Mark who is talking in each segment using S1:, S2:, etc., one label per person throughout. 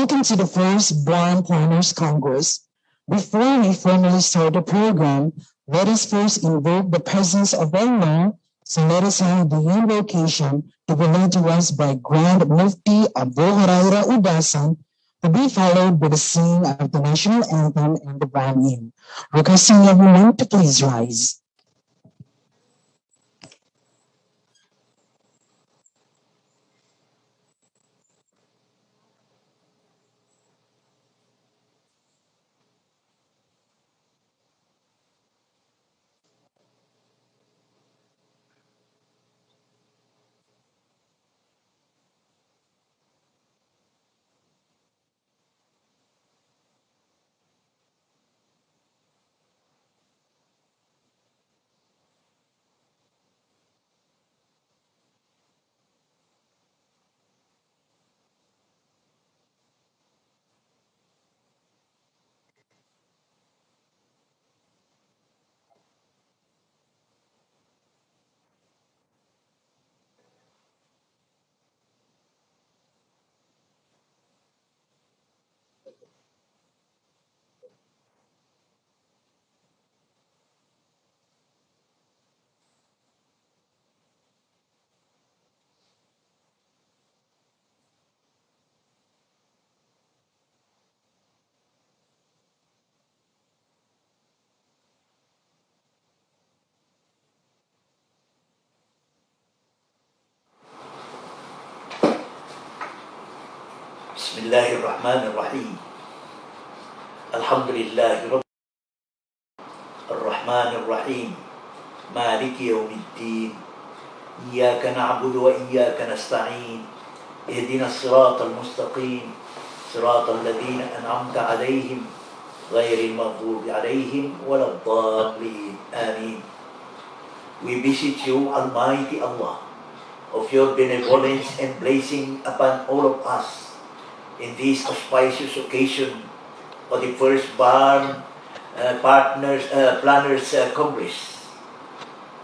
S1: Welcome to the first BARMM Planners Congress. Before we formally start the program, let us first invoke the presence of Allah. So let us have the invocation given to us by Grand Mufti Abu Hurairah Udasan, to be followed by the singing of the national anthem and the BARMM. Requesting everyone to please rise.
S2: Bismillahirrahmanirrahim. Alhamdulillahi Rabbil Ar-Rahmanir-Rahim. Maliki yawmiddin. Iyyaka na'budu wa iyyaka nasta'in. Ihdinas siratal mustaqim. Siratal ladzina an'amta 'alaihim ghairil maghdubi 'alaihim waladdallin. Amin. We beseech you, Almighty Allah, of your benevolence and blessing upon all of us in this auspicious occasion of the first BARMM Planners Congress.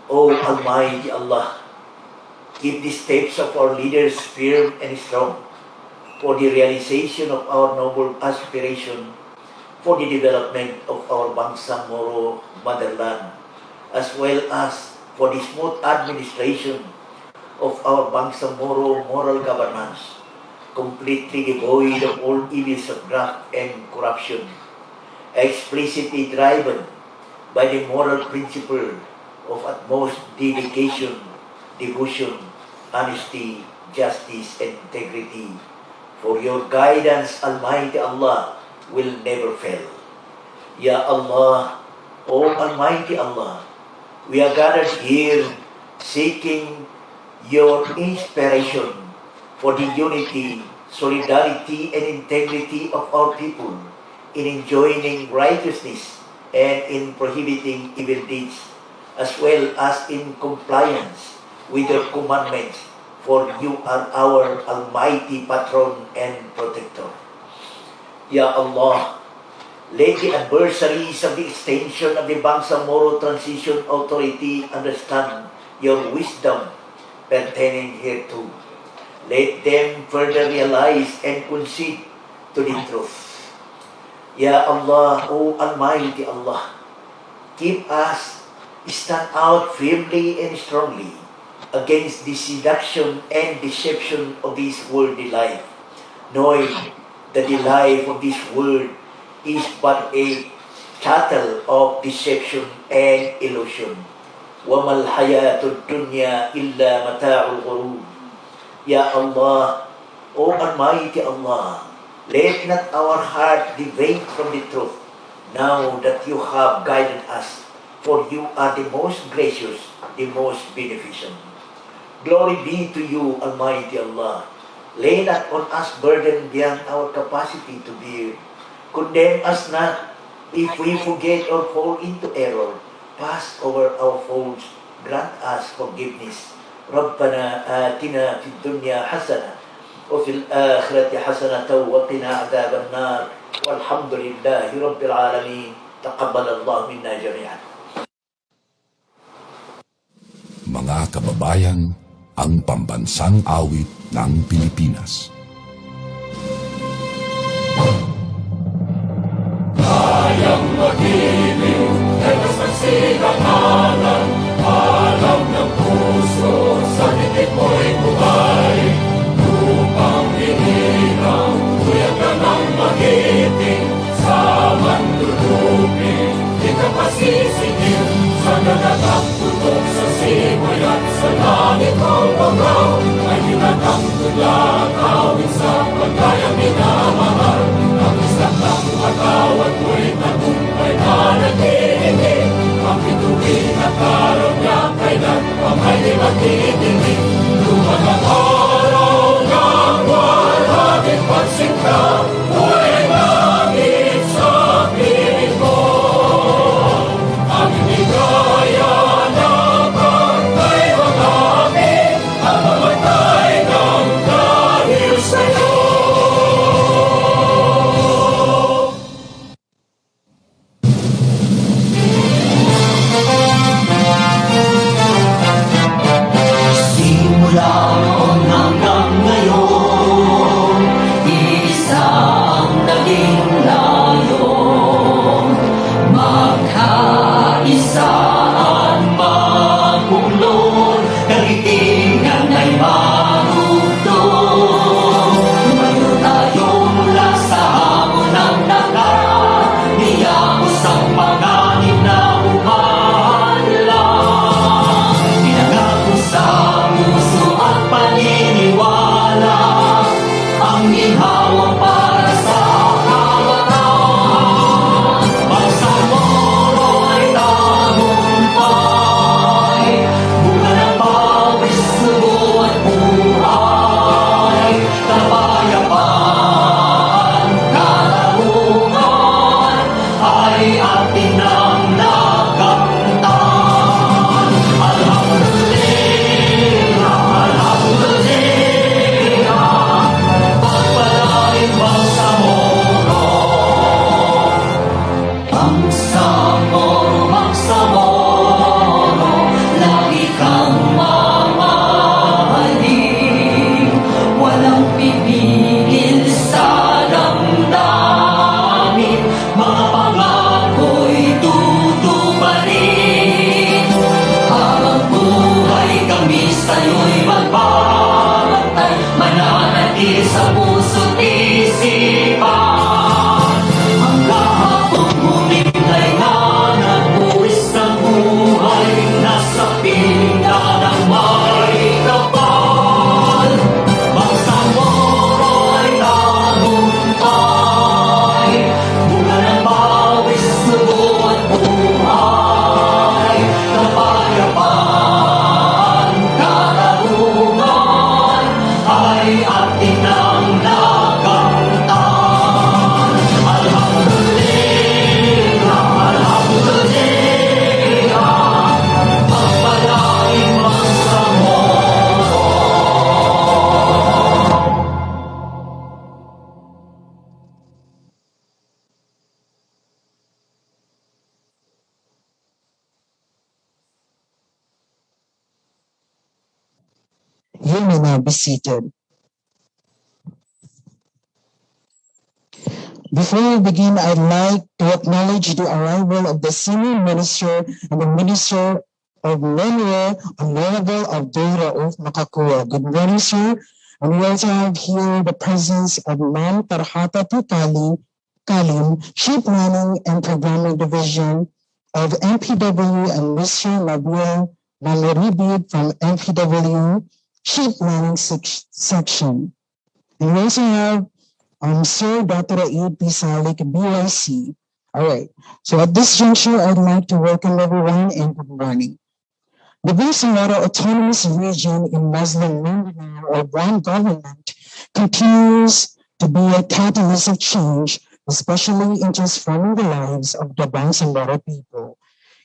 S2: O Almighty Allah, keep the steps of our leaders firm and strong for the realization of our noble aspiration for the development of our Bangsamoro motherland, as well as for the smooth administration of our Bangsamoro moral governance, completely devoid of all evils of graft and corruption, explicitly driven by the moral principle of utmost dedication, devotion, honesty, justice, and integrity. For your guidance, Almighty Allah, will never fail. Ya Allah, O Almighty Allah, we are gathered here seeking your inspiration for the unity, solidarity, and integrity of our people in enjoining righteousness and in prohibiting evil deeds, as well as in compliance with your commandments, for you are our almighty patron and protector. Ya Allah, let the adversaries of the extension of the Bangsamoro Transition Authority understand your wisdom pertaining hereto. Let them further realize and concede to the truth. Ya Allah, O Almighty Allah, keep us stand out firmly and strongly against the seduction and deception of this worldly life, knowing that the life of this world is but a chattel of deception and illusion. وَمَا الْحَيَاةُ الدُّنْيَا إِلَّا مَتَاعُ الْغُرُورِ. Ya Allah, O Almighty Allah, let not our heart deviate from the truth, now that you have guided us, for you are the most gracious, the most beneficent. Glory be to you, Almighty Allah. Lay not on us burden beyond our capacity to bear. Condemn us not if we forget or fall into error. Pass over our faults, grant us forgiveness. ربنا آتنا في الدنيا حسنة وفي الآخرة حسنة وقنا عذاب النار والحمد لله رب العالمين تقبل الله منا جميعا.
S3: Mga kababayan, ang pambansang awit ng Pilipinas.
S4: Nasisingil sa dalagang putok sa simoy at sa langit maubagaw. Ay hinatang tula at awit sa pagkayang minamahal. Ang isang ng matawad mo'y tagumpay na nag-iingin. Ang bituin at araw niya kailan pang ay di magtitingin. Lumang ang araw ng walang pansin ka, buhay langit sa piling mo. Ang hindi kaya na pagkay magamin, ang mamatay ng dahil sa'yo. Simula noon hanggang ngayon, isa ang naging layon. Magkaisa at magbuklod, kagitingan ay marugtong. Tumayo tayo mula sa hamon ng nakaraan, niyakos ang panganib na umanlang. Pinangako sa puso at paniniwala, ang ginhawa para sa kabataan. Bangsamoro ay tagumpay, bunga ng pawis, dugo at buhay. Kapayapaan, katarungan ay atin ang nakamtan. Alhamdulillah, alhamdulillah, pagpalain Bangsamoro. Bangsamoro, Bangsamoro, lagi kang mamahalin. Walang pipigil sa damdamin, mga pangako'y tutuparin. Habang buhay kami sa'yo'y magbabantay, mananatili sa puso't isipan. Ang kahapong humintay na nagbuwis ng buhay, nasa piling na ng may kapal. Bangsamoro ay tagumpay, bunga ng pawis, dugo at buhay. Kapayapaan, katarungan ay atin ang nakamtan. Alhamdulillah, alhamdulillah, pagpalain Bangsamoro.
S1: You may now be seated. Before we begin, I'd like to acknowledge the arrival of the Senior Minister and the Minister of Memory, Honorable Abdul Rauf Makakua. Good morning, sir. And we also have here the presence of Ma'am Tarhatatu Kalim, Chief Planning and Programming Division of MPW, and Mr. Nabil Mameribid from MPW, Chief Planning Section. And we also have Sir Dr. Aid Pisalik, BYC. All right. So at this juncture, I'd like to welcome everyone and good morning. The Bangsamoro Autonomous Region in Muslim Mindanao, or BARMM government, continues to be a catalyst of change, especially in transforming the lives of the Bangsamoro people.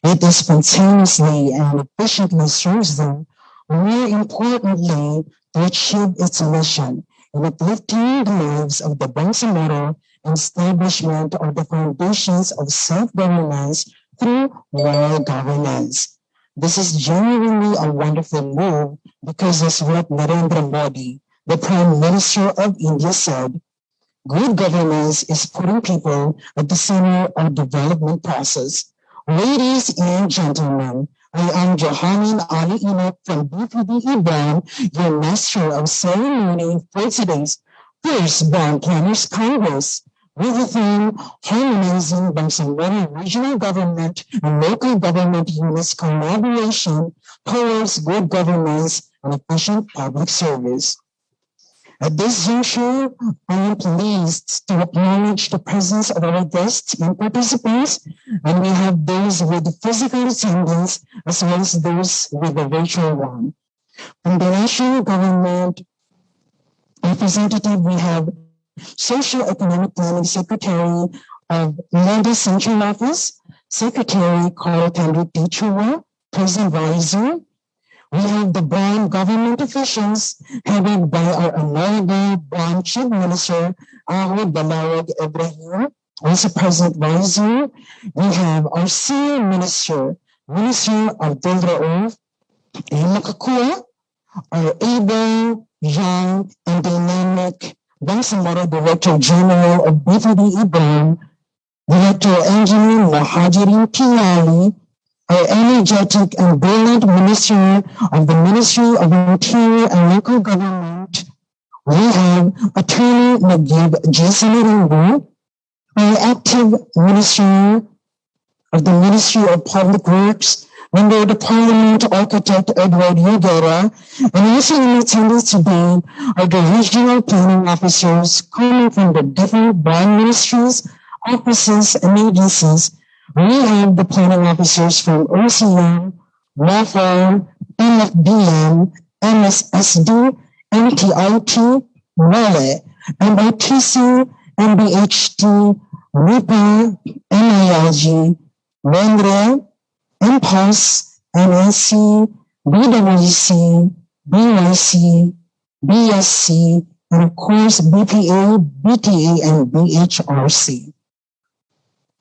S1: It spontaneously and efficiently serves them, more importantly, to achieve its mission in uplifting the lives of the Bangsamoro and establishment of the foundations of self-governance through moral governance. This is genuinely a wonderful move because as what Narendra Modi, the Prime Minister of India, said, good governance is putting people at the center of the development process. Ladies and gentlemen, I am Johanin Ali Inok from BPD Iban, your Master of Ceremony for today's first BARMM Planners Congress. with the theme Harmonizing Bangsamoro Regional Government and Local Government Units Collaboration Towards Good Governance and Efficient Public Service. At this juncture, I am pleased to acknowledge the presence of our guests and participants, and we have those with physical attendance as well as those with the virtual one. From the national government representative, we have Socio-Economic Planning Secretary of Landa Central Office, Secretary Carl Kendrick D. Chua, President Vice. We have the BARMM government officials headed by our honorable BARMM Chief Minister, Ahod Balawag Ibrahim, also President Vice. We have our senior minister, Minister of Dilraov, Makakua, our able, young, and dynamic Bangsamoro Director General of BPDE BARMM, Director Engineer Mahajirin Piali, our energetic and brilliant Minister of the Ministry of Interior and Local Government. We have Attorney Nagib Jason Ringo, our active Minister of the Ministry of Public Works, Member of the Parliament Architect Edward Yugera, and also in attendance today are the regional planning officers coming from the different BARMM ministries, offices, and agencies. We have the planning officers from OCM, MAFAR, MFBM, MSSD, MTIT, MALE, MOTC, MBHT, RIPA, MILG, MENRE, Impulse, NSC, BWC, BYC, BSC, and of course BPA, BTA, and BHRC.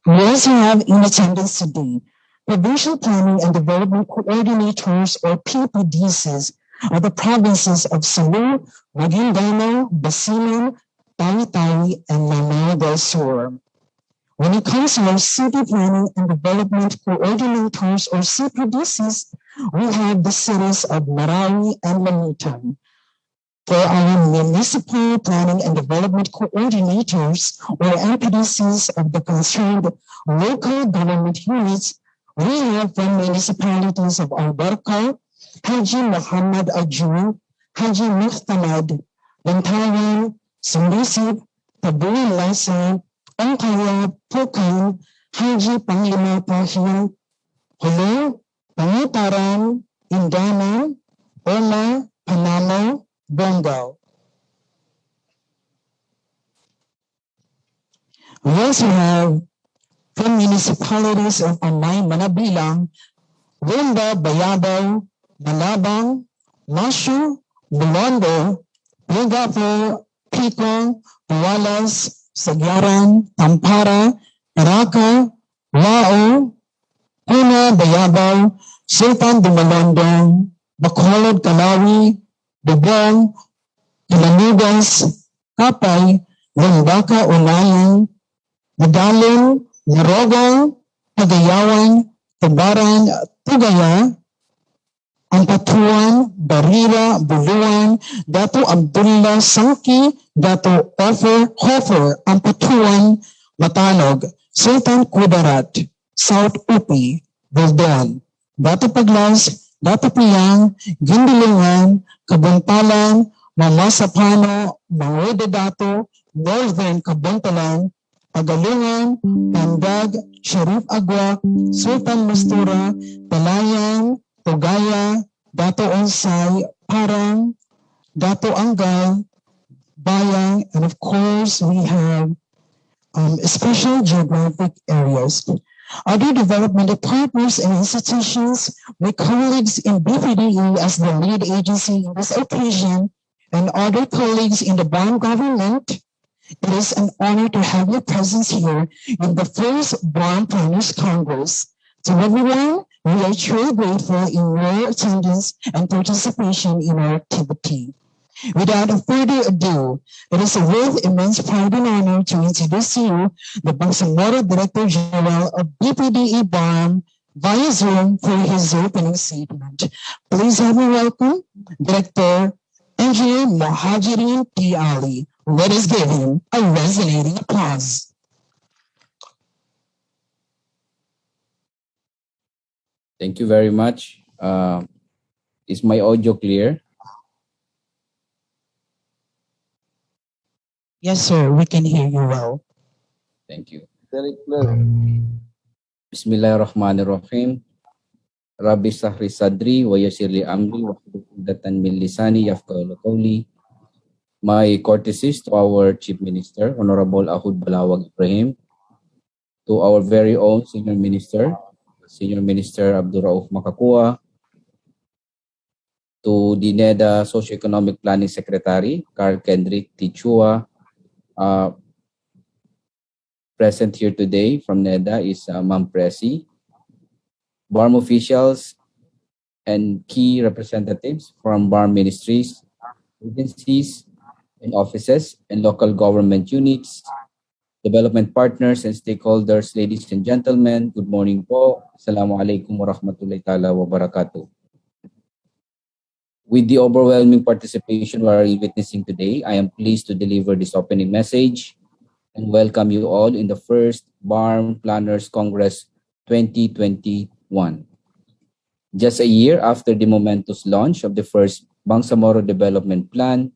S1: We also have in attendance today Provincial Planning and Development Coordinators, or PPDCs, of the provinces of Cebu, Maguindanao, Basilan, Tawi-Tawi, and Lanao del Sur. When it comes to our City Planning and Development Coordinators, or CPDCs, we have the cities of Marawi and Lamitan. For our Municipal Planning and Development Coordinators, or MPDCs of the concerned local government units, we have from municipalities of Albarca, Haji Muhammad Ajur, Haji Muhtamad, Bantayan, Sundusip, Tabuan Lasa, Angkaya, Pukan, Haji Panglima Pahil, Hulu, Pangutaran, Indana, Ola, Panalo, Bongo. We also have from municipalities of Amay, Manabilang, Wenda, Bayabaw, Malabang, Mashu, Bulondo, Ligapo, Picong, Puwalas, Sagyaran, Tampara, Paraka, Lao, Una, Bayabaw, Sultan Dumalondong, Bacolod, Kalawi, Dubong, Ilanugas, Kapay, Lambaka, Unayan, Madalon, Narogong, Pagayawan, Tubaran, Tugaya, Ampatuan, Barira, Buluan, Dato Abdullah Sangki, Dato Hofer, Ampatuan, Matanog, Sultan Kudarat, South Upi, Buldan, Dato Paglas, Dato Piyang, Gindilungan, Kabuntalan, Mamasapano, Mangwede Dato, Northern Kabuntalan, Pagalungan, Pandag, Shariff Agwak, Sultan Mastura, Palayan, Tugaya, Dato Onsay, Parang, Dato Anggal, Bayang, and of course we have special geographic areas. Other development partners and institutions, my colleagues in BPDE as the lead agency in this occasion, and other colleagues in the BARMM government, it is an honor to have your presence here in the first BARMM Planners Congress. To everyone, we are truly grateful in your attendance and participation in our activity. Without further ado, it is with immense pride and honor to introduce to you the Bangsamoro Director General of BPDE BARMM via Zoom for his opening statement. Please have a welcome, Director Engineer Mahajirin P. Ali. Let us give him a resonating applause.
S5: Thank you very much. Is my audio clear?
S1: Yes, sir, we can hear you well.
S5: Thank you. Very clear. Bismillahirrahmanirrahim. Rabi sahri sadri wa yasirli amri wa hudatan min lisani yafqahu qawli. My courtesies to our Chief Minister, Honorable Ahud Balawag Ibrahim, to our very own Senior Minister Abdul Rauf Makakua, to the NEDA Socioeconomic Planning Secretary, Carl Kendrick Tichua. Present here today from NEDA is Ma'am Presi, BARMM officials, and key representatives from BARMM ministries, agencies, and offices, and local government units, development partners, and stakeholders. Ladies and gentlemen, good morning po. Assalamualaikum warahmatullahi ta'ala wabarakatuh. With the overwhelming participation we are witnessing today, I am pleased to deliver this opening message and welcome you all in the first BARMM Planners Congress 2021. Just a year after the momentous launch of the first Bangsamoro Development Plan,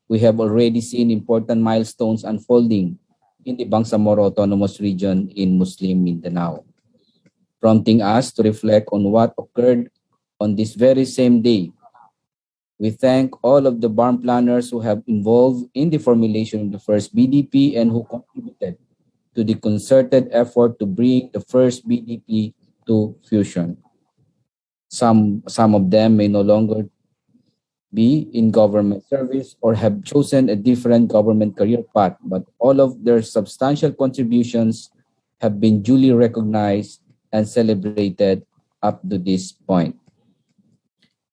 S5: we have already seen important milestones unfolding in the Bangsamoro Autonomous Region in Muslim Mindanao, prompting us to reflect on what occurred on this very same day. We thank all of the BARMM planners who have involved in the formulation of the first BDP and who contributed to the concerted effort to bring the first BDP to fruition. Some of them may no longer be in government service or have chosen a different government career path, but all of their substantial contributions have been duly recognized and celebrated up to this point.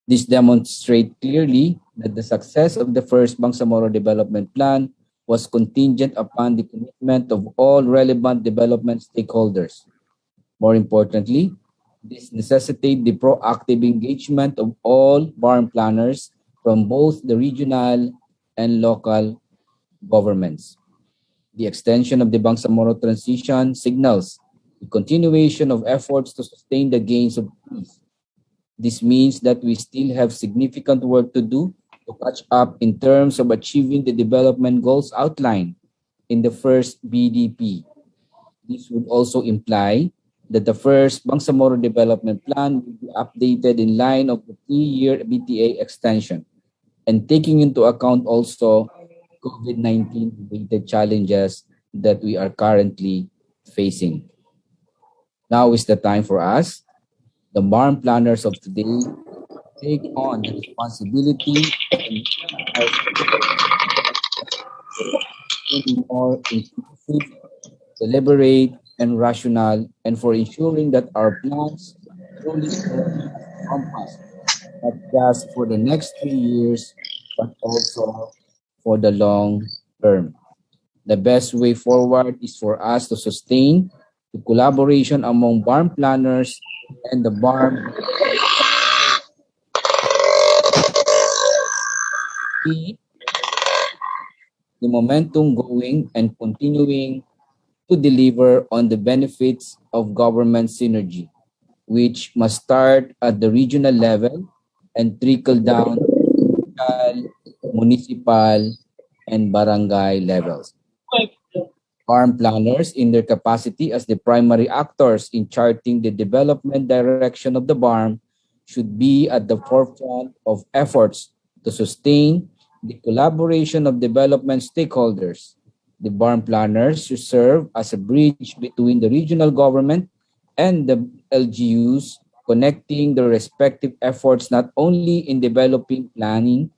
S5: This demonstrates clearly that the success of the first Bangsamoro Development Plan was contingent upon the commitment of all relevant development stakeholders. More importantly, this necessitates the proactive engagement of all BARMM planners from both the regional and local governments. The extension of the Bangsamoro transition signals the continuation of efforts to sustain the gains of peace. This means that we still have significant work to do to catch up in terms of achieving the development goals outlined in the first BDP. This would also imply that the first Bangsamoro Development Plan will be updated in line of the 3-year BTA extension and taking into account also COVID-19 related challenges that we are currently facing. Now is the time for us, the BARMM planners of today, take on the responsibility to be more inclusive, deliberate, and rational, and for ensuring that our plans truly serve as a compass, not just for the next 3 years, but also for the long term. The best way forward is for us to sustain the collaboration among BARMM planners and the BARMM keep the momentum going and continuing to deliver on the benefits of government synergy, which must start at the regional level and trickle down to local, municipal, and barangay levels. BARMM planners, in their capacity as the primary actors in charting the development direction of the BARMM, should be at the forefront of efforts to sustain the collaboration of development stakeholders. The BARMM planners should serve as a bridge between the regional government and the LGUs, connecting the respective efforts not only in development planning,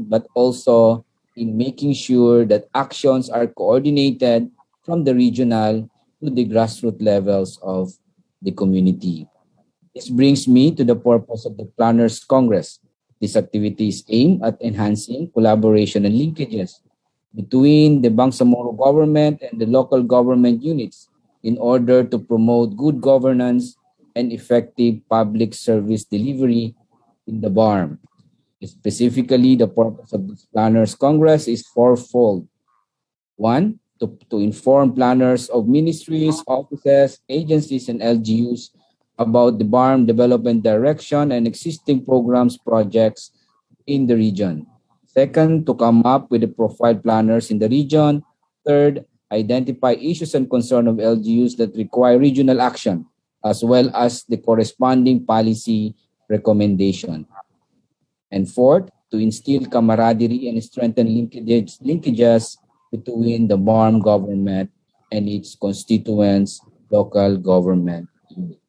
S5: but also in making sure that actions are coordinated from the regional to the grassroots levels of the community. This brings me to the purpose of the Planners Congress. This activity is aimed at enhancing collaboration and linkages between the Bangsamoro government and the local government units in order to promote good governance and effective public service delivery in the BARMM. Specifically, the purpose of this Planners Congress is fourfold. One, to inform planners of ministries, offices, agencies, and LGUs about the BARMM development direction and existing programs projects in the region. Second, to come up with the profile planners in the region. Third, identify issues and concerns of LGUs that require regional action, as well as the corresponding policy recommendation. And fourth, to instill camaraderie and strengthen linkages between the BARMM government and its constituents, local government units.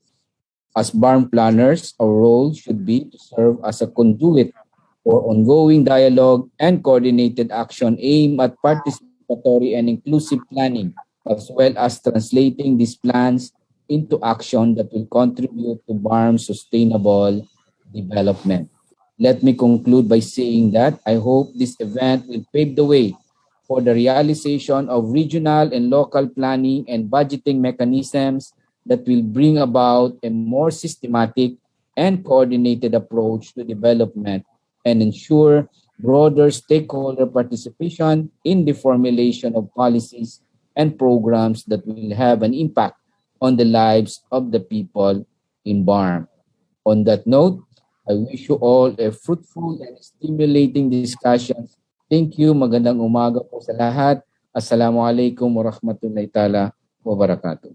S5: As BARMM planners, our role should be to serve as a conduit for ongoing dialogue and coordinated action aimed at participatory and inclusive planning, as well as translating these plans into action that will contribute to BARM's sustainable development. Let me conclude by saying that I hope this event will pave the way for the realization of regional and local planning and budgeting mechanisms that will bring about a more systematic and coordinated approach to development and ensure broader stakeholder participation in the formulation of policies and programs that will have an impact on the lives of the people in BARMM. On that note, I wish you all a fruitful and stimulating discussion. Thank you. Magandang umaga po sa lahat. Assalamualaikum warahmatullahi taala wabarakatuh.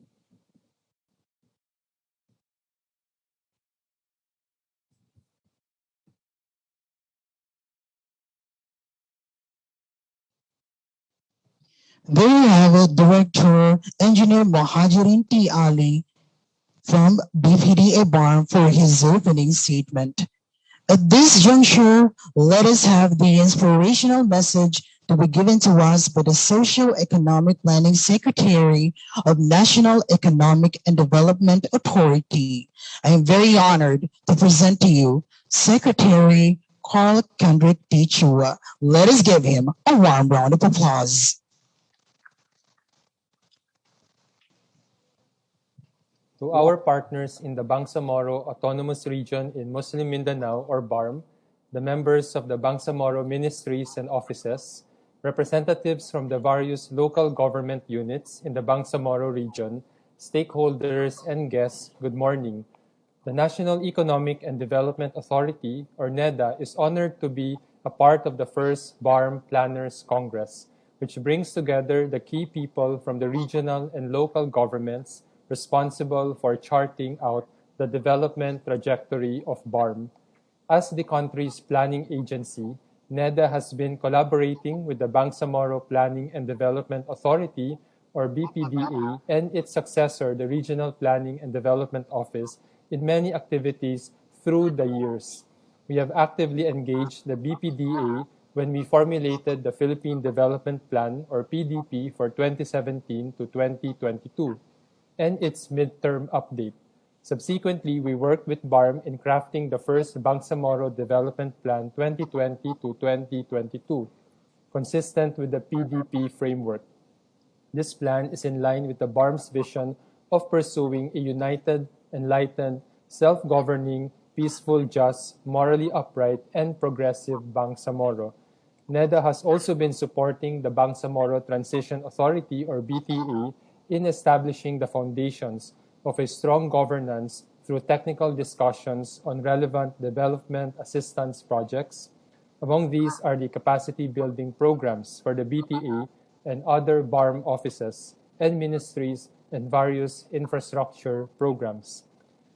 S1: There you have it, Director Engineer Mohajirin T. Ali from BPDA BARMM for his opening statement. At this juncture, let us have the inspirational message to be given to us by the Socio-Economic Planning Secretary of National Economic and Development Authority. I am very honored to present to you Secretary Carl Kendrick D. Chua. Let us give him a warm round of applause.
S6: To our partners in the Bangsamoro Autonomous Region in Muslim Mindanao or BARMM, the members of the Bangsamoro ministries and offices, representatives from the various local government units in the Bangsamoro region, stakeholders and guests, good morning. The National Economic and Development Authority, or NEDA, is honored to be a part of the first BARMM Planners Congress, which brings together the key people from the regional and local governments responsible for charting out the development trajectory of BARMM. As the country's planning agency, NEDA has been collaborating with the Bangsamoro Planning and Development Authority, or BPDA, and its successor, the Regional Planning and Development Office, in many activities through the years. We have actively engaged the BPDA when we formulated the Philippine Development Plan, or PDP, for 2017 to 2022. And its midterm update. Subsequently, we worked with BARMM in crafting the first Bangsamoro Development Plan 2020 to 2022, consistent with the PDP framework. This plan is in line with the BARMM's vision of pursuing a united, enlightened, self-governing, peaceful, just, morally upright, and progressive Bangsamoro. NEDA has also been supporting the Bangsamoro Transition Authority, or BTA, in establishing the foundations of a strong governance through technical discussions on relevant development assistance projects. Among these are the capacity building programs for the BTA and other BARMM offices and ministries and various infrastructure programs.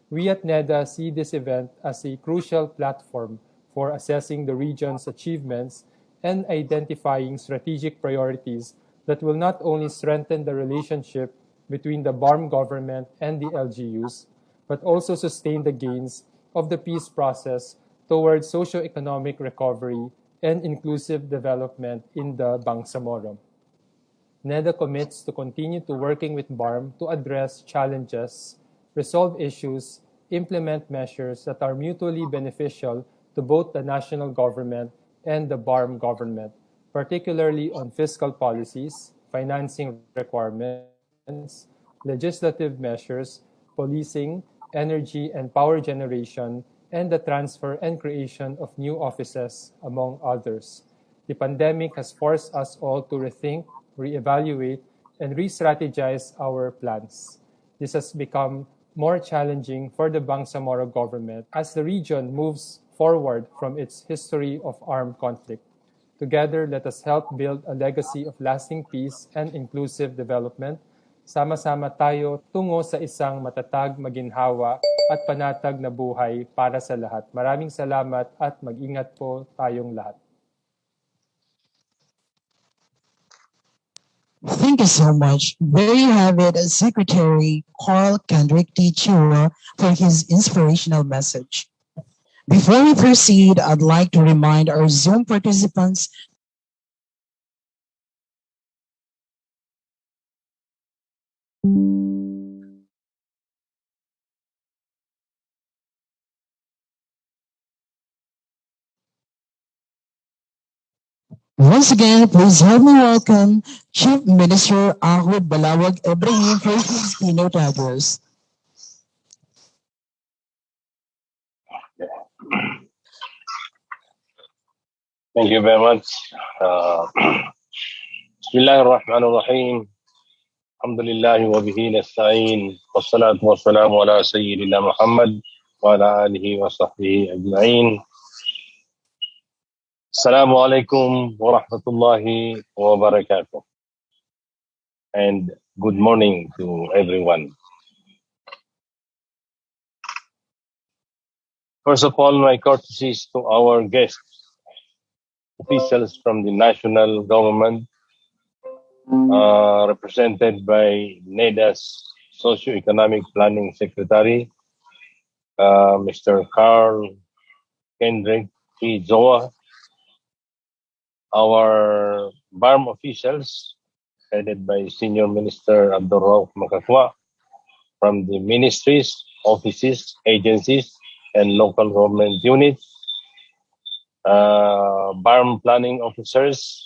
S6: We at NEDA see this event as a crucial platform for assessing the region's achievements and identifying strategic priorities that will not only strengthen the relationship between the BARMM government and the LGUs, but also sustain the gains of the peace process towards socio-economic recovery and inclusive development in the Bangsamoro. NEDA commits to continue to working with BARMM to address challenges, resolve issues, implement measures that are mutually beneficial to both the national government and the BARMM government, particularly on fiscal policies, financing requirements, legislative measures, policing, energy and power generation, and the transfer and creation of new offices, among others. The pandemic has forced us all to rethink, reevaluate, and re-strategize our plans. This has become more challenging for the Bangsamoro government as the region moves forward from its history of armed conflict. Together, let us help build a legacy of lasting peace and inclusive development. Sama-sama tayo tungo sa isang matatag, maginhawa at panatag na buhay para sa lahat. Maraming salamat at mag-ingat po tayong lahat.
S1: Thank you so much. There you have it, Secretary Carl Kendrick T. Chua for his inspirational message. Before we proceed, I'd like to remind our Zoom participants once again, please help me welcome Chief Minister Ahud Balawag Ibrahim for his keynote address.
S7: Thank you very much. Bismillahirrahmanirrahim. Alhamdulillah wa bihi nasta'in. Wassalatu wassalamu ala sayyidina Muhammad wa ala alihi wa sahbihi ajma'in. Assalamu alaikum wa rahmatullahi wa barakatuh. And good morning to everyone. First of all, my courtesies to our guests, officials from the national government, represented by NEDA's Socio-Economic Planning Secretary, Mr. Carl Kendrick T. Zoa, our BARMM officials, headed by Senior Minister Abdul Makakwa, from the ministries, offices, agencies, and local government units, BARMM planning officers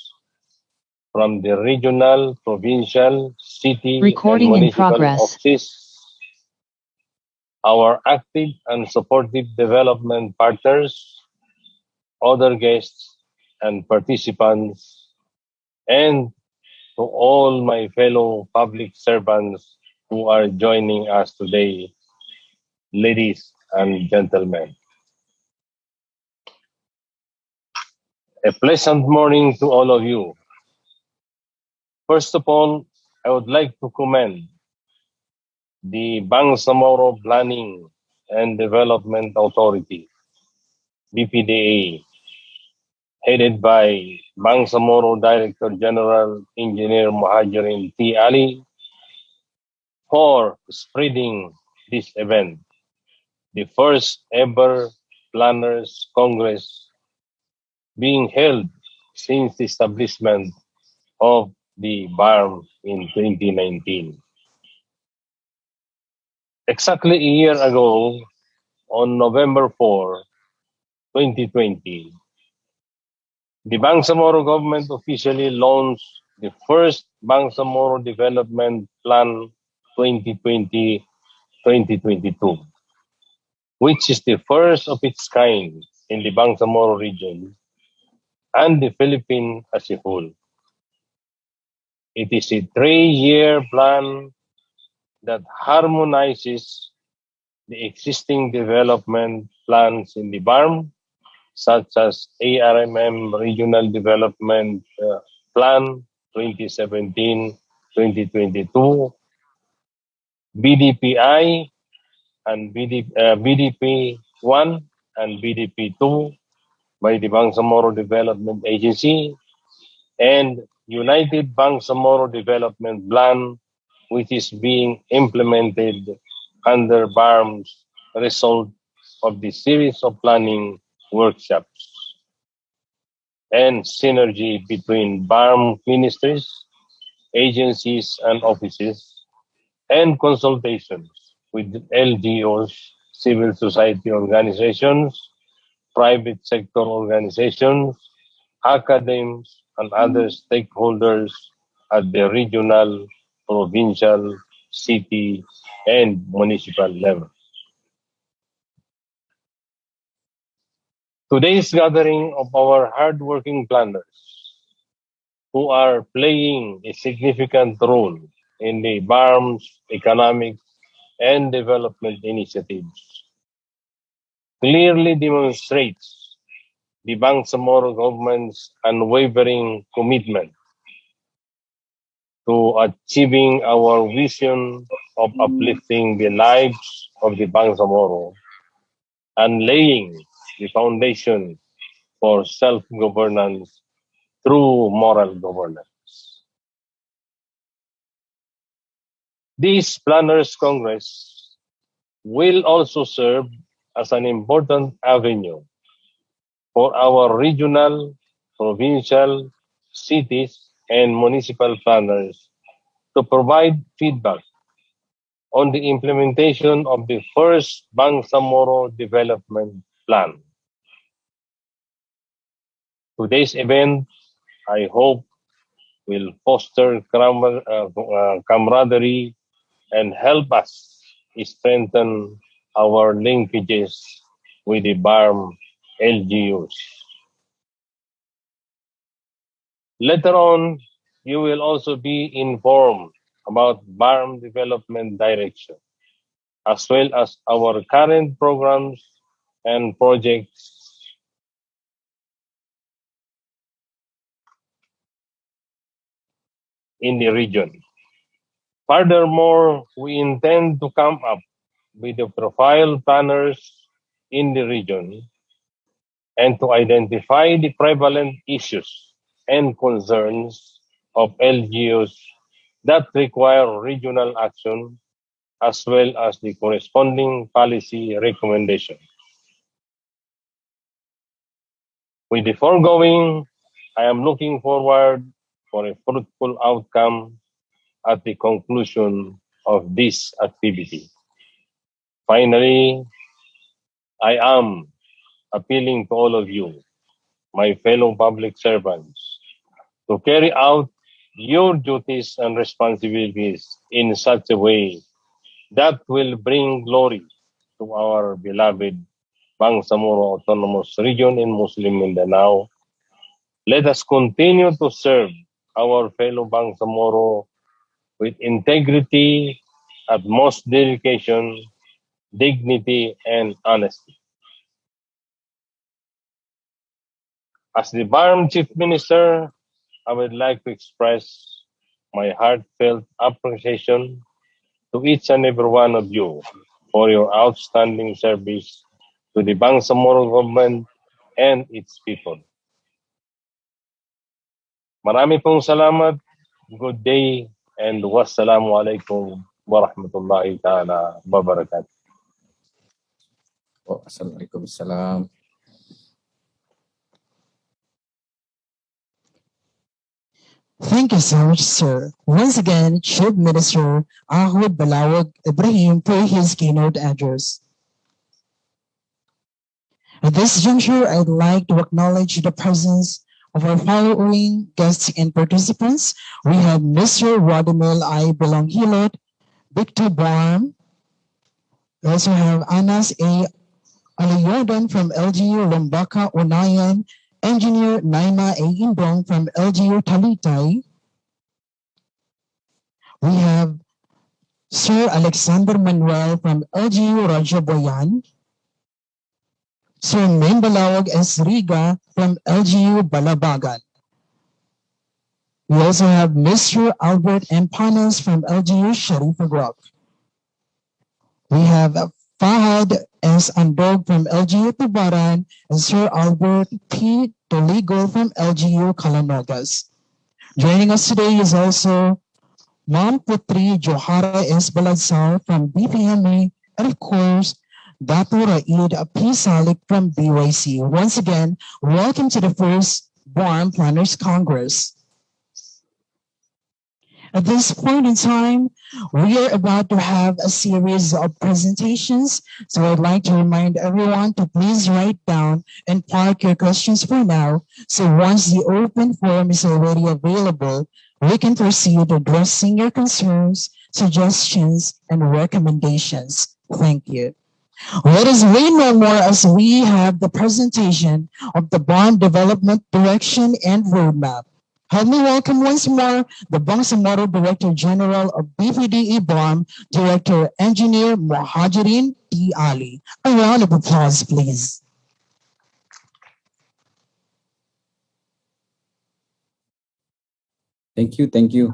S7: from the regional, provincial, city,
S8: Recording
S7: and
S8: in
S7: municipal
S8: progress.
S7: offices, our active and supportive development partners, other guests and participants, and to all my fellow public servants who are joining us today, ladies and gentlemen. A pleasant morning to all of you. First of all, I would like to commend the Bangsamoro Planning and Development Authority, BPDA, headed by Bangsamoro Director General Engineer Muhajirin T. Ali, for spreading this event, the first ever Planners Congress being held since the establishment of the BARMM in 2019. Exactly a year ago, on November 4, 2020, the Bangsamoro government officially launched the first Bangsamoro Development Plan 2020-2022, which is the first of its kind in the Bangsamoro region and the Philippines as a whole. It is a 3-year plan that harmonizes the existing development plans in the BARMM, such as ARMM Regional Development Plan 2017-2022, BDPI and BDP 1 and BDP 2 by the Bangsamoro Development Agency, and United Bangsamoro Development Plan, which is being implemented under BARMM's result of the series of planning workshops and synergy between BARMM ministries, agencies, and offices, and consultations with LGOs, civil society organizations, private sector organizations, academics, and other stakeholders at the regional, provincial, city, and municipal level. Today's gathering of our hardworking planners, who are playing a significant role in the BARMM's economic and development initiatives clearly demonstrates the Bangsamoro government's unwavering commitment to achieving our vision of uplifting the lives of the Bangsamoro and laying the foundation for self-governance through moral governance. This Planners Congress will also serve as an important avenue for our regional, provincial, cities, and municipal planners to provide feedback on the implementation of the first Bangsamoro Development Plan. Today's event, I hope, will foster camaraderie and help us strengthen our linkages with the BARMM LGUs. Later on, you will also be informed about BARMM development direction, as well as our current programs and projects in the region. Furthermore, we intend to come up with the profile planners in the region and to identify the prevalent issues and concerns of LGUs that require regional action, as well as the corresponding policy recommendations. With the foregoing, I am looking forward for a fruitful outcome at the conclusion of this activity. Finally, I am appealing to all of you, my fellow public servants, to carry out your duties and responsibilities in such a way that will bring glory to our beloved Bangsamoro Autonomous Region in Muslim Mindanao. Let us continue to serve our fellow Bangsamoro with integrity, utmost dedication, dignity, and honesty. As the BARMM Chief Minister, I would like to express my heartfelt appreciation to each and every one of you for your outstanding service to the Bangsamoro government and its people. Marami pong salamat. Good day and wassalamu alaikum wa rahmatullahi ta'ala wa barakatuh.
S5: Assalamualaikum salam.
S1: Thank you so much, sir. Once again, Chief Minister Ahmed Balawag Ibrahim for his keynote address. At this juncture, I'd like to acknowledge the presence of our following guests and participants. We have Mr. Rodimel I. Belanghilot, Victor BARMM. We also have Anas A. Alayodan from LGU Lombaka Unayan, Engineer Naima A. Indong from LGU Tawi-tawi. We have Sir Alexander Manuel from LGU Raja Boyan, Sir Membalawag S. Riga from LGU Balabagan. We also have Mr. Albert M. Panas from LGU Shariff Kabunsuan. We have Fahad S. Andog from LGU Tubaran and Sir Albert P. Toligo from LGU Calanogas. Joining us today is also Ma'am Putri Johara S. Baladsar from BPMA, and of course, Dato Raid P. Salik from BYC. Once again, welcome to the first BARMM Planners Congress. At this point in time, we are about to have a series of presentations, so I'd like to remind everyone to please write down and park your questions for now, so once the open forum is already available, we can proceed addressing your concerns, suggestions, and recommendations. Thank you. Let us wait no more as we have the presentation of the BARMM Development Direction and Roadmap. Help me welcome once more the Bangsamoro Director General of BPDE BARMM, Director Engineer Mohajirin T. Ali. A round of applause, please.
S5: Thank you, thank you.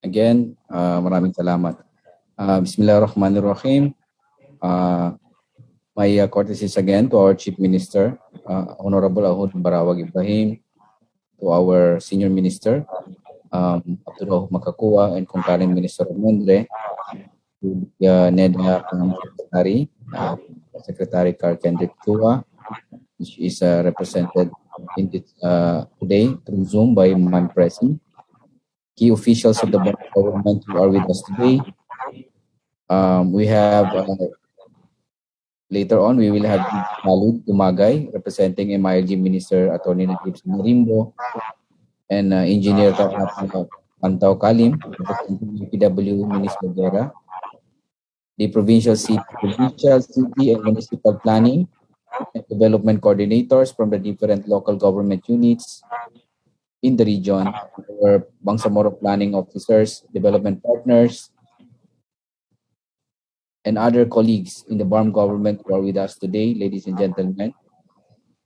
S5: Again, maraming salamat. Bismillahirrahmanirrahim. My courtesies again to our Chief Minister, Honorable Ahud Barawag Ibrahim, to our Senior Minister, Abdullah Makakua, and Concurrent Minister Mondre, to NEDA Secretary, Secretary Carl Kendrick Chua, which is represented in this, today through Zoom by Ma'am Presi, key officials of the government who are with us today. We have later on, we will have Khalid Tumagay, representing MILG Minister Attorney Najib Marimbo, and Engineer Pantao Kalim, representing PW Minister Guerra, the provincial city and municipal planning and development coordinators from the different local government units in the region, our Bangsamoro planning officers, development partners, and other colleagues in the BARMM government who are with us today, ladies and gentlemen.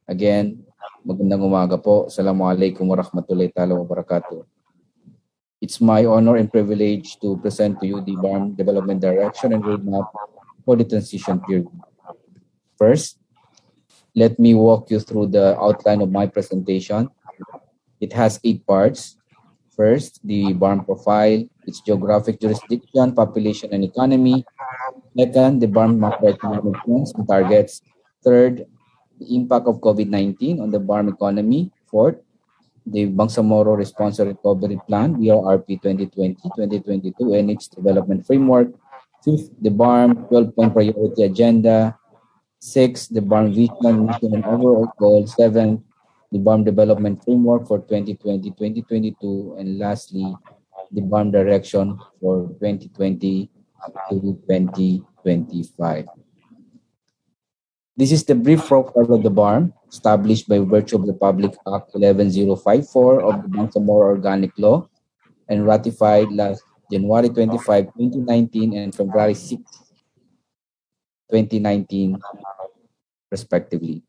S5: Again, magandang umaga po. Assalamualaikum warahmatullahi wabarakatuh. It's my honor and privilege to present to you the BARMM Development Direction and Roadmap for the transition period. First, let me walk you through the outline of my presentation. It has 8 parts. First, the BARMM profile, its geographic jurisdiction, population, and economy. Second, the BARMM macroeconomic trends and targets. Third, the impact of COVID-19 on the BARMM economy. Fourth, the Bangsamoro Response and Recovery Plan, BRRP 2020-2022, and its development framework. Fifth, the BARMM 12-point priority agenda. Sixth, the BARMM vision, mission, and overall goal. Seventh, the BARMM development framework for 2020-2022, and lastly, the BARMM direction for 2020 to 2025. This is the brief profile of the BARMM, established by virtue of the Public Act 11054 of the Bangsamoro Organic Law and ratified last January 25, 2019 and February 6, 2019, respectively.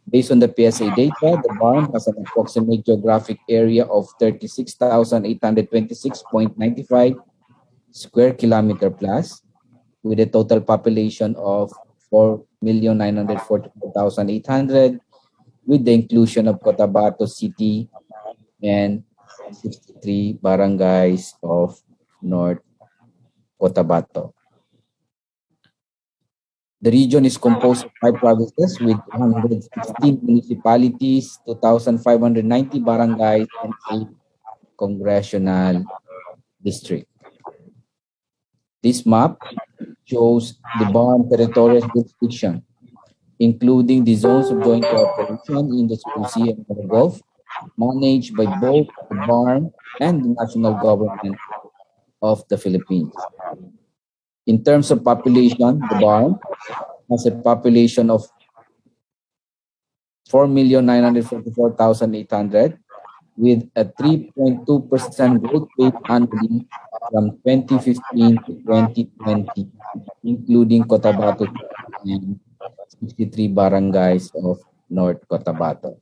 S5: Based on the PSA data, the BARMM has an approximate geographic area of 36,826.95 square kilometer plus, with a total population of 4,944,800, with the inclusion of Cotabato City and 63 barangays of North Cotabato. The region is composed of 5 provinces with 116 municipalities, 2,590 barangays, and 8 congressional districts. This map shows the BARMM territorial jurisdiction, including the zones of joint cooperation in the Cebu Sea and the Gulf, managed by both the BARMM and the national government of the Philippines. In terms of population, the BARMM has a population of 4,944,800, with a 3.2% growth rate annually from 2015 to 2020, including Cotabato and 63 barangays of North Cotabato.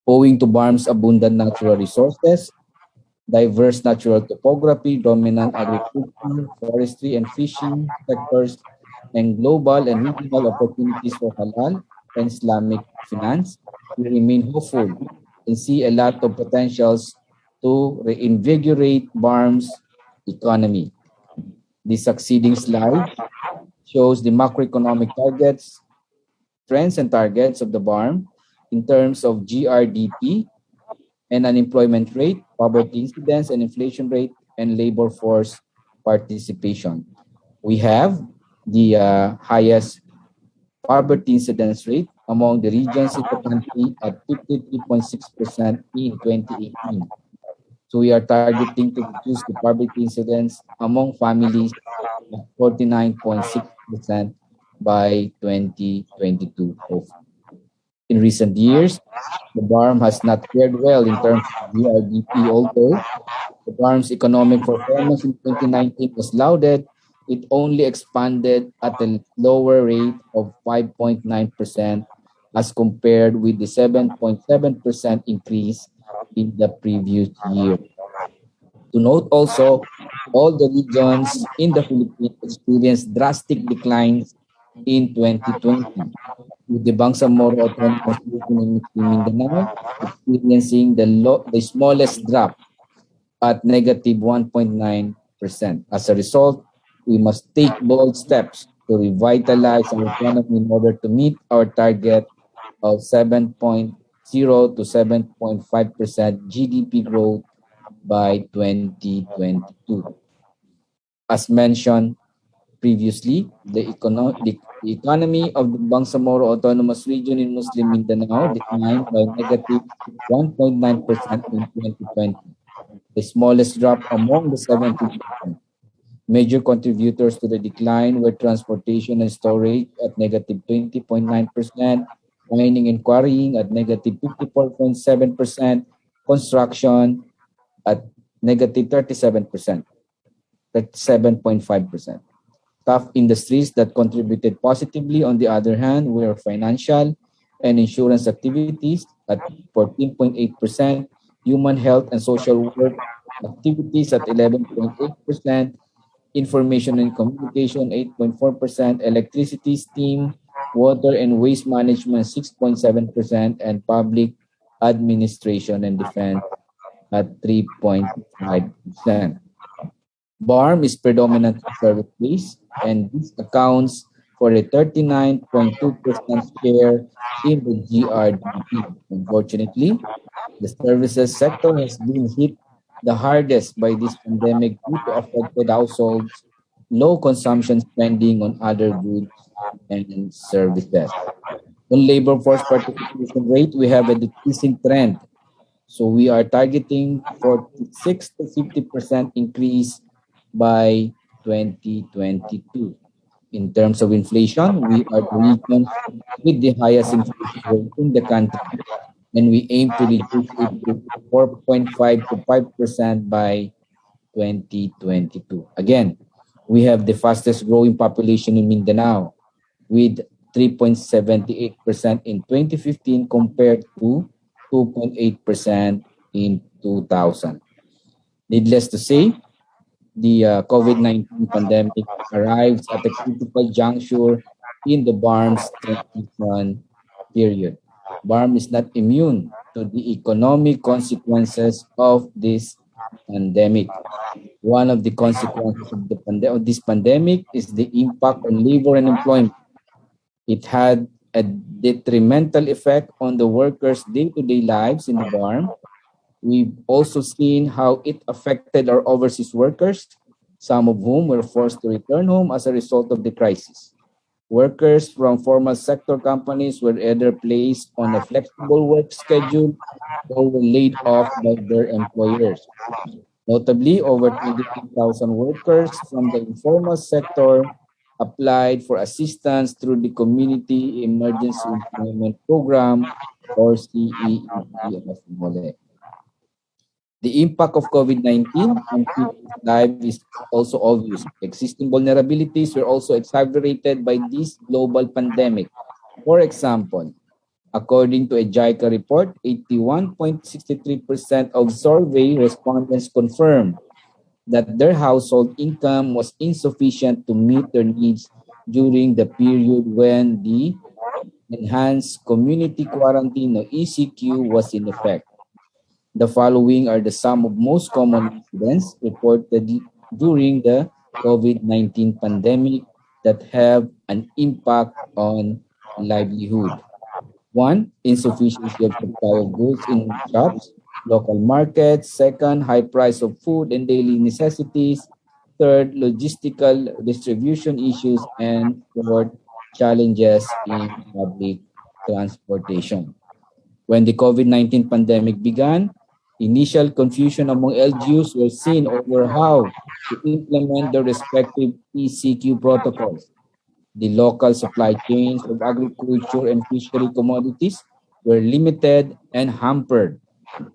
S5: Owing to BARMM's abundant natural resources, diverse natural topography, dominant agriculture, forestry, and fishing sectors, and global and regional opportunities for halal and Islamic finance, we remain hopeful and see a lot of potentials to reinvigorate BARMM's economy. The succeeding slide shows the macroeconomic targets, trends, and targets of the BARMM in terms of GRDP and unemployment rate, poverty incidence and inflation rate, and labor force participation. We have the highest poverty incidence rate among the regions in the country at 53.6% in 2018. So we are targeting to reduce the poverty incidence among families at 49.6% by 2022. In recent years, the BARMM has not fared well in terms of GRDP, although the BARMM's economic performance in 2019 was lauded. It only expanded at a lower rate of 5.9% as compared with the 7.7% increase in the previous year. To note also, all the regions in the Philippines experienced drastic declines in 2020, with the Bangsamoro Autonomous Region in Mindanao experiencing the smallest drop at negative 1.9%. As a result, we must take bold steps to revitalize our economy in order to meet our target of 7.0 to 7.5% GDP growth by 2022. As mentioned previously, the economy of the Bangsamoro Autonomous Region in Muslim Mindanao declined by negative 1.9% in 2020, the smallest drop among the 17%. Major contributors to the decline were transportation and storage at negative 20.9%, mining and quarrying at negative 54.7%, construction at negative 37%, that's 7.5%. Tough industries that contributed positively, on the other hand, were financial and insurance activities at 14.8%, human health and social work activities at 11.8%, information and communication 8.4%, electricity, steam, water and waste management 6.7%, and public administration and defense at 3.5%. BARMM is predominantly service-based, and this accounts for a 39.2% share in the GRDP. Unfortunately, the services sector has been hit the hardest by this pandemic due to affected households, low consumption spending on other goods and services. On labor force participation rate, we have a decreasing trend. So we are targeting 46 to 50% increase by 2022. In terms of inflation, we are the region with the highest inflation rate in the country, and we aim to reduce it to 4.5 to 5% by 2022. Again, we have the fastest growing population in Mindanao with 3.78% in 2015 compared to 2.8% in 2000. Needless to say, the COVID-19 pandemic arrives at a critical juncture in the BARMM's transition period. BARMM is not immune to the economic consequences of this pandemic. One of the consequences of this pandemic is the impact on labor and employment. It had a detrimental effect on the workers' day-to-day lives in the BARMM. We've also seen how it affected our overseas workers, some of whom were forced to return home as a result of the crisis. Workers from formal sector companies were either placed on a flexible work schedule or were laid off by their employers. Notably, over 23,000 workers from the informal sector applied for assistance through the Community Emergency Employment Program, or CEEP. The impact of COVID-19 on people's lives is also obvious. Existing vulnerabilities were also exaggerated by this global pandemic. For example, according to a JICA report, 81.63% of survey respondents confirmed that their household income was insufficient to meet their needs during the period when the enhanced community quarantine or ECQ was in effect. The following are the some of most common incidents reported during the COVID-19 pandemic that have an impact on livelihood. One, insufficiency of supply of goods in shops, local markets. Second, high price of food and daily necessities. Third, logistical distribution issues. And fourth, challenges in public transportation. When the COVID-19 pandemic began, initial confusion among LGUs were seen over how to implement their respective ECQ protocols. The local supply chains of agriculture and fishery commodities were limited and hampered,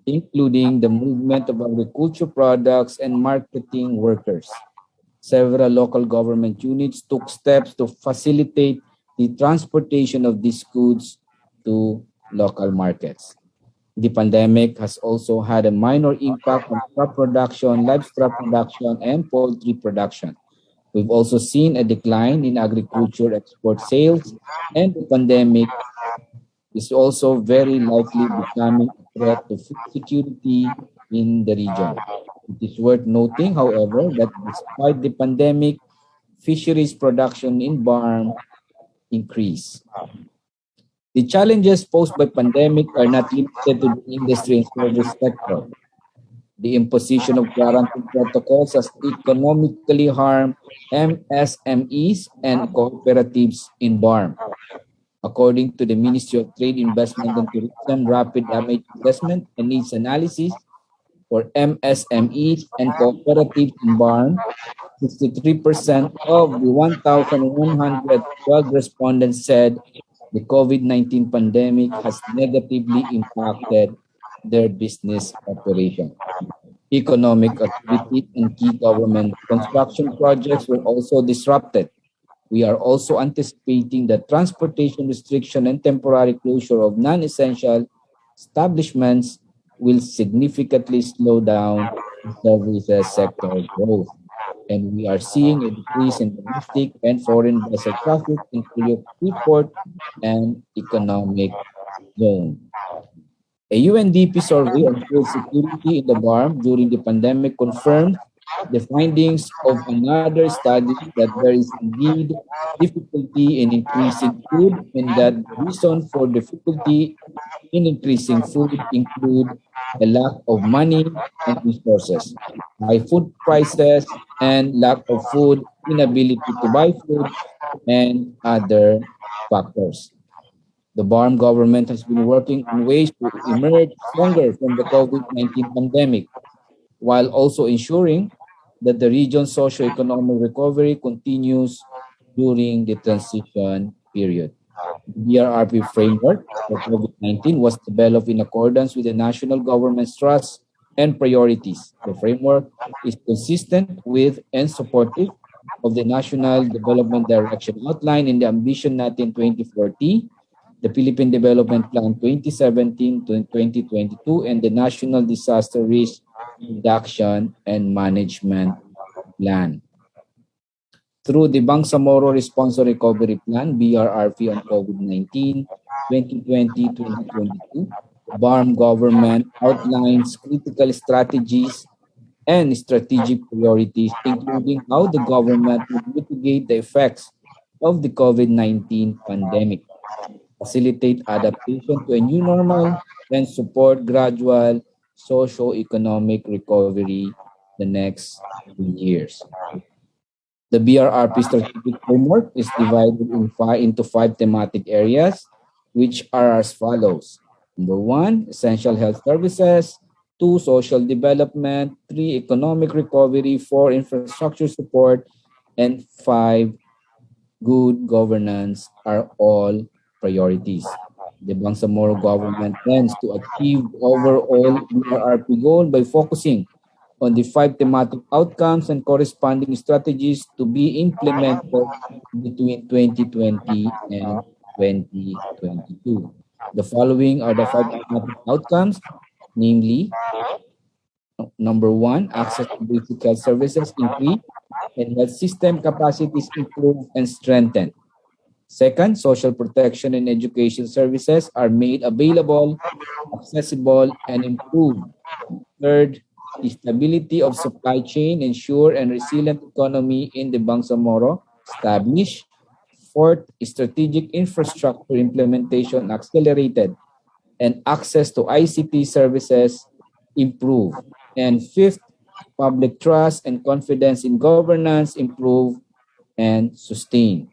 S5: including the movement of agriculture products and marketing workers. Several local government units took steps to facilitate the transportation of these goods to local markets. The pandemic has also had a minor impact on crop production, livestock production, and poultry production. We've also seen a decline in agriculture export sales, and the pandemic is also very likely becoming a threat to food security in the region. It is worth noting, however, that despite the pandemic, fisheries production in BARMM increased. The challenges posed by pandemic are not limited to the industry and service sector. The imposition of quarantine protocols has economically harmed MSMEs and cooperatives in BARMM. According to the Ministry of Trade, Investment and Tourism Rapid Damage Assessment and Needs Analysis for MSMEs and cooperatives in BARMM, 63% of the 1,112 respondents said the COVID-19 pandemic has negatively impacted their business operation. Economic activity and key government construction projects were also disrupted. We are also anticipating that transportation restriction and temporary closure of non-essential establishments will significantly slow down the services sector growth. And we are seeing a decrease in domestic and foreign vessel traffic in Freeport and economic zone. A UNDP survey on food security in the BARMM during the pandemic confirmed the findings of another study that there is indeed difficulty in increasing food, and that the reason for difficulty in increasing food include a lack of money and resources, high food prices, and lack of food, inability to buy food, and other factors. The BARMM government has been working on ways to emerge stronger from the COVID-19 pandemic, while also ensuring that the region's socio-economic recovery continues during the transition period. The BRRP framework for COVID-19 was developed in accordance with the national government's trust and priorities. The framework is consistent with and supportive of the National Development Direction outlined in the Ambition Natin 2040, the Philippine Development Plan 2017 to 2022, and the National Disaster Risk Reduction and Management Plan. Through the Bangsamoro Response and Recovery Plan, BRRP on COVID-19 2020-2022, the BARMM government outlines critical strategies and strategic priorities, including how the government will mitigate the effects of the COVID-19 pandemic, facilitate adaptation to a new normal, and support gradual socio-economic recovery the next 2 years. The BRRP strategic framework is divided into five thematic areas, which are as follows. Number 1, essential health services. 2, social development. 3, economic recovery. 4, infrastructure support. And 5, good governance are all priorities. The Bangsamoro government plans to achieve overall BRRP goal by focusing on the 5 thematic outcomes and corresponding strategies to be implemented between 2020 and 2022. The following are the 5 thematic outcomes, namely, number 1, access to basic health services increase and health system capacities improve and strengthen. Second, social protection and education services are made available, accessible, and improved. Third, the stability of supply chain, ensure and resilient economy in the Bangsamoro established. Fourth, strategic infrastructure implementation accelerated and access to ICT services improve. And fifth, public trust and confidence in governance improve and sustain.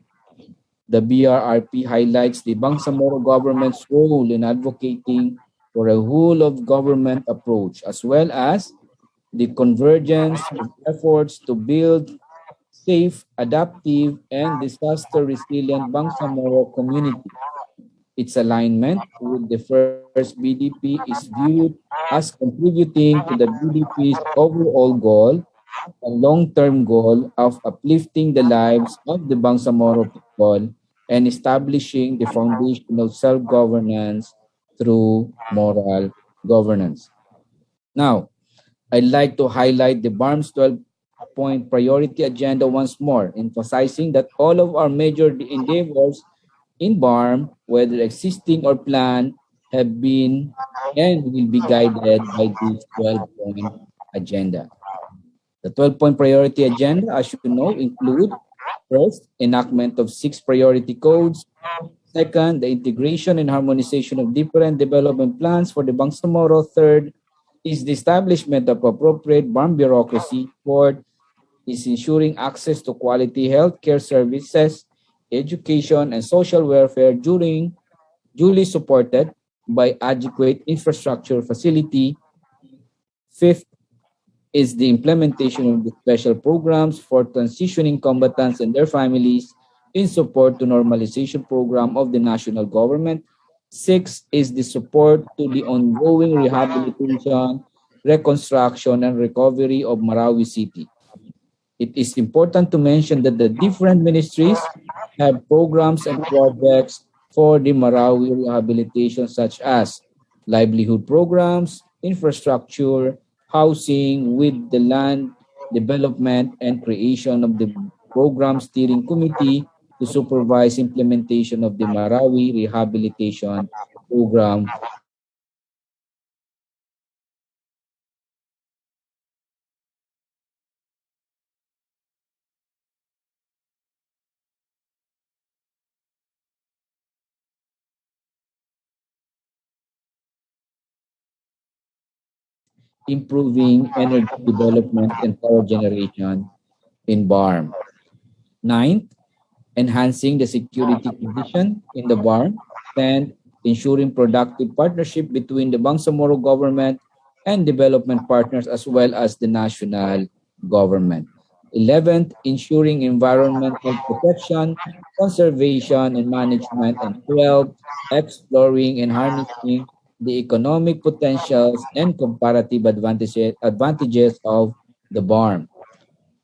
S5: The BRRP highlights the Bangsamoro government's role in advocating for a whole of government approach, as well as the convergence of efforts to build safe, adaptive, and disaster-resilient Bangsamoro community. Its alignment with the first BDP is viewed as contributing to the BDP's overall goal, a long-term goal of uplifting the lives of the Bangsamoro people and establishing the foundation of self-governance through moral governance. Now, I'd like to highlight the BARM's 12-point priority agenda once more, emphasizing that all of our major endeavors in BARMM, whether existing or planned, have been and will be guided by this 12-point agenda. The 12-point priority agenda, as you know, include first, enactment of 6 priority codes. Second, the integration and harmonization of different development plans for the Bangsamoro. Third, is the establishment of appropriate BARMM bureaucracy. Fourth, is ensuring access to quality healthcare services, education, and social welfare duly supported by adequate infrastructure facility. Fifth, is the implementation of the special programs for transitioning combatants and their families in support to normalization program of the national government. Six is the support to the ongoing rehabilitation, reconstruction, and recovery of Marawi City. It is important to mention that the different ministries have programs and projects for the Marawi rehabilitation such as livelihood programs, infrastructure, housing with the land development and creation of the program steering committee to supervise implementation of the Marawi rehabilitation program for the Bangsamoro community. Improving energy development and power generation in BARMM. Ninth, enhancing the security condition in the BARMM. 10th, ensuring productive partnership between the Bangsamoro government and development partners as well as the national government. 11th, ensuring environmental protection, conservation, and management. And 12th, exploring and harnessing the economic potentials and comparative advantages of the BARMM.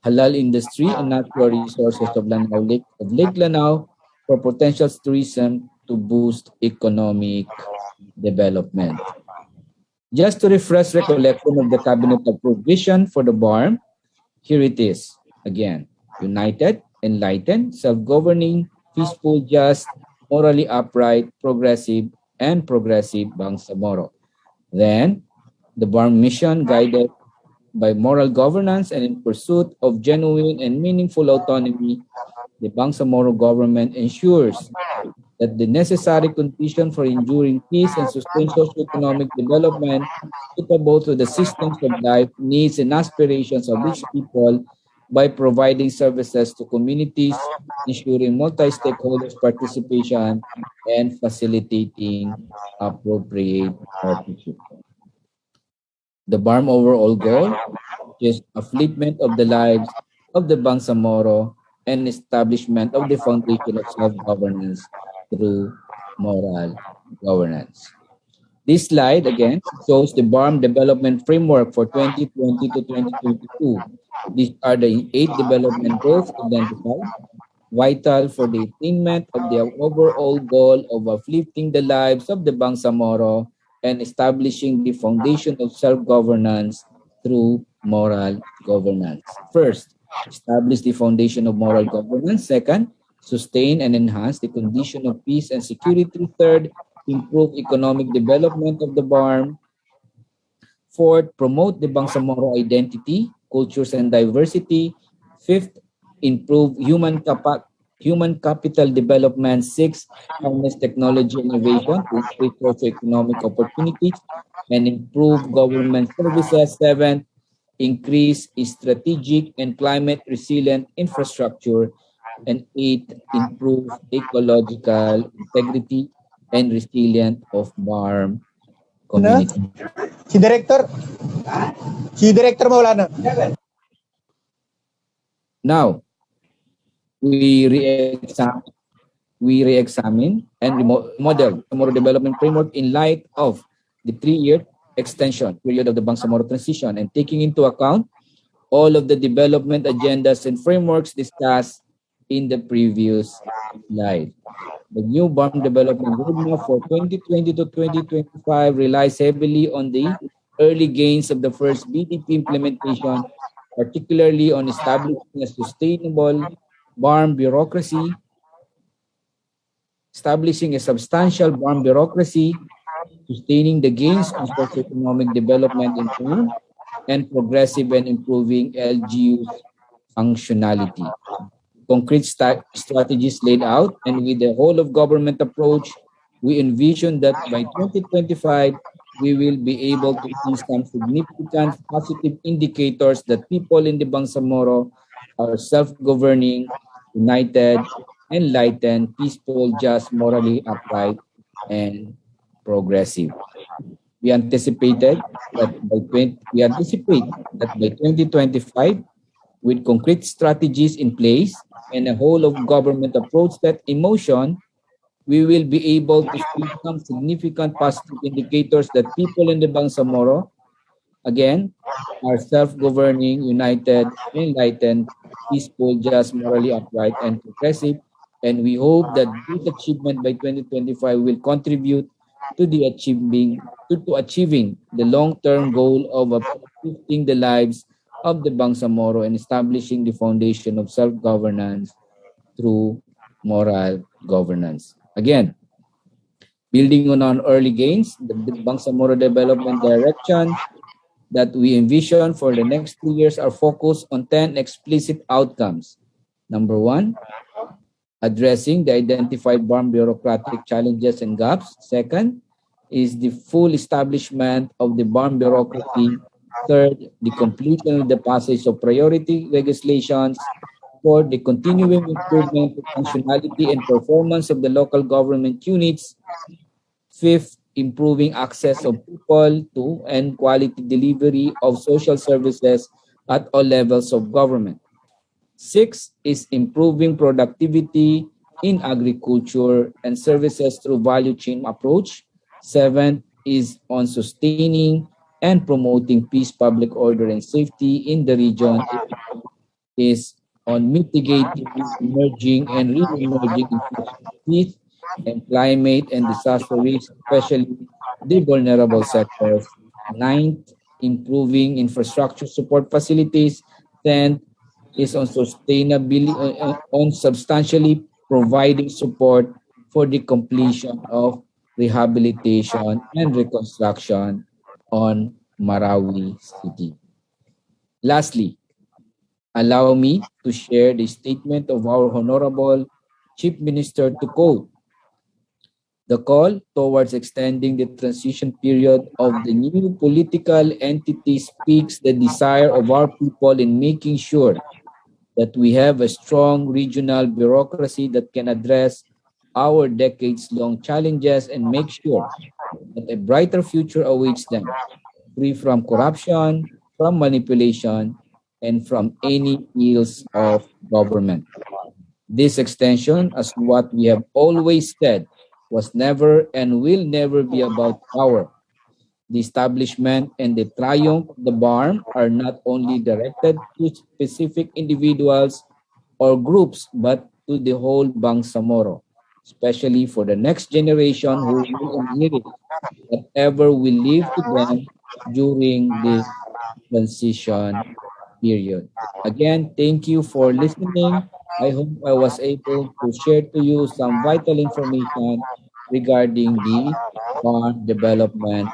S5: Halal industry and natural resources of Lake Lanao for potential tourism to boost economic development. Just to refresh recollection of the cabinet approved vision for the BARMM, here it is again: united, enlightened, self-governing, peaceful, just, morally upright, progressive Bangsamoro. Then the BARMM mission guided by moral governance and in pursuit of genuine and meaningful autonomy, the Bangsamoro government ensures that the necessary condition for enduring peace and sustained socio-economic development suitable to the systems of life, needs, and aspirations of each people by providing services to communities, ensuring multi-stakeholders participation, and facilitating appropriate partnership. The BARMM overall goal is upliftment of the lives of the Bangsamoro and establishment of the foundation of self-governance through moral governance. This slide again shows the BARMM development framework for 2020 to 2022. These are the 8 development goals identified, vital for the attainment of the overall goal of uplifting the lives of the Bangsamoro and establishing the foundation of self-governance through moral governance. First, establish the foundation of moral governance. Second, sustain and enhance the condition of peace and security. Third, improve economic development of the BARMM. Fourth, promote the Bangsamoro identity, cultures, and diversity. Fifth, improve human capital development. Sixth, harness technology innovation to increase socio-economic opportunities and improve government services. Seventh, increase strategic and climate resilient infrastructure. And eighth, improve ecological integrity and resilient of BARMM community.
S8: Si Director, si Director Maulana.
S5: Now, We re-examine and model Bangsamoro development framework in light of the 3-year extension period of the Bangsamoro transition and taking into account all of the development agendas and frameworks discussed in the previous slide. The new BARMM development roadmap for 2020 to 2025 relies heavily on the early gains of the first BDP implementation, particularly on establishing a sustainable BARMM bureaucracy, establishing a substantial BARMM bureaucracy, sustaining the gains on socioeconomic development in turn, and progressive and improving LGU's functionality. Concrete strategies laid out, and with the whole of government approach, we envision that by 2025, we will be able to see some significant positive indicators that people in the Bangsamoro are self-governing, united, enlightened, peaceful, just, morally upright, and progressive. We anticipate that by 2025, with concrete strategies in place and a whole of government approach that emotion, we will be able to see some significant positive indicators that people in the Bangsamoro, again, are self-governing, united, enlightened, peaceful, just, morally upright, and progressive. And we hope that this achievement by 2025 will contribute to achieving the long-term goal of uplifting the lives of the Bangsamoro and establishing the foundation of self-governance through moral governance. Again, building on our early gains, the Bangsamoro development direction that we envision for the next 2 years are focused on 10 explicit outcomes. Number 1, addressing the identified BARMM bureaucratic challenges and gaps. Second, is the full establishment of the BARMM bureaucracy. Third, the completion of the passage of priority legislations. Fourth, the continuing improvement of functionality and performance of the local government units. Fifth, improving access of people to and quality delivery of social services at all levels of government. 6 is improving productivity in agriculture and services through value chain approach. 7 is on sustaining and promoting peace, public order, and safety in the region. 8 is on mitigating emerging and re-emerging infectious and climate and disaster risks, especially the vulnerable sectors. 9th, improving infrastructure support facilities. 10th is on sustainability, on substantially providing support for the completion of rehabilitation and reconstruction on Marawi City. Lastly, allow me to share the statement of our Honorable Chief Minister to quote, "The call towards extending the transition period of the new political entity speaks the desire of our people in making sure that we have a strong regional bureaucracy that can address our decades-long challenges and make sure that a brighter future awaits them, free from corruption, from manipulation, and from any ills of government. This extension, as what we have always said, was never and will never be about power. The establishment and the triumph of the BARMM are not only directed to specific individuals or groups, but to the whole Bangsamoro, especially for the next generation who will inherit whatever we leave to them during this transition period." Again, thank you for listening. I hope I was able to share to you some vital information regarding the farm development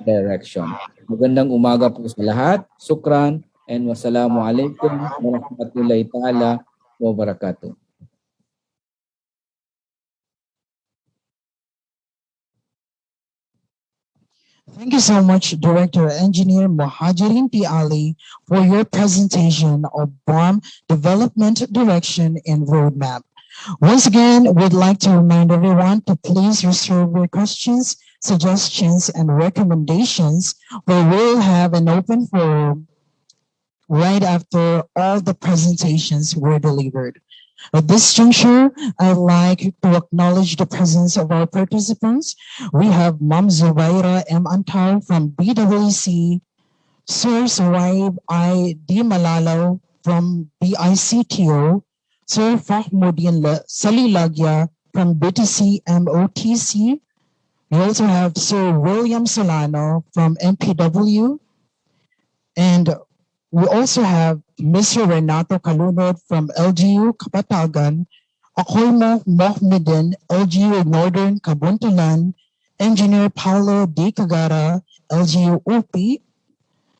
S5: direction. Magandang umaga po sa lahat. Sukran and wassalamualaikum warahmatullahi ta'ala wabarakatuh.
S1: Thank you so much, Director Engineer Mohajirin P. Ali, for your presentation of BARMM Development Direction and Roadmap. Once again, we'd like to remind everyone to please reserve your questions, suggestions, and recommendations, where we'll have an open forum right after all the presentations were delivered. At this juncture, I'd like to acknowledge the presence of our participants. We have Ma'am Zubaira M. Antar from BWC, Sir Suwaib I. D. Malalaw from BICTO, Sir Fahmuddin Salilagya from BTC MOTC. We also have Sir William Solano from MPW, and we also have Mr. Renato Calunod from LGU Kapatagan, Akoy Mohmedin, LGU Northern Kabuntulan, Engineer Paulo D. Cagara, LGU UPI,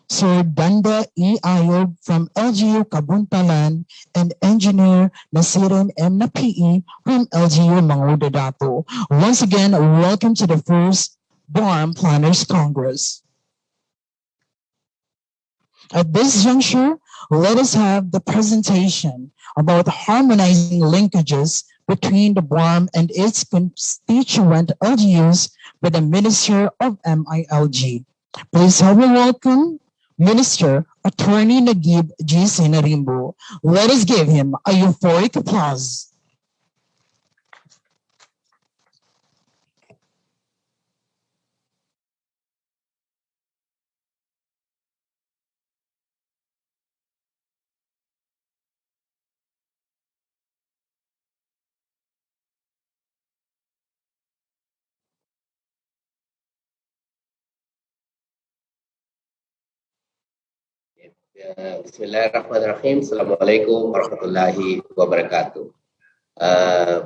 S1: Sir Danda E. Ayog from LGU Kabuntalan, and Engineer Nasirin M. Napi from LGU Manguda Dato. Once again, welcome to the first BARMM Planners Congress. At this juncture, let us have the presentation about harmonizing linkages between the BARMM and its constituent LGUs by the Minister of MILG. Please help me welcome Minister Attorney Nagib G. Sinarimbo. Let us give him a euphoric applause.
S8: Bismillahirrahmanirrahim. Assalamualaikum warahmatullahi wabarakatuh.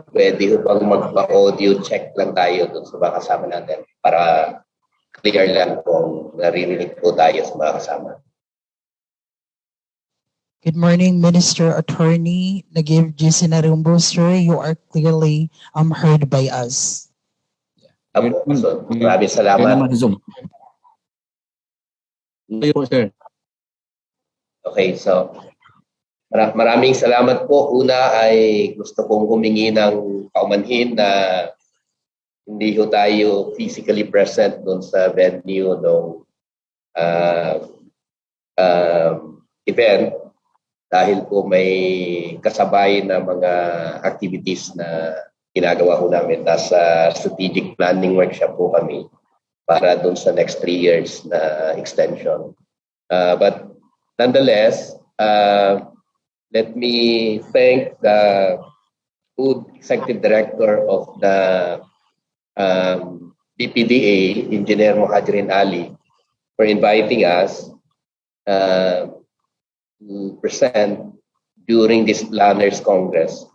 S8: Pwede ho bang magpa-audio check lang tayo dun sa mga kasama natin para clear lang kung naririnig po tayo sa mga kasama.
S1: Good morning, Minister Attorney Nagib G. Sinarimbo. Sir, you are clearly heard by us.
S8: So, maraming salamat.
S5: Sir.
S8: Okay, so maraming salamat po. Una ay gusto kong humingi ng kaumanhin na hindi ho tayo physically present doon sa venue ng event dahil po may kasabay na mga activities na ginagawa ho namin. Nasa strategic planning workshop po kami para doon sa next 3 years na extension. But nonetheless, let me thank the food executive director of the BPDA, Engineer Muhajirin Ali, for inviting us to present during this Planners Congress.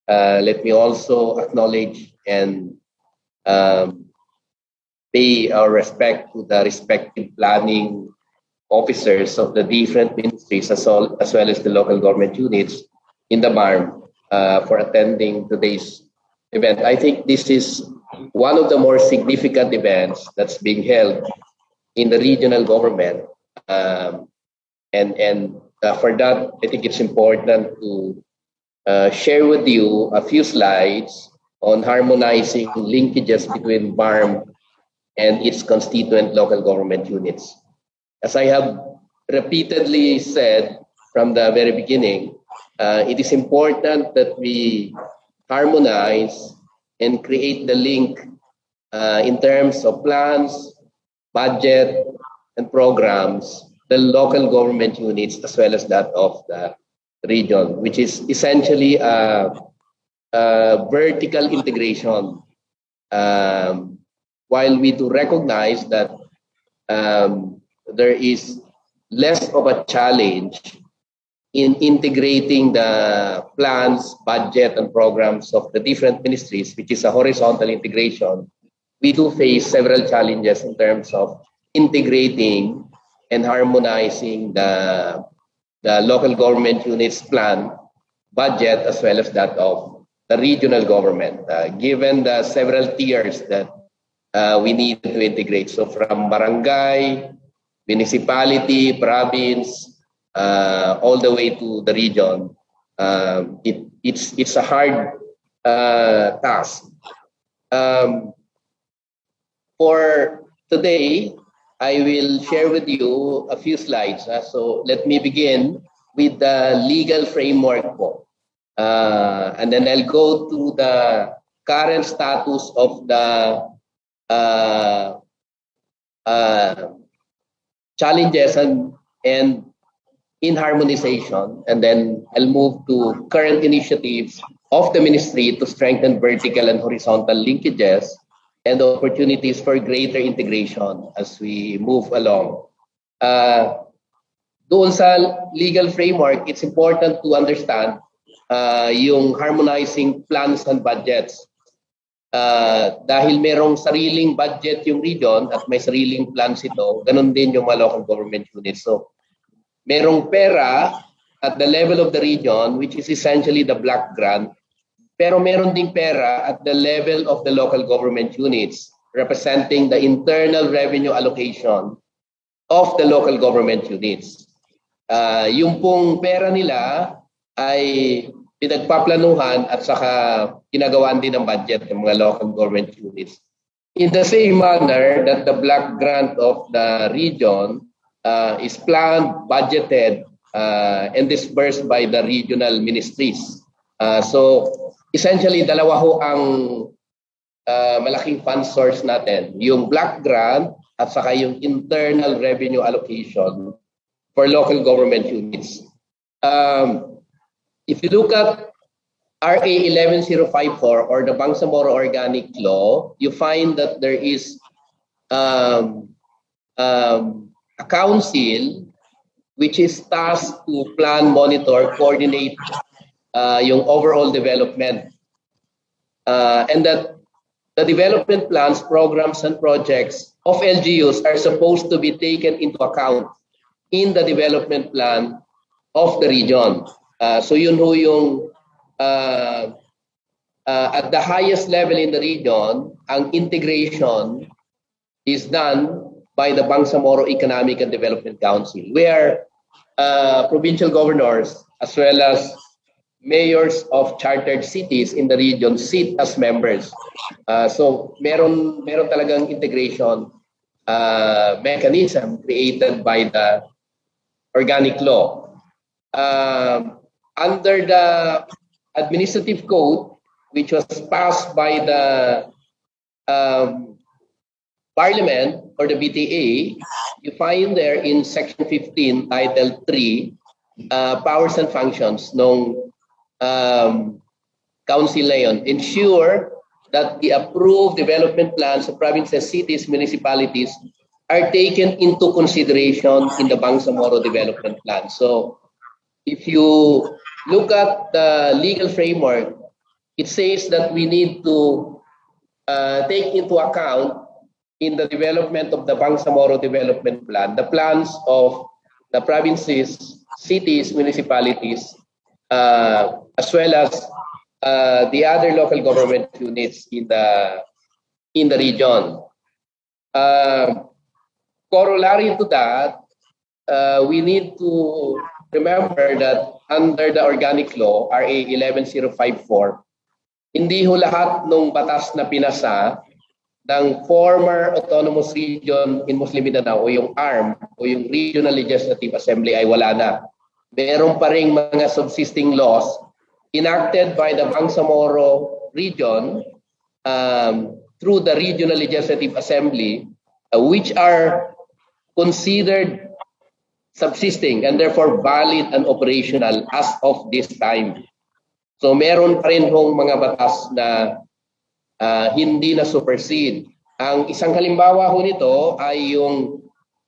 S8: Let me also acknowledge and pay our respect to the respective planning officers of the different ministries as well as the local government units in the BARMM for attending today's event. I think this is one of the more significant events that's being held in the regional government. For that, I think it's important to share with you a few slides on harmonizing linkages between BARMM and its constituent local government units. As I have repeatedly said from the very beginning, it is important that we harmonize and create the link in terms of plans, budget, and programs, the local government units as well as that of the region, which is essentially a vertical integration. While we do recognize that there is less of a challenge in integrating the plans, budget, and programs of the different ministries, which is a horizontal integration, we do face several challenges in terms of integrating and harmonizing the local government units plan, budget, as well as that of the regional government, given the several tiers that we need to integrate. So from barangay, municipality, province, all the way to the region, it's a hard task. For today, I will share with you a few slides. So let me begin with the legal framework po And then I'll go to the current status of the challenges and in harmonization, and then I'll move to current initiatives of the ministry to strengthen vertical and horizontal linkages and opportunities for greater integration as we move along. Doon sa legal framework, it's important to understand yung harmonizing plans and budgets. Dahil merong sariling budget yung region at may sariling plans ito, ganun din yung mga local government units. So, merong pera at the level of the region, which is essentially the block grant, pero meron ding pera at the level of the local government units, representing the internal revenue allocation of the local government units. Yung pong pera nila ay pinagpaplanuhan at saka ginagawan din ng budget ng mga local government units. In the same manner that the block grant of the region is planned, budgeted, and disbursed by the regional ministries. So essentially, dalawa ho ang malaking fund source natin. Yung block grant at saka yung internal revenue allocation for local government units. If you look at RA 11054 or the Bangsamoro Organic Law, you find that there is a council which is tasked to plan, monitor, coordinate yung overall development. And that the development plans, programs, and projects of LGUs are supposed to be taken into account in the development plan of the region. So yun ho yung at the highest level in the region, ang integration is done by the Bangsamoro Economic and Development Council, where provincial governors as well as mayors of chartered cities in the region sit as members. So meron talagang integration mechanism created by the organic law. Under the administrative code, which was passed by the Parliament or the BTA, you find there in Section 15, Title 3, powers and functions ng council na yun. Ensure that the approved development plans of provinces, cities, municipalities are taken into consideration in the Bangsamoro Development Plan. So if you look at the legal framework, it says that we need to take into account in the development of the Bangsamoro Development Plan, the plans of the provinces, cities, municipalities, as well as the other local government units in the region. Corollary to that, we need to remember that under the organic law, RA 11054, hindi ho lahat ng batas na pinasa ng former autonomous region in Muslim Mindanao o yung ARM o yung Regional Legislative Assembly ay wala na. Meron pa ring mga subsisting laws enacted by the Bangsamoro region through the Regional Legislative Assembly, which are considered subsisting and therefore valid and operational as of this time. So meron pa rin hong mga batas na hindi na supersede. Ang isang halimbawa ho nito ay yung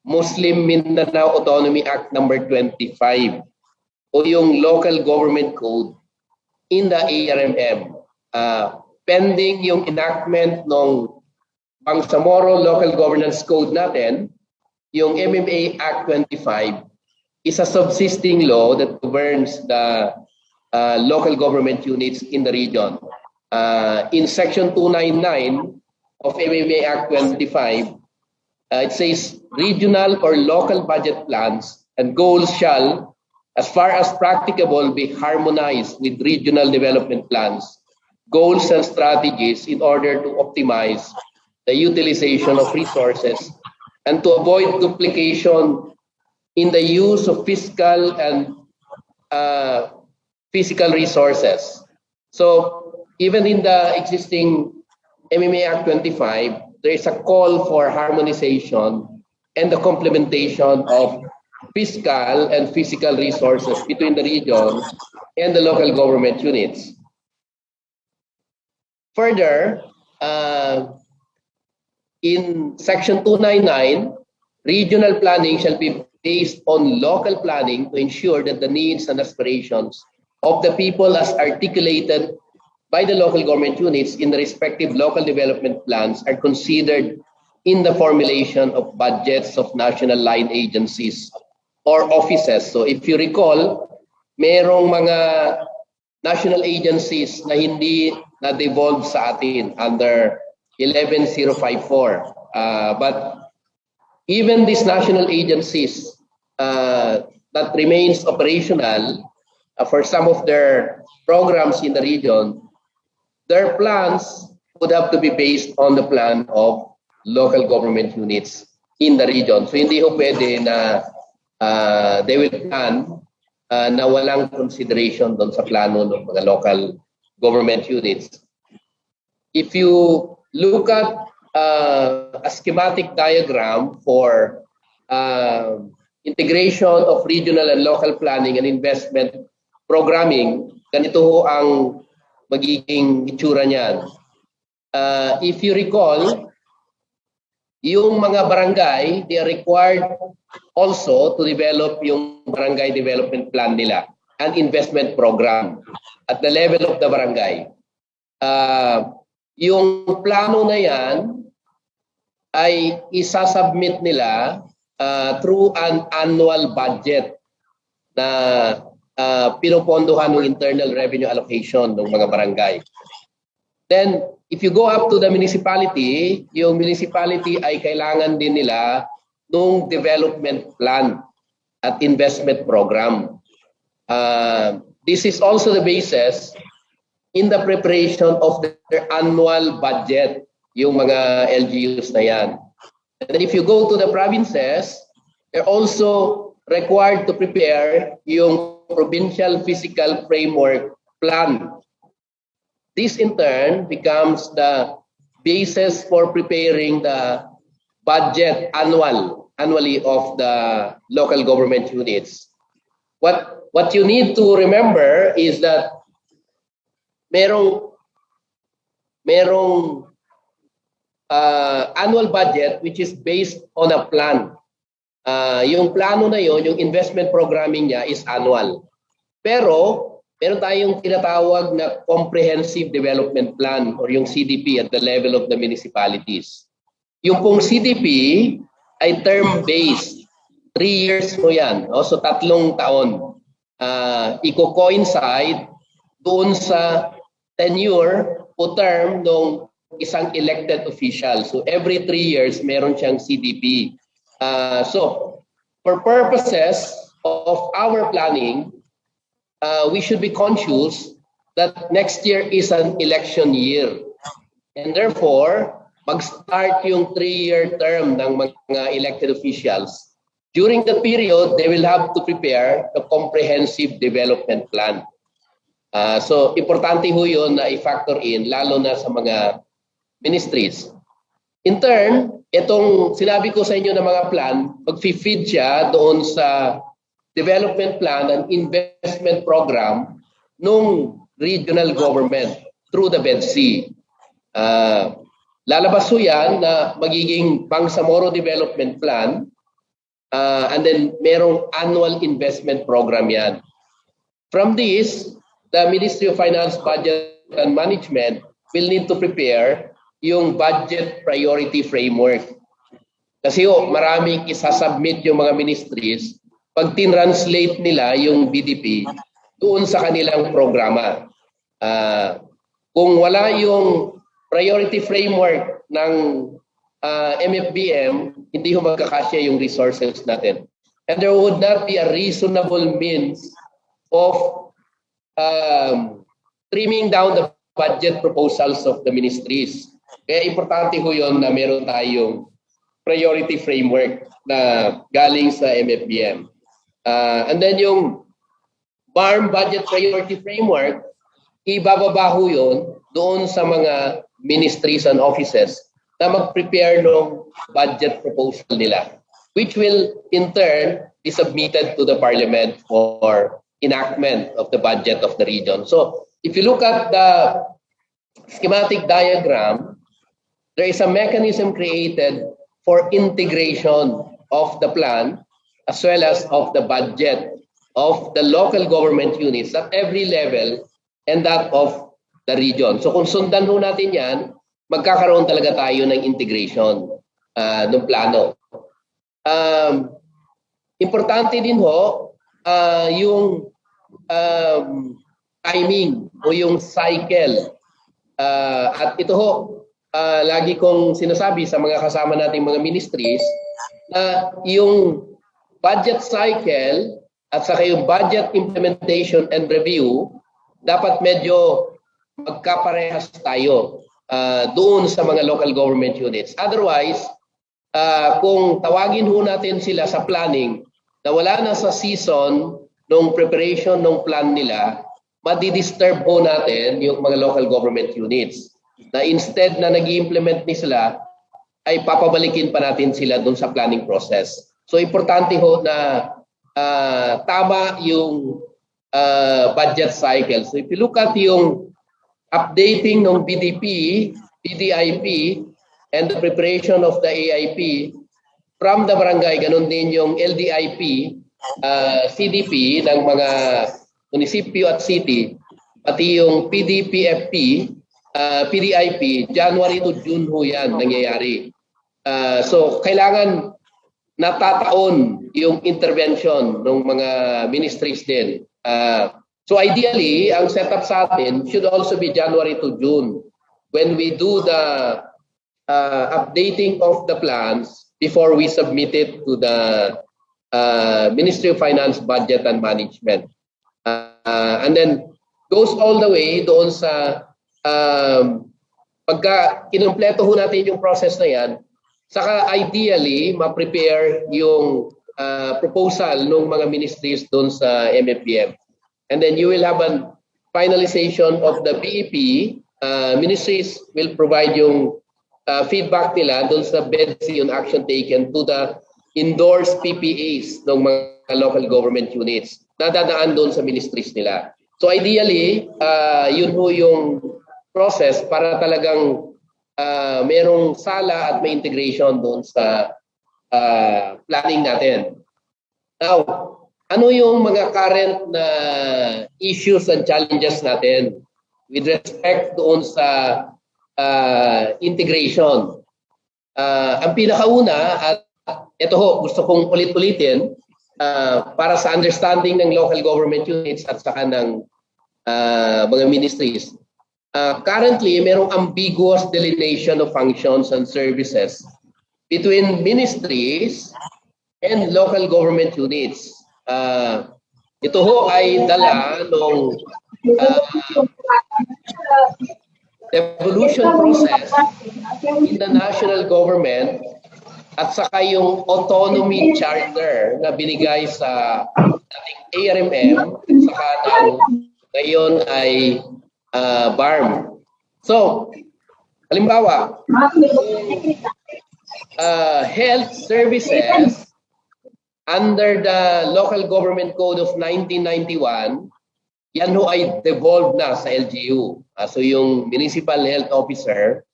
S8: Muslim Mindanao Autonomy Act number 25 o yung Local Government Code in the ARMM. Pending yung enactment ng Bangsamoro Local Governance Code natin, yung MMA Act 25 is a subsisting law that governs the local government units in the region. In Section 299 of MMA Act 25, it says regional or local budget plans and goals shall, as far as practicable, be harmonized with regional development plans, goals and strategies in order to optimize the utilization of resources and to avoid duplication in the use of fiscal and physical resources. So even in the existing MMA Act 25, there is a call for harmonization and the complementation of fiscal and physical resources between the region and the local government units. Further, in Section 299, regional planning shall be based on local planning to ensure that the needs and aspirations of the people as articulated by the local government units in the respective local development plans are considered in the formulation of budgets of national line agencies or offices. So if you recall, merong mga national agencies na hindi na-devolve sa atin under 11054. But even these national agencies that remains operational for some of their programs in the region, their plans would have to be based on the plan of local government units in the region. So hindi ho pwede na they will plan na walang consideration doon sa plano ng mga local government units. If you look at a schematic diagram for integration of regional and local planning and investment programming, ganito ho ang magiging itsura niyan. If you recall, yung mga barangay, they are required also to develop yung barangay development plan nila and investment program at the level of the barangay. Yung plano na yan ay isasubmit nila through an annual budget na pinupondohan ng internal revenue allocation ng mga barangay. Then, if you go up to the municipality, yung municipality ay kailangan din nila nung development plan at investment program. This is also the basis in the preparation of their annual budget, yung mga LGUs na yan. And then if you go to the provinces, they're also required to prepare yung provincial fiscal framework plan. This in turn becomes the basis for preparing the budget annually of the local government units. What you need to remember is that merong annual budget which is based on a plan. Yung plano na yon, yung investment programming niya is annual. Pero meron tayong tinatawag na Comprehensive Development Plan or yung CDP at the level of the municipalities. Yung pong CDP ay term-based. 3 years mo yan. No? So 3 taon. Iko-coincide doon sa tenure o term ng isang elected official. So every 3 years meron siyang CDP. So for purposes of our planning, we should be conscious that next year is an election year. And therefore, mag-start yung 3-year term ng mga elected officials. During the period, they will have to prepare the comprehensive development plan. So, importante ho yun na i-factor in, lalo na sa mga ministries. In turn, itong sinabi ko sa inyo na mga plan, mag-feed siya doon sa development plan and investment program nung regional government through the BEDC. Lalabas ho yan na magiging Bangsamoro Development Plan and then merong annual investment program yan. From this, the Ministry of Finance, Budget and Management will need to prepare yung budget priority framework. Kasi maraming isasubmit yung mga ministries pag tin-translate nila yung BDP doon sa kanilang programa. Kung wala yung priority framework ng MFBM, hindi ho magkakasya yung resources natin. And there would not be a reasonable means of trimming down the budget proposals of the ministries. Kaya importante ho yun na meron tayong priority framework na galing sa MFBM. And then yung BARMM Budget Priority Framework, ibababa ho yun doon sa mga ministries and offices na mag-prepare ng budget proposal nila, which will in turn be submitted to the Parliament for enactment of the budget of the region. So if you look at the schematic diagram, there is a mechanism created for integration of the plan as well as of the budget of the local government units at every level and that of the region. So kung sundan ho natin yan, magkakaroon talaga tayo ng integration ng plano. Importante din ho yung timing o yung cycle. At ito ho, lagi kong sinasabi sa mga kasama nating mga ministries na yung budget cycle at saka yung budget implementation and review dapat medyo magkaparehas tayo doon sa mga local government units. Otherwise, kung tawagin ho natin sila sa planning na wala na sa season ng preparation ng plan nila, madi-disturb ho natin yung mga local government units. Na instead na nag-i-implement ni sila, ay papabalikin pa natin sila doon sa planning process. So importante ho na tama yung budget cycle. So if you look at yung updating ng BDP, PDIP, and the preparation of the AIP from the barangay, ganun din yung LDIP, CDP ng mga munisipyo at city, pati yung PDPFP, PDIP, January to June ho yan nangyayari. So kailangan natataon yung intervention ng mga ministries din. So ideally, ang setup sa atin should also be January to June when we do the updating of the plans before we submit it to the Ministry of Finance, Budget and Management. And then goes all the way doon sa pagka kinumpleto ho natin yung process na yan, saka ideally ma-prepare yung proposal ng mga ministries doon sa MFBM. And then you will have a finalization of the BEP. Ministries will provide yung feedback nila doon sa BEDC yung action taken to the endorsed PPAs ng mga local government units na dadaan doon sa ministries nila. So ideally, yun ho yung process para talagang merong sala at may integration doon sa planning natin. Now, ano yung mga current na issues and challenges natin with respect doon sa integration? Ang pinakauna, at ito ho, gusto kong ulit-ulitin para sa understanding ng local government units at saka ng mga ministries. Currently, merong ambiguous delineation of functions and services between ministries and local government units. Ito ho ay dala ng devolution process in the national government at saka yung autonomy charter na binigay sa ating ARMM at saka ngayon ay BARMM. So, halimbawa, health services under the Local Government Code of 1991, yan ho ay devolved na sa LGU. So yung municipal health officer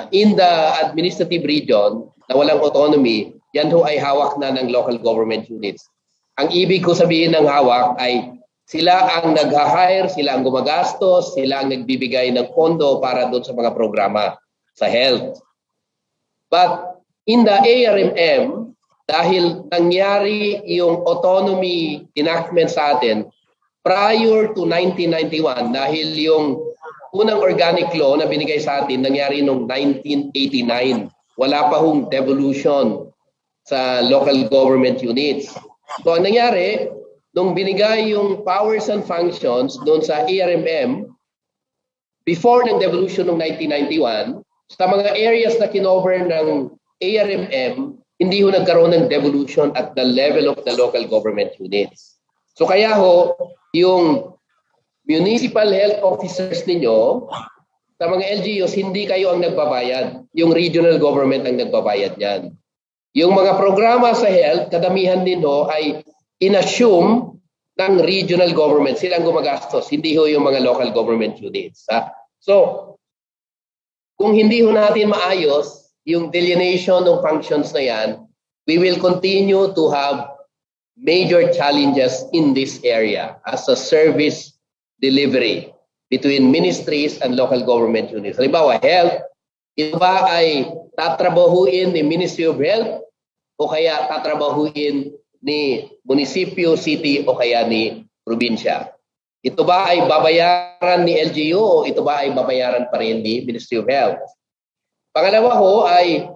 S8: in the administrative region na walang autonomy, yan ho ay hawak na ng local government units. Ang ibig ko sabihin ng hawak ay sila ang nag-hire, sila ang gumagastos, sila ang nagbibigay ng pondo para doon sa mga programa sa health. But in the ARMM, dahil nangyari yung autonomy enactment sa atin prior to 1991, dahil yung unang organic law na binigay sa atin nangyari noong 1989. Wala pa hong devolution sa local government units. So ang nangyari, nung binigay yung powers and functions doon sa ARMM, before ng devolution ng 1991, sa mga areas na kinover ng ARMM, hindi ho nagkaroon ng devolution at the level of the local government units. So kaya ho, yung municipal health officers ninyo, sa mga LGUs, hindi kayo ang nagbabayad. Yung regional government ang nagbabayad yan. Yung mga programa sa health, kadamihan din ho ay inassume ng regional government. Silang gumagastos, hindi ho yung mga local government units. Ha? So, kung hindi ho natin maayos yung delineation ng functions na yan, we will continue to have major challenges in this area as a service delivery between ministries and local government units. Halimbawa, health, ito ba ay tatrabahuin ni Ministry of Health o kaya tatrabahuin ni munisipyo, city o kaya ni probinsya? Ito ba ay babayaran ni LGU o ito ba ay babayaran pa rin ni Ministry of Health? Pangalawa ho ay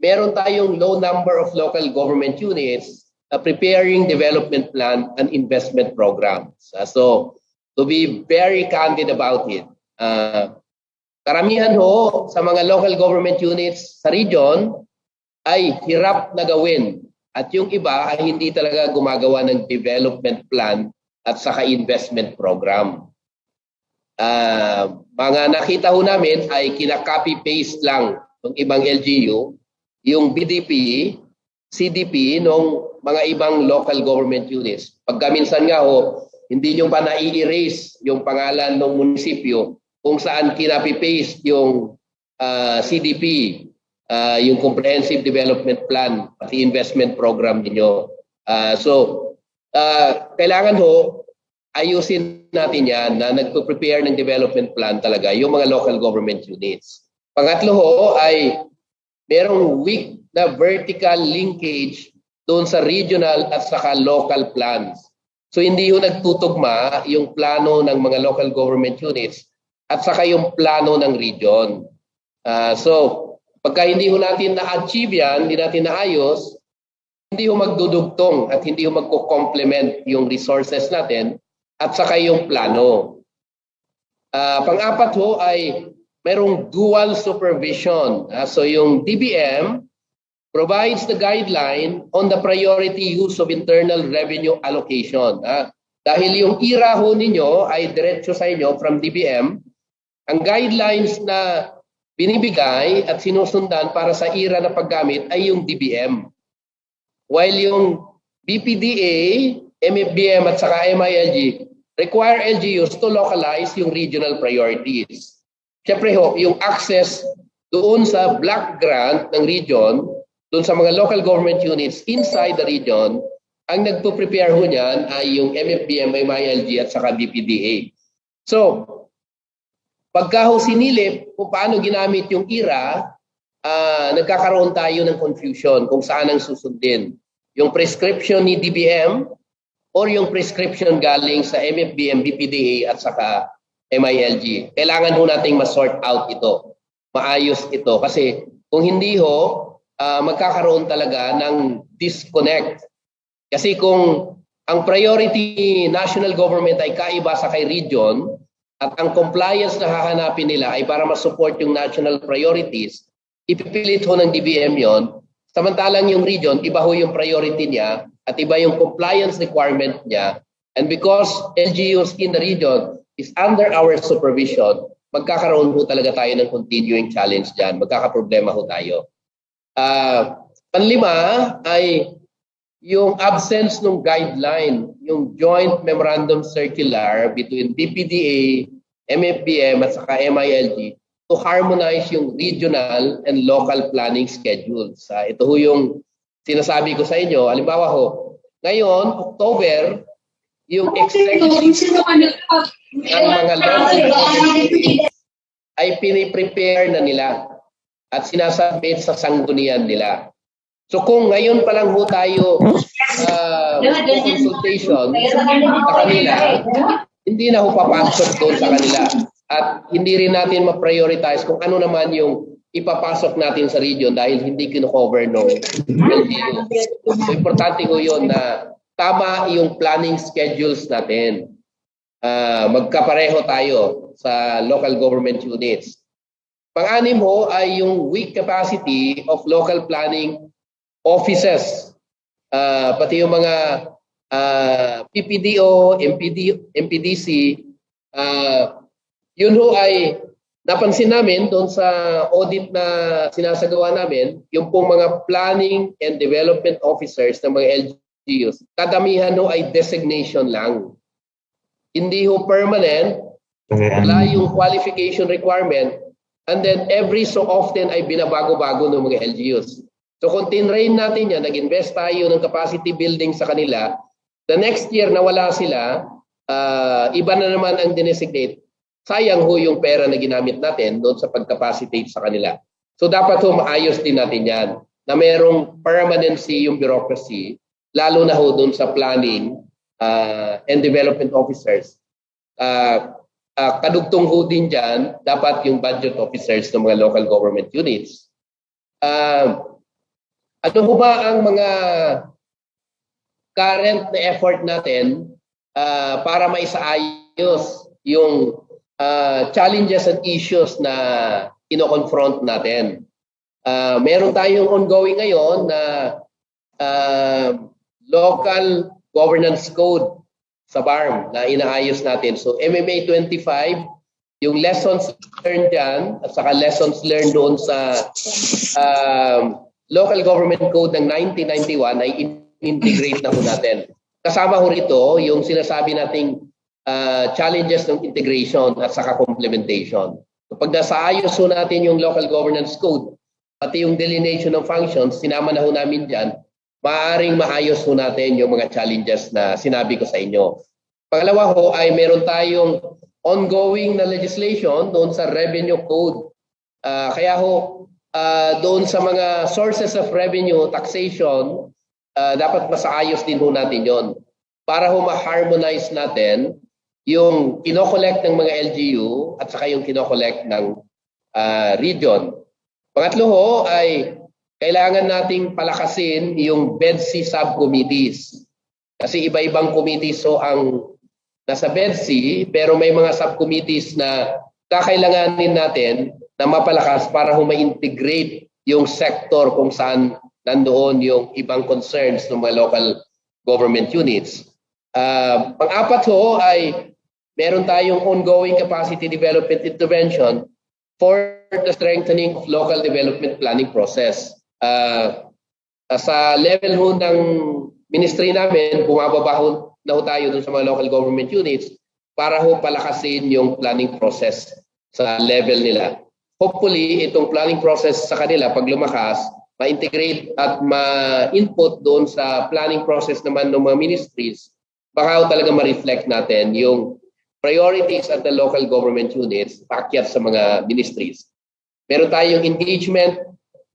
S8: meron tayong low number of local government units preparing development plan and investment programs. So, to be very candid about it, karamihan ho sa mga local government units sa region ay hirap na gawin at yung iba ay hindi talaga gumagawa ng development plan at saka investment program. Mga nakita ho namin ay kina-copy-paste lang ng ibang LGU yung BDP, CDP ng mga ibang local government units. Pagka minsan nga ho, hindi nyo pa na-i-erase yung pangalan ng munisipyo kung saan kinapi-paste yung CDP, yung Comprehensive Development Plan, pati investment program niyo. Kailangan ho, ayusin natin yan na nagpo-prepare ng development plan talaga yung mga local government units. Pangatlo ho ay merong weak na vertical linkage doon sa regional at saka local plans. So hindi ho nagtutugma yung plano ng mga local government units at saka yung plano ng region. So pagka hindi ho natin na-achieve yan, hindi natin naayos, hindi ho magdudugtong at hindi ho magko-complement yung resources natin at saka yung plano. Pang-apat ho ay mayroong dual supervision. So yung DBM provides the guideline on the priority use of internal revenue allocation. Dahil yung IRA ho ninyo ay diretso sa inyo from DBM, ang guidelines na binibigay at sinusundan para sa IRA na paggamit ay yung DBM. While yung BPDA, MFBM at saka MILG require LGUs to localize yung regional priorities. Siyempre ho, yung access doon sa block grant ng region, doon sa mga local government units inside the region, ang nagpo-prepare ho niyan ay yung MFBM, MILG at saka BPDA. So, pagka ho sinilip kung paano ginamit yung IRA, nagkakaroon tayo ng confusion kung saan ang susundin. Yung prescription ni DBM or yung prescription galing sa MFBM, BPDA at saka MILG. Kailangan ho nating ma-sort out ito, maayos ito. Kasi kung hindi ho, magkakaroon talaga ng disconnect. Kasi kung ang priority national government ay kaiba sa kay region at ang compliance na hahanapin nila ay para ma-support yung national priorities, ipipilit ho ng DBM yon. Samantalang yung region, iba ho yung priority niya at iba yung compliance requirement niya. And because LGUs in the region is under our supervision, magkakaroon ho talaga tayo ng continuing challenge dyan. Magkakaproblema ho tayo. Panlima ay yung absence ng guideline, yung joint memorandum circular between BPDA, MFBM at saka MILG to harmonize yung regional and local planning schedules. Ito ho yung sinasabi ko sa inyo. Halimbawa ho, ngayon, October, yung executive ng mga local government ay piniprepare na nila at sinasabit sa sanggunian nila. So kung ngayon pa lang ho tayo consultation sa kanila, hindi na ho papasok doon sa kanila. At hindi rin natin ma-prioritize kung ano naman yung ipapasok natin sa region dahil hindi kino-cover ng LGU. So importante ho yun na tama yung planning schedules natin. Magkapareho tayo sa local government units. Pang-anim ho ay yung weak capacity of local planning offices. Pati yung mga PPDO, MPDC, yun ho ay napansin namin doon sa audit na sinasagawa namin, yung pong mga planning and development officers ng mga LGUs, kadamihan ho ay designation lang. Hindi ho permanent, wala yung qualification requirement, and then every so often ay binabago-bago ng mga LGUs. So kung tinrain natin yan, nag-invest tayo ng capacity building sa kanila, the next year na wala sila, iba na naman ang dinesignate, sayang ho yung pera na ginamit natin doon sa pag-capacitate sa kanila. So dapat ho maayos din natin yan, na mayroong permanency yung bureaucracy, lalo na ho doon sa planning and development officers. Kadugtong ho din dyan, dapat yung budget officers ng mga local government units. Ano ho ba ang mga current na effort natin para maisaayos yung challenges and issues na kino-confront natin? Meron tayong ongoing ngayon na local governance code sa BARMM na inaayos natin. So MMA 25, yung lessons learned dyan at saka lessons learned doon sa local government code ng 1991 ay integrate na ho natin. Kasama ho rito yung sinasabi nating challenges ng integration at saka complementation. So pag nasaayos ho natin yung local governance code, pati yung delineation ng functions, sinama na ho namin dyan, maaaring maayos ho natin yung mga challenges na sinabi ko sa inyo. Pangalawa ho ay meron tayong ongoing na legislation doon sa revenue code. Kaya ho, doon sa mga sources of revenue, taxation, dapat masaayos din ho natin yon para ho ma-harmonize natin yung kinokollect ng mga LGU at saka yung kinokollect ng region. Pangatlo ho ay kailangan nating palakasin yung BEDC subcommittees. Kasi iba-ibang committees so ang nasa BEDC, pero may mga subcommittees na kakailanganin natin na mapalakas para ma-integrate yung sector kung saan nandoon yung ibang concerns ng mga local government units. Pang-apat ho ay meron tayong ongoing capacity development intervention for the strengthening of local development planning process. Sa level ho ng ministry namin, bumababa ho na ho tayo dun sa mga local government units para ho palakasin yung planning process sa level nila. Hopefully, itong planning process sa kanila, pag lumakas, ma-integrate at ma-input doon sa planning process naman ng mga ministries, baka ho talaga ma-reflect natin yung priorities at the local government units paakyat sa mga ministries. Meron tayong engagement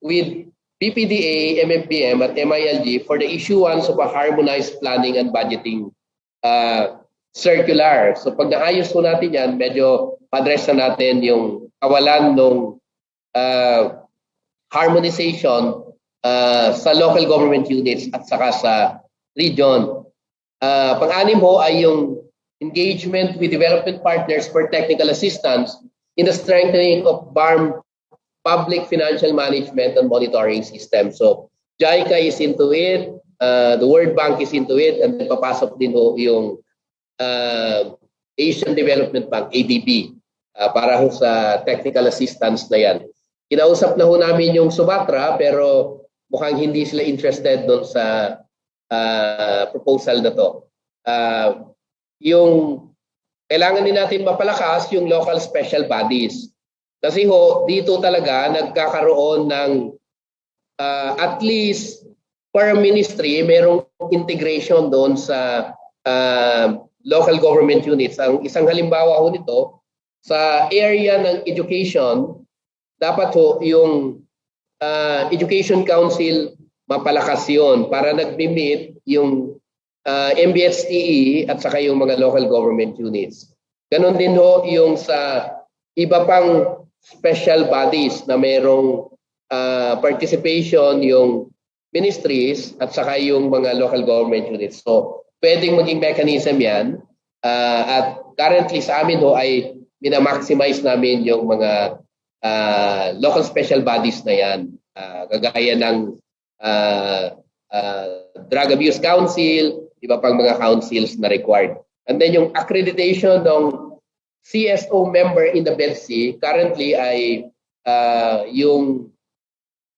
S8: with PPDA, MMPM at MILG for the issuance of a harmonized planning and budgeting circular. So pag naayos po natin yan, medyo address na natin yung kawalan ng harmonization sa local government units at saka sa region. Pang-anim ho ay yung engagement with development partners for technical assistance in the strengthening of BARMM public financial management and monitoring system. So JICA is into it, the World Bank is into it, and then papasok din ho yung Asian Development Bank, ADB, para ho sa technical assistance na yan. Kinausap na ho namin yung Sumatra, pero mukhang hindi sila interested doon sa proposal na to. Yung kailangan din natin mapalakas yung local special bodies. Kasi ho, dito talaga nagkakaroon ng at least per ministry, merong integration doon sa local government units. Ang isang halimbawa ho nito, sa area ng education, dapat ho yung Education Council mapalakas yun para nag-meet yung MBSTE at saka yung mga local government units. Ganon din ho yung sa iba pang special bodies na mayroong participation yung ministries at saka yung mga local government units. So, pwedeng maging mechanism yan at currently sa amin ho ay minamaximize namin yung mga local special bodies na yan. Kagaya ng Drug Abuse Council, iba pang mga councils na required. And then yung accreditation ng CSO member in the BEDC, currently ay yung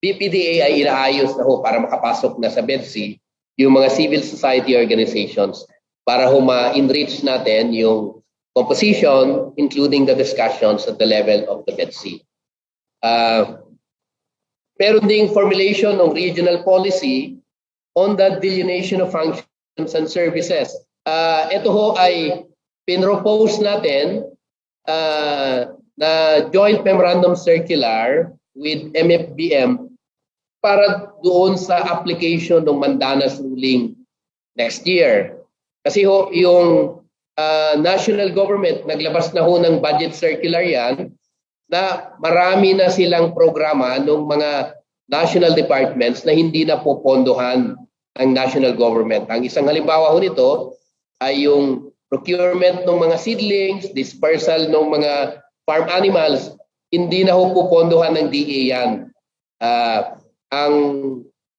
S8: BPDA ay inaayos na ho para makapasok na sa BEDC yung mga civil society organizations para ho ma-enrich natin yung composition, including the discussions at the level of the BEDC. Meron ding formulation ng regional policy on the delineation of functions and services. Ito ho ay pinropose natin na joint memorandum circular with MFBM para doon sa application ng Mandanas ruling next year. Kasi ho, yung national government, naglabas na ho ng budget circular yan, na marami na silang programa ng mga national departments na hindi na popondohan ng national government. Ang isang halimbawa ho nito ay yung procurement ng mga seedlings, dispersal ng mga farm animals, hindi na ho popondohan ng DA yan. Ang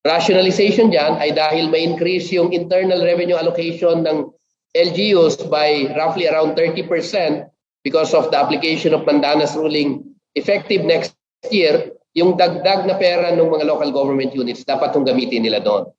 S8: rationalization dyan ay dahil may increase yung internal revenue allocation ng LGUs by roughly around 30% because of the application of Mandanas ruling effective next year, yung dagdag na pera ng mga local government units dapat yung gamitin nila doon.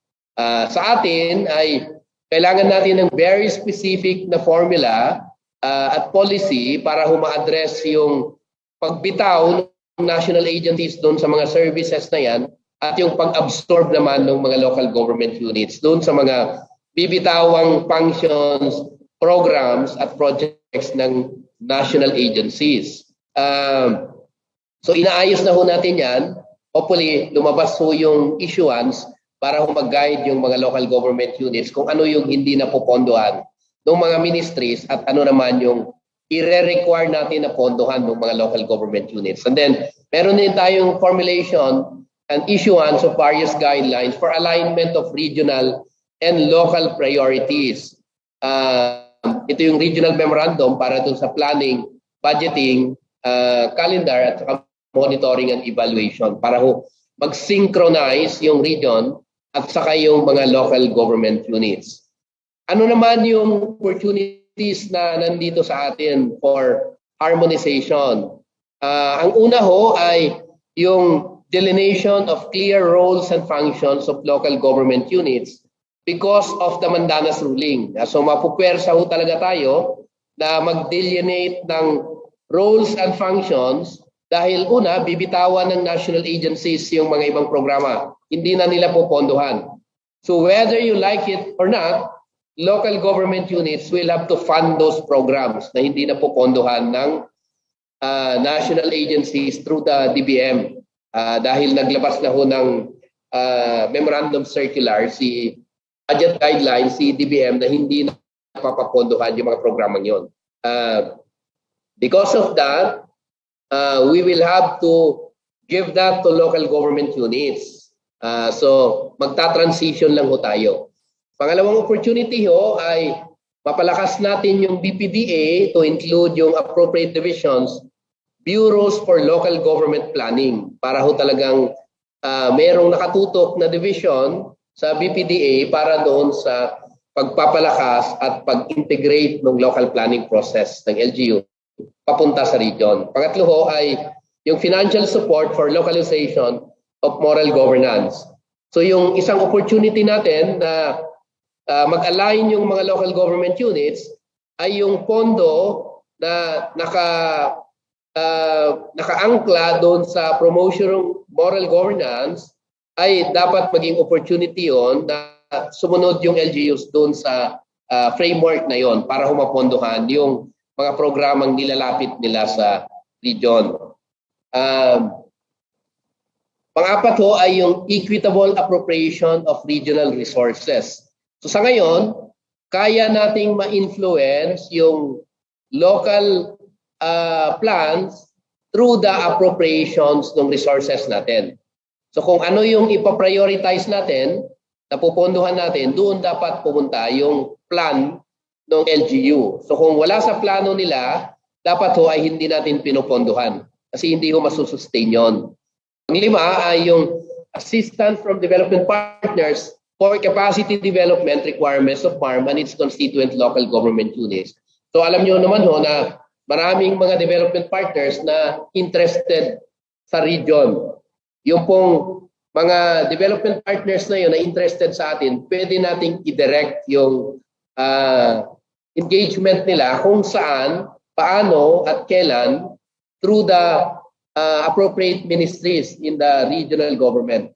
S8: Sa atin ay kailangan natin ng very specific na formula at policy para ma-address yung pagbitaw ng national agencies doon sa mga services na yan at yung pag-absorb naman ng mga local government units doon sa mga bibitawang functions, programs at projects ng national agencies. So inaayos na ho natin yan. Hopefully lumabas ho yung issuance para mag-guide yung mga local government units kung ano yung hindi na popondohan ng mga ministries at ano naman yung i-require natin na pondohan ng mga local government units. And then meron din tayong formulation and issuance of various guidelines for alignment of regional and local priorities. Ito yung regional memorandum para dun sa planning, budgeting, calendar at saka monitoring and evaluation para ho mag-synchronize yung region at saka yung mga local government units. Ano naman yung opportunities na nandito sa atin for harmonization? Ang una ho ay yung delineation of clear roles and functions of local government units because of the Mandanas ruling. So mapupwersa ho talaga tayo na mag-delineate ng roles and functions dahil una, bibitawan ng national agencies yung mga ibang programa. Hindi na nila popondohan. So whether you like it or not, local government units will have to fund those programs na hindi na popondohan ng national agencies through the DBM. Dahil naglabas na ho ng memorandum circular, si budget guidelines, si DBM na hindi na papapondohan yung mga programang yon. Because of that, we will have to give that to local government units. So magta-transition lang ho tayo. Pangalawang opportunity ho ay mapalakas natin yung BPDA to include yung appropriate divisions, bureaus for local government planning para ho talagang merong nakatutok na division sa BPDA para doon sa pagpapalakas at pag-integrate ng local planning process ng LGU papunta sa region. Pangatlo ho ay yung financial support for localization of moral governance. So yung isang opportunity natin na mag-align yung mga local government units ay yung pondo na nakaangkla doon sa promotion ng moral governance ay dapat maging opportunity yon na sumunod yung LGUs doon sa framework na yon para humapondohan yung mga programang nilalapit nila sa region. Pang-apat ho ay yung equitable appropriation of regional resources. So sa ngayon, kaya nating ma-influence yung local plans through the appropriations ng resources natin. So kung ano yung ipaprioritize natin, napupondohan natin, doon dapat pumunta yung plan ng LGU. So kung wala sa plano nila, dapat ho ay hindi natin pinupondohan kasi hindi ho masusustain yun. Ang lima ay yung assistance from development partners for capacity development requirements of BARMM and its constituent local government units. So alam niyo naman ho na maraming mga development partners na interested sa region. Yung pong mga development partners na yun na interested sa atin, pwede nating i-direct yung engagement nila kung saan, paano at kailan through the appropriate ministries in the regional government.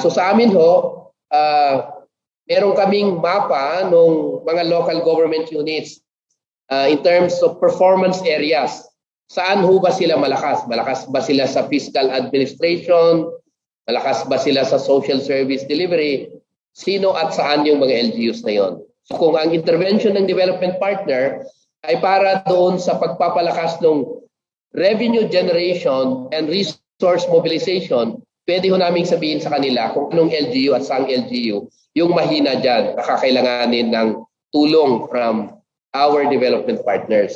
S8: So sa amin ho, meron kaming mapa ng mga local government units in terms of performance areas. Saan ho ba sila malakas? Malakas ba sila sa fiscal administration? Malakas ba sila sa social service delivery? Sino at saan yung mga LGUs na yon? So kung ang intervention ng development partner ay para doon sa pagpapalakas ng revenue generation and resource mobilization, pwede ho namin sabihin sa kanila kung anong LGU at saang LGU yung mahina dyan, nakakailanganin ng tulong from our development partners.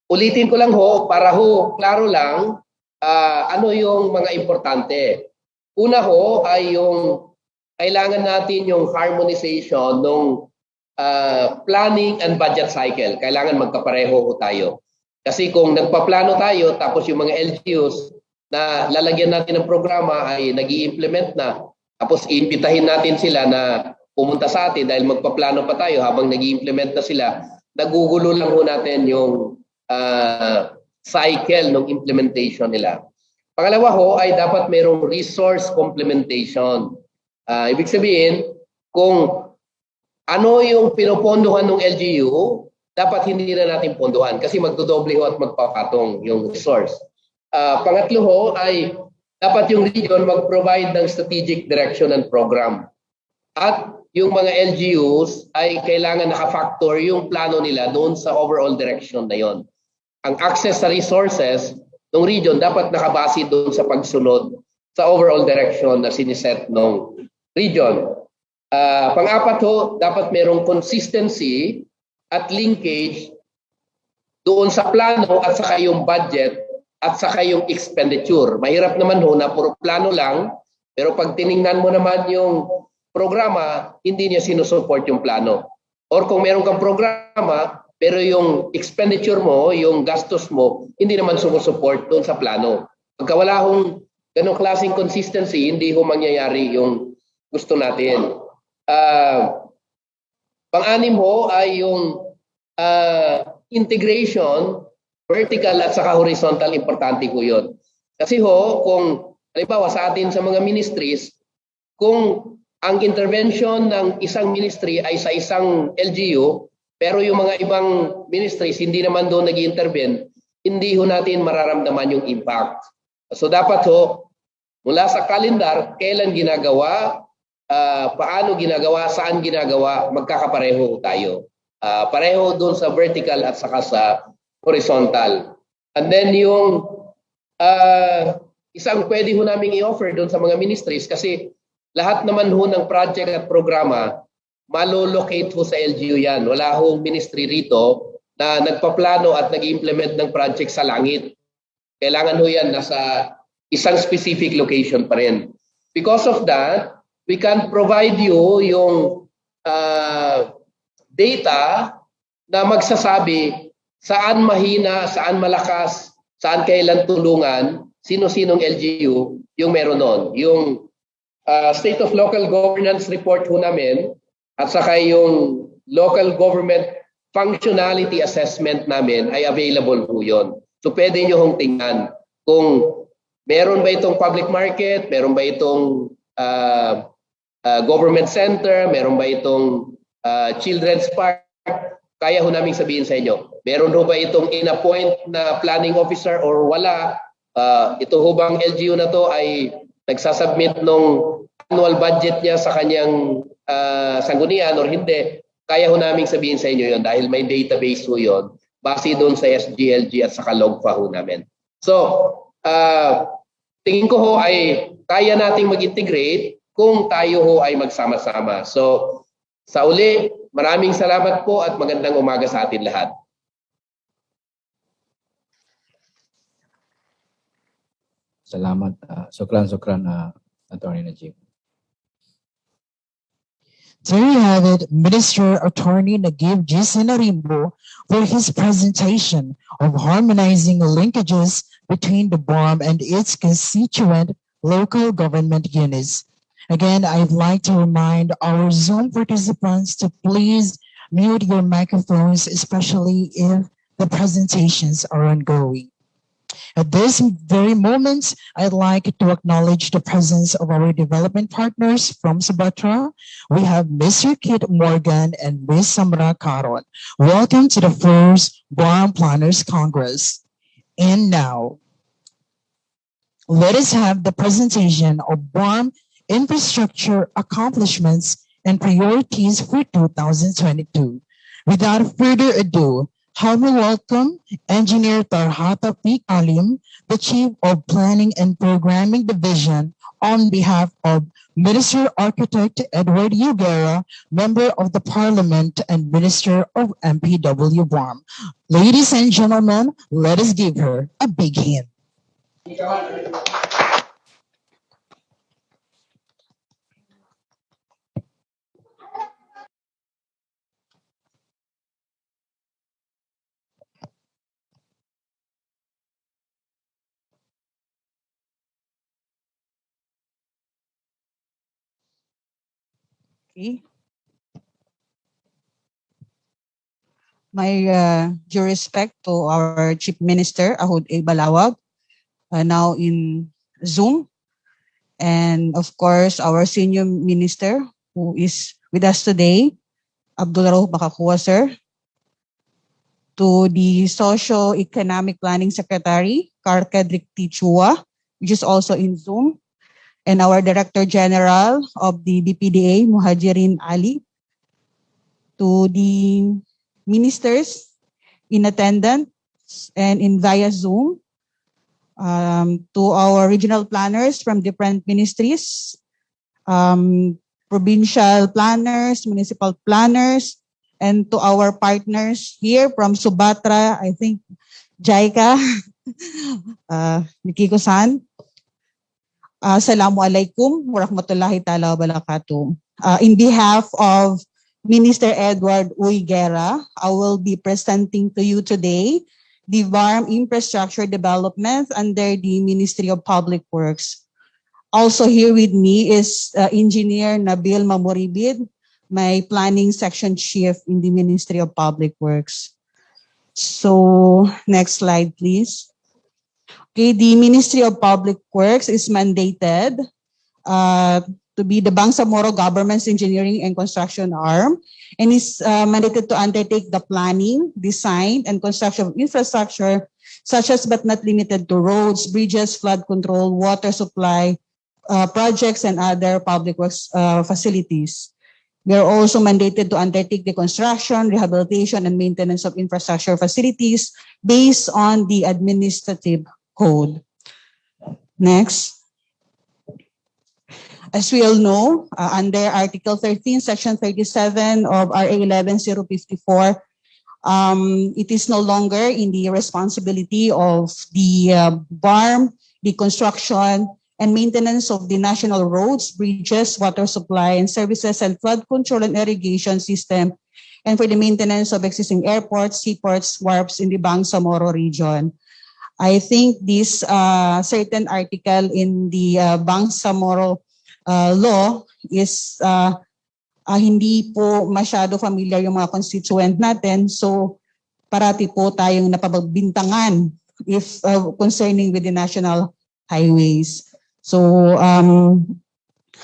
S8: Ulitin ko lang ho, para ho klaro lang, ano yung mga importante. Una ho ay yung kailangan natin yung harmonization ng planning and budget cycle. Kailangan magkapareho ho tayo. Kasi kung nagpaplano tayo tapos yung mga LGUs na lalagyan natin ng programa ay nag-i-implement na, tapos iimbitahin natin sila na pumunta sa atin dahil magpaplano pa tayo habang nag-i-implement na sila, nagugulo lang ho natin yung cycle ng implementation nila. Pangalawa ho ay dapat mayroong resource complementation. Ibig sabihin, kung ano yung pinopondohan ng LGU, dapat hindi na natin pondohan kasi magdodoble ho at magpapatong yung resource. Pangatlo ho ay dapat yung region mag-provide ng strategic direction and program. At yung mga LGUs ay kailangan nakafactor yung plano nila doon sa overall direction na yon. Ang access sa resources ng region dapat nakabase doon sa pagsunod sa overall direction na siniset ng region. Pang-apat ho, dapat merong consistency at linkage doon sa plano at saka yung budget at saka yung expenditure. Mahirap naman ho na puro plano lang, pero pag tiningnan mo naman yung programa, hindi niya sinusupport yung plano. Or kung meron kang programa, pero yung expenditure mo, yung gastos mo, hindi naman sumusupport doon sa plano. Pagka wala hong ganong klaseng consistency, hindi ho mangyayari yung gusto natin. Pang-anim ho ay yung integration, vertical at saka horizontal, importante ho yun. Kasi ho, kung halimbawa sa atin sa mga ministries, kung ang intervention ng isang ministry ay sa isang LGU, pero yung mga ibang ministries hindi naman doon nag-intervene, hindi ho natin mararamdaman yung impact. So dapat ho, mula sa kalendar, kailan ginagawa, paano ginagawa, saan ginagawa, magkakapareho tayo. Pareho doon sa vertical at saka sa horizontal. And then yung isang pwede ho namin i-offer doon sa mga ministries kasi lahat naman ho ng project at programa malolocate ho sa LGU yan. Wala hong ministry rito na nagpaplano at nag-implement ng project sa langit. Kailangan ho yan nasa isang specific location pa rin. Because of that, we can provide you yung data na magsasabi saan mahina, saan malakas, saan kailan tulungan, sino-sinong LGU yung meron nun. Yung State of Local Governance Report ho namin at saka yung Local Government Functionality Assessment namin ay available ho yun. So pwede nyo hong tingnan kung meron ba itong public market, meron ba itong government center, meron ba itong children's park, kaya ho namin sabihin sa inyo. Meron ho ba itong in-appoint na planning officer or wala? Ito ho bang LGU na to ay nagsasubmit nung annual budget niya sa kanyang sanggunian or hindi? Kaya ho namin sabihin sa inyo yon dahil may database ho yon base doon sa SGLG at saka logfa ho namin. So, tingin ko ho ay kaya nating mag-integrate kung tayo ho ay magsama-sama. So, sa uli, maraming salamat po at magandang umaga sa atin lahat.
S5: Salamat. Sukran, Attorney Najib.
S1: There you have it, Minister Attorney Nagib G. Sinarimbo, for his presentation of harmonizing linkages between the BARMM and its constituent local government units. Again, I'd like to remind our Zoom participants to please mute your microphones, especially if the presentations are ongoing. At this very moment, I'd like to acknowledge the presence of our development partners from Sumatra. We have Mr. Kit Morgan and Ms. Samra Caron. Welcome to the first BARMM Planners Congress. And now, let us have the presentation of BARMM infrastructure accomplishments and priorities for 2022. Without further ado, help me welcome Engineer Tarhata P. Kalim, the Chief of Planning and Programming Division, on behalf of Minister Architect Edward Guerra, Member of the Parliament and Minister of MPW BARMM. Ladies and gentlemen, let us give her a big hand.
S9: Okay. My due respect to our Chief Minister, Ahud A. Balawag, now in Zoom. And of course, our Senior Minister who is with us today, Abdul Rauf Bakakuwa, sir. To the Socio-Economic Planning Secretary, Karkedrick Tichua, which is also in Zoom. And our Director General of the BPDA, Muhajirin Ali. To the ministers in attendance and in via Zoom, to our regional planners from different ministries, provincial planners, municipal planners, and to our partners here from Sumatra, I think Jaika, Nikiko-san. Assalamualaikum warahmatullahi ta'ala wabarakatuh. In behalf of Minister Edward Guerra, I will be presenting to you today the BARMM infrastructure development under the Ministry of Public Works. Also here with me is Engineer Nabil Mamoribid, my planning section chief in the Ministry of Public Works. So next slide, please. Okay, the Ministry of Public Works is mandated to be the Bangsamoro Government's engineering and construction arm, and is mandated to undertake the planning, design, and construction of infrastructure, such as but not limited to roads, bridges, flood control, water supply, projects, and other public works facilities. We are also mandated to undertake the construction, rehabilitation, and maintenance of infrastructure facilities based on the administrative code. Next. As we all know, under Article 13, Section 37 of RA 11054, it is no longer in the responsibility of the BARMM, the construction and maintenance of the national roads, bridges, water supply and services, and flood control and irrigation system, and for the maintenance of existing airports, seaports, wharves in the Bangsamoro region. I think this certain article in the Bangsamoro law is hindi po masyado familiar yung mga constituent natin. So parati po tayong napagbintangan if concerning with the national highways. So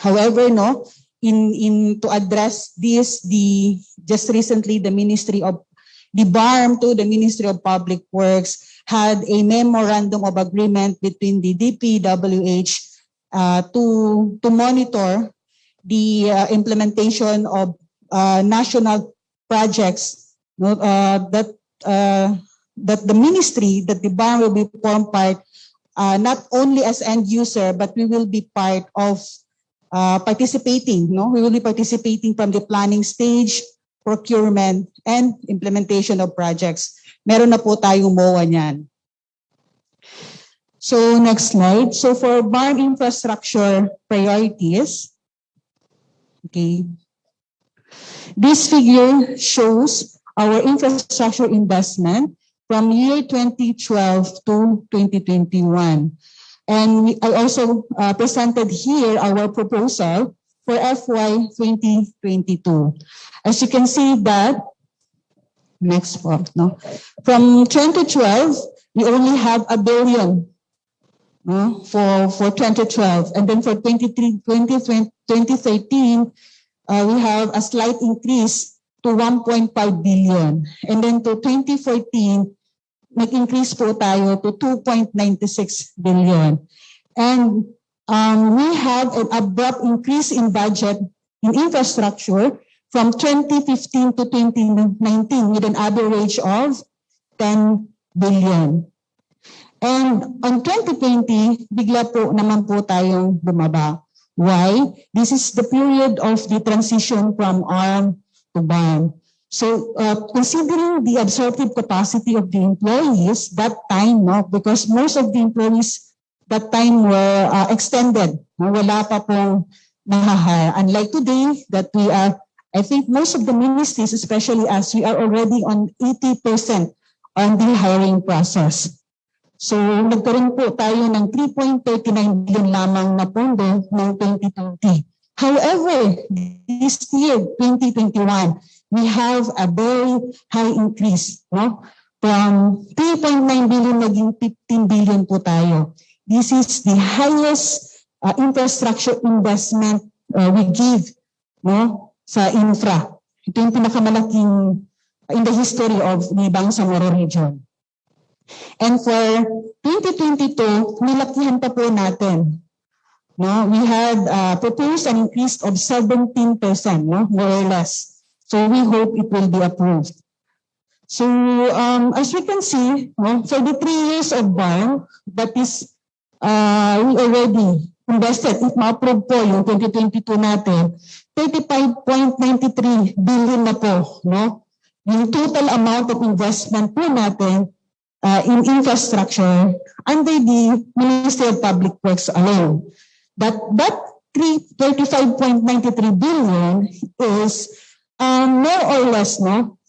S9: however, no, in to address this, just recently the BARMM to the Ministry of Public Works had a memorandum of agreement between the DPWH to monitor the implementation of national projects, that the ministry, that the BARMM will be formed part, not only as end user, but we will be part of participating. We will be participating from the planning stage, procurement, and implementation of projects. Meron na po tayong MOA niyan. So next slide. So for BARMM infrastructure priorities, okay, this figure shows our infrastructure investment from year 2012 to 2021. And I also presented here our proposal for FY 2022. As you can see that, next part, no? From 2012, we only have $1 billion for 2012. And then for 2013, we have a slight increase to 1.5 billion. And then to 2014, nag-increase po tayo to 2.96 billion. And we have an abrupt increase in budget in infrastructure from 2015 to 2019 with an average of 10 billion. And on 2020, bigla po naman po tayong bumaba. Why? This is the period of the transition from ARM to BARMM. So considering the absorptive capacity of the employees that time, no, because most of the employees that time were extended, no, wala pa pong nahahire. Unlike today that we are, I think most of the ministries, especially us, we are already on 80% on the hiring process. So nagkaroon po tayo ng 3.39 billion lamang na pondo noong 2020. However, this year, 2021, we have a very high increase, no? From 3.9 billion naging 15 billion po tayo. This is the highest infrastructure investment we give, no, sa infra. Ito yung pinakamalaking in the history of the Bangsamoro region. And for 2022, nilakihan pa po natin. No, we had proposed an increase of 17%, no, more or less. So we hope it will be approved. So as we can see, no, for the 3 years of BARMM, that is, we already invested, if ma-approve po yung 2022 natin, 35.93 billion na po, no? Yung total amount of investment po natin in infrastructure under the Ministry of Public Works alone. That 35.93 billion is more or less, no,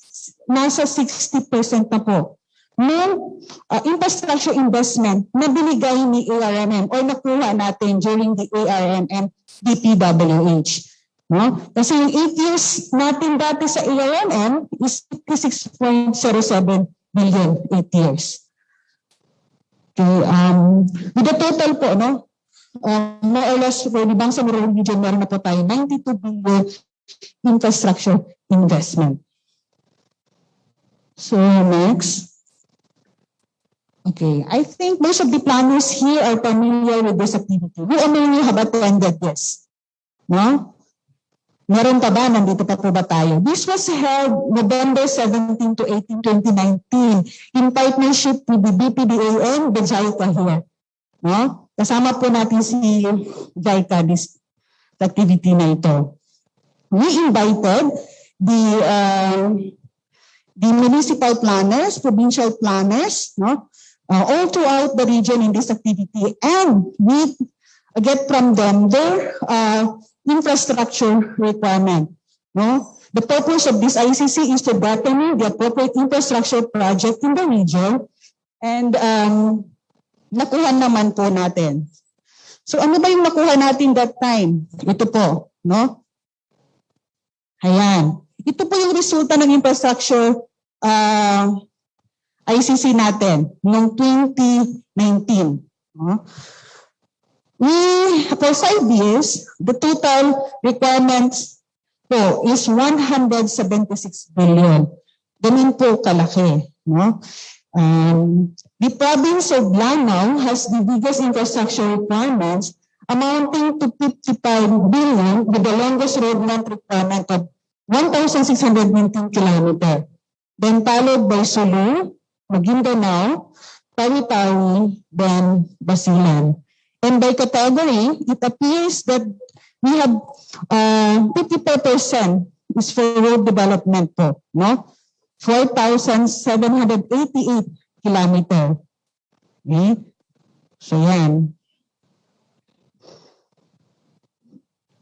S9: nasa 60% na po ng infrastructure investment na binigay ni ARMM or nakuha natin during the ARMM DPWH. No? Kasi yung 8 years natin dati sa ARMM is 56.07 billion 8 years. Okay, with the total po, no, more or less for the Bangsamoro region, meron na po tayo 92 billion infrastructure investment. So next. Okay, I think most of the planners here are familiar with this activity. Who among you have attended this? No? Meron pa ba? Nandito pa po ba tayo? This was held November 17 to 18, 2019 in partnership with the BPDA and the JICA here. No? Kasama po natin si JICA this activity na ito. We invited the municipal planners, provincial planners, no, all throughout the region in this activity, and we get from them their infrastructure requirement. No? The purpose of this ICC is to determine the appropriate infrastructure project in the region, and nakuha naman po natin. So ano ba yung nakuha natin that time? Ito po, no? Ayan. Ito po yung resulta ng infrastructure ICC natin noong 2019. No? For 5 years, the total requirements po is 176 billion. Ganun po kalaki. No? The province of Lanao has the biggest infrastructure requirements amounting to 55 billion with the longest road length requirement of 1,619 kilometers. Then followed by Sulu, Maguindanao, Tawi-tawi, then Basilan. And by category, it appears that we have 54% is for road development po, no? 4,788 kilometers. Okay?
S1: So yan.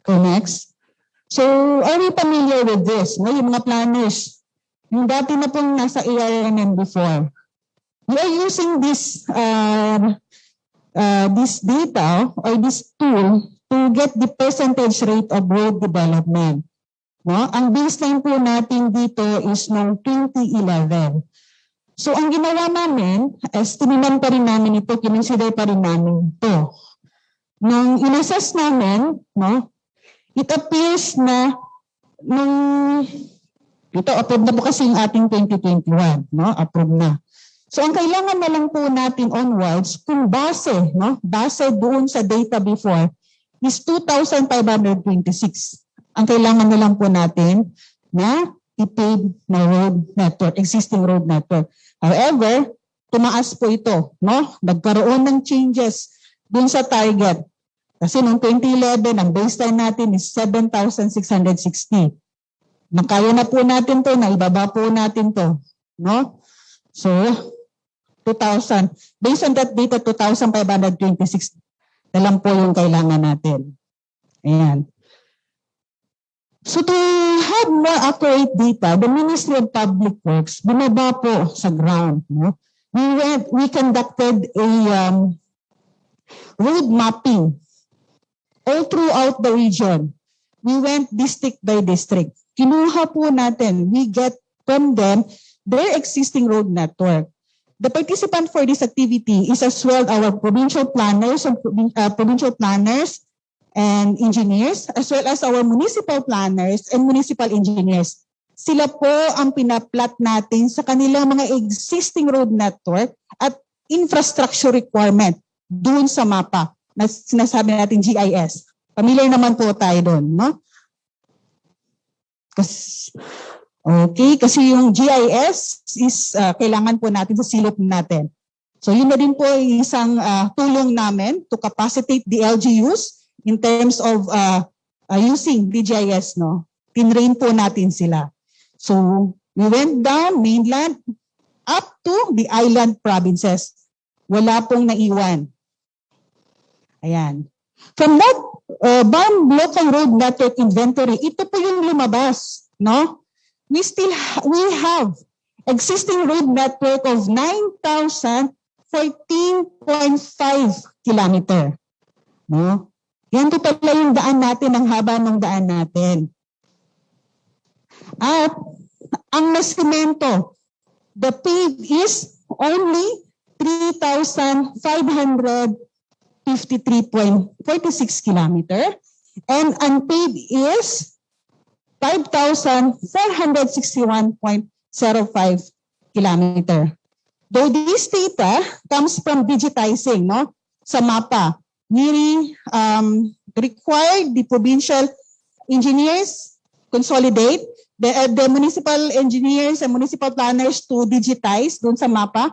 S1: Okay, next. So, are we familiar with this? No? Yung mga planners. Yung dati na pong nasa ARMM before. We are using this data or this tool to get the percentage rate of road development. No? Ang baseline po natin dito is noong 2011. So, ang ginawa namin, tiniman pa rin namin ito, kinonsider pa rin namin ito. Nung inassess namin, no, it appears na ito, approved na po kasi yung ating 2021, no? Approved na. So, ang kailangan na lang po natin onwards, kung base, no? Base doon sa data before, is 2,526. Ang kailangan na lang po natin na i-pave na road network, existing road network. However, tumaas po ito, no? Nagkaroon ng changes doon sa target. Kasi noong 2011, ang baseline natin is 7,660. Nakaya na po natin to, naibaba po natin to, no? So, 2,000. Based on that data, 2,526 na lang po yung kailangan natin. Ayan. So, to have more accurate data, the Ministry of Public Works, bumaba po sa ground, no? We conducted a road mapping all throughout the region. We went district by district. Kinuha po natin, we get from them their existing road network. The participant for this activity is as well our provincial planners and engineers, as well as our municipal planners and municipal engineers. Sila po ang pinaplat natin sa kanilang mga existing road network at infrastructure requirement doon sa mapa na sinasabi natin GIS. Familiar naman po tayo doon, no? Kasi yung GIS is kailangan po natin sa silop natin. So yun na din po isang tulong namin to capacitate the LGUs in terms of using the GIS, no? Tinrain po natin sila. So we went down mainland up to the island provinces. Wala pong naiwan. Ayan. From that BARMM Local Road Network Inventory, ito po yung lumabas, no? We have existing road network of 9,014.5 kilometer. No? Yan po pala yung daan natin, ang haba ng daan natin. At ang nasimento, the paved is only 3,553.46 kilometer and unpaved is 5,461.05 kilometer. Though this data comes from digitizing, no, sa mapa, we required the provincial engineers consolidate, the municipal engineers and municipal planners to digitize doon sa mapa.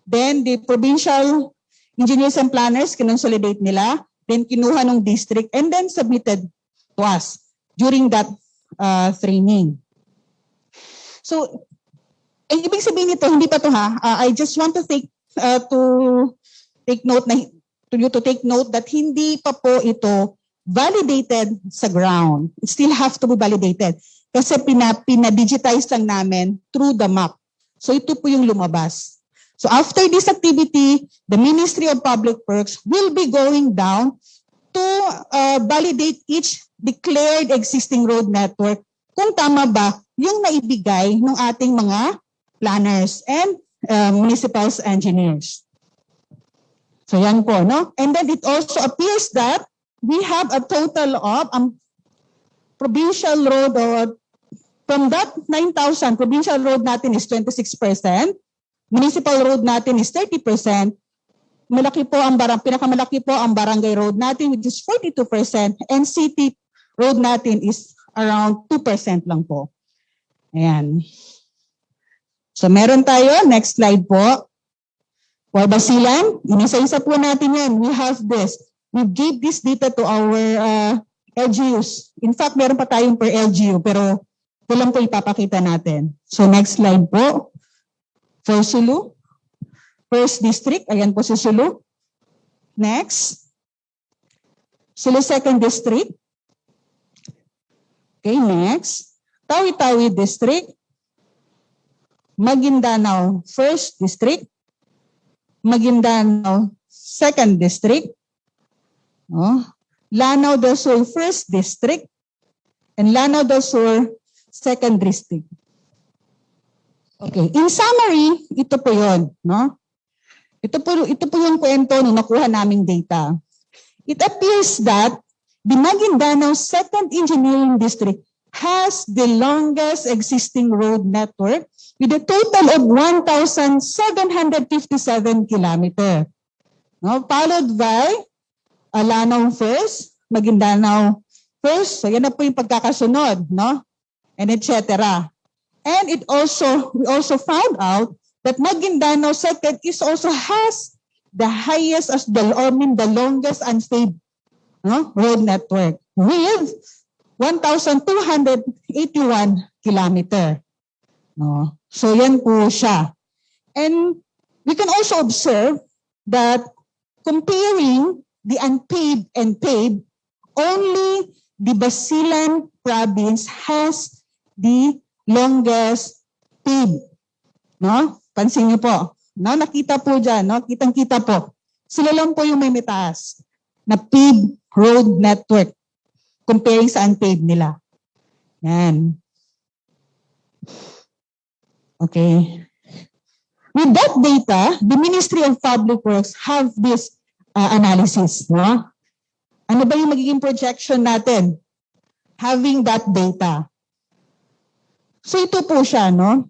S1: Then the provincial engineers and planners kinonsolidate nila, then kinuha ng district and then submitted to us during that training. So, ibig sabihin nito, hindi pa to ha. I just want to take note that hindi pa po ito validated sa ground. It still have to be validated kasi pina-digitize lang namin through the map. So ito po yung lumabas. So after this activity, the Ministry of Public Works will be going down to validate each declared existing road network kung tama ba yung naibigay ng ating mga planners and municipal engineers. So yan po, no? And then it also appears that we have a total of provincial road, from that 9,000, provincial road natin is 26%, municipal road natin is 30%, pinakamalaki po ang barangay road natin which is 42%, and city road natin is around 2% lang po. Ayan. So meron tayo, next slide po. For Basilan, inisa-isa po natin yan. We have this. We gave this data to our LGUs. In fact, meron pa tayong per LGU, pero ito lang po ipapakita natin. So next slide po. For Sulu, first district, ayan po si Sulu.
S9: Next, Sulu Second District. Okay, next, Tawi-Tawi District, Maguindanao First District, Maguindanao Second District, Lanao del Sur First District, and Lanao del Sur Second District. Okay, in summary, ito po yun, no? Ito po yung kwento nung nakuha naming data. It appears that the Maguindanao Second Engineering District has the longest existing road network with a total of 1,757 kilometers. No? Followed by Lanao First, Maguindanao First. So yan na po yung pagkakasunod, no? And etc. And we also found out that Maguindanao Second also has the highest the longest unpaved road network with 1,281 kilometers. No? So yan po siya. And we can also observe that comparing the unpaved and paved, only the Basilan province has the longest paved. No? Pansin niyo po. No? Nakita po dyan. No? Kitang-kita po. Sila lang po yung may mataas na paved road network comparing sa unpaved nila. Yan. Okay. With that data, the Ministry of Public Works have this analysis. No? Ano ba yung magiging projection natin? Having that data. So ito po siya, no?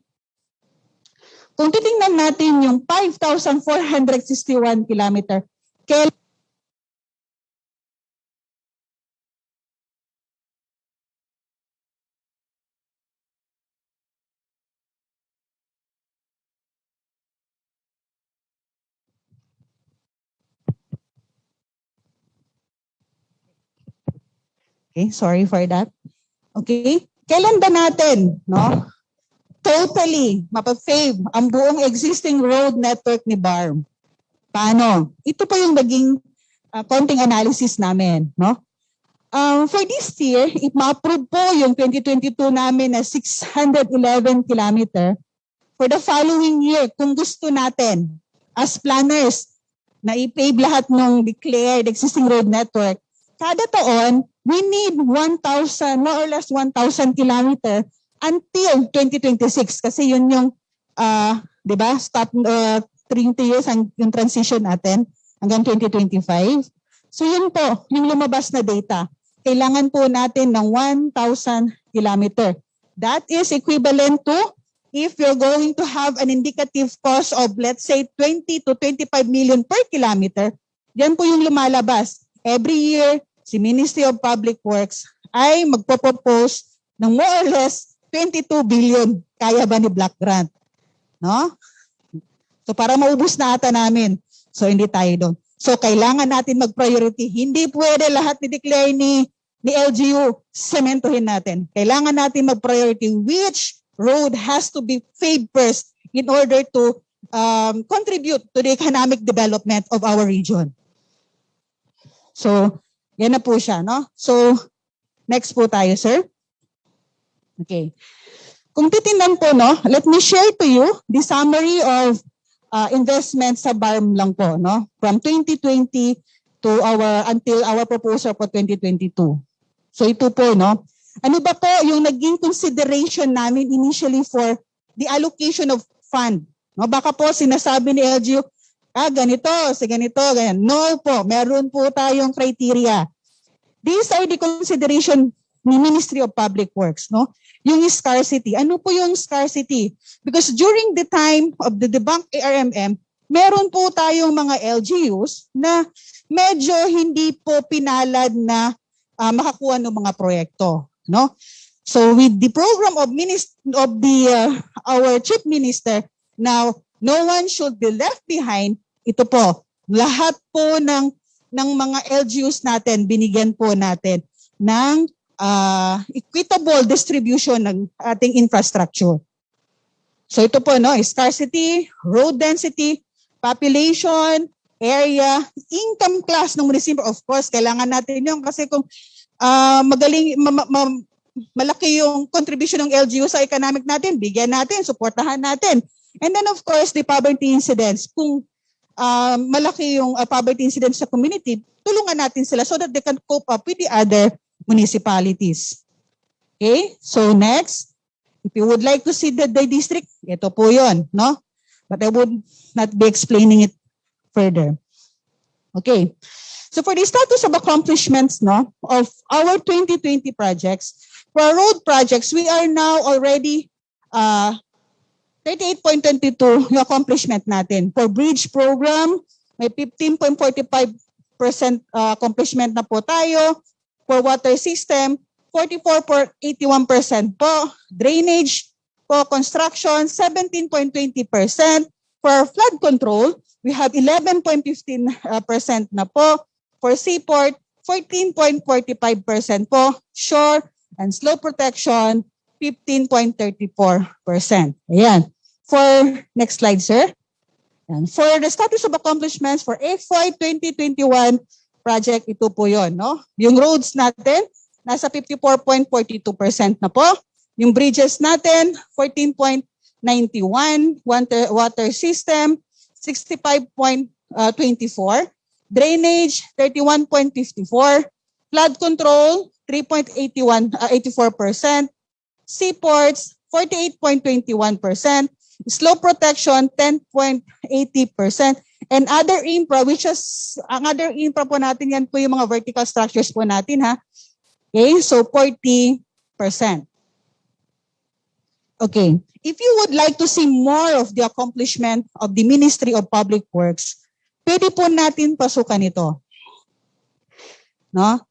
S9: Kung titingnan natin yung 5,461 kilometer, okay, sorry for that. Okay, kailan ba natin, no? Totally mapapave ang buong existing road network ni BARMM. Paano? Ito pa yung naging konting analysis namin, no? For this year, if ma-approve po yung 2022 namin na 611 kilometer, for the following year, kung gusto natin, as planners, na i-pave lahat ng declared existing road network, kada taon, we need 1,000, more or less 1,000 kilometer until 2026. Kasi yun yung, di ba, stop 30 years ang yung transition natin hanggang 2025. So yun po, yung lumabas na data. Kailangan po natin ng 1,000 kilometer. That is equivalent to if you're going to have an indicative cost of, let's say, 20 to 25 million per kilometer, yan po yung lumalabas. Every year, si Ministry of Public Works ay magpo-propose ng more or less 22 billion. Kaya ba ni Black Grant? No? So para maubos na ata namin. So hindi tayo doon. So kailangan natin mag-priority. Hindi pwede lahat ni-declare ni LGU, sementohin natin. Kailangan natin mag-priority which road has to be paved first in order to contribute to the economic development of our region. So, yan na po siya, no? So, next po tayo, sir. Okay. Kung titingnan po, no, let me share to you the summary of investments sa BARMM lang po, no? From 2020 to until our proposal for 2022. So ito po, no? Ano ba po yung naging consideration namin initially for the allocation of fund? No, baka po sinasabi ni LGU, ganito, ganyan. No po, meron po tayong criteria. These are the consideration ni Ministry of Public Works, no? Yung scarcity. Ano po yung scarcity? Because during the time of the debunked ARMM, meron po tayong mga LGUs na medyo hindi po pinalad na makakuha ng mga proyekto, no? So with the program of our Chief Minister, now no one should be left behind. Ito po, lahat po ng mga LGUs natin, binigyan po natin ng equitable distribution ng ating infrastructure. So ito po, no, scarcity, road density, population, area, income class ng munisipyo. Of course, kailangan natin yun kasi kung malaki yung contribution ng LGU sa economic natin, bigyan natin, suportahan natin. And then of course, the poverty incidence. Kung malaki yung poverty incidence sa community, tulungan natin sila so that they can cope up with the other municipalities. Okay, so next, if you would like to see the district, ito po yun, no? But I would not be explaining it further. Okay, so for the status of accomplishments, no, of our 2020 projects, for road projects, we are now already 38.22 yung accomplishment natin. For bridge program, may 15.45% accomplishment na po tayo. For water system, 44.81% po. Drainage po, construction, 17.20%. For flood control, we have 11.15% na po. For seaport, 14.45% po. Shore and slope protection, 15.34%. Ayan. For next slide, sir. And for the status of accomplishments for FY 2021 project, ito po yun, no? Yung roads natin, nasa 54.42% na po. Yung bridges natin, 14.91. Water system, 65.24. Drainage, 31.54. Flood control, 3.84%. Seaports, 48.21%. Slope protection, 10.80%. And other infra, which is, ang other infra po natin, yan po yung mga vertical structures po natin, ha? Okay, so 40%. Okay, if you would like to see more of the accomplishment of the Ministry of Public Works, pwede po natin pasukan ito. No?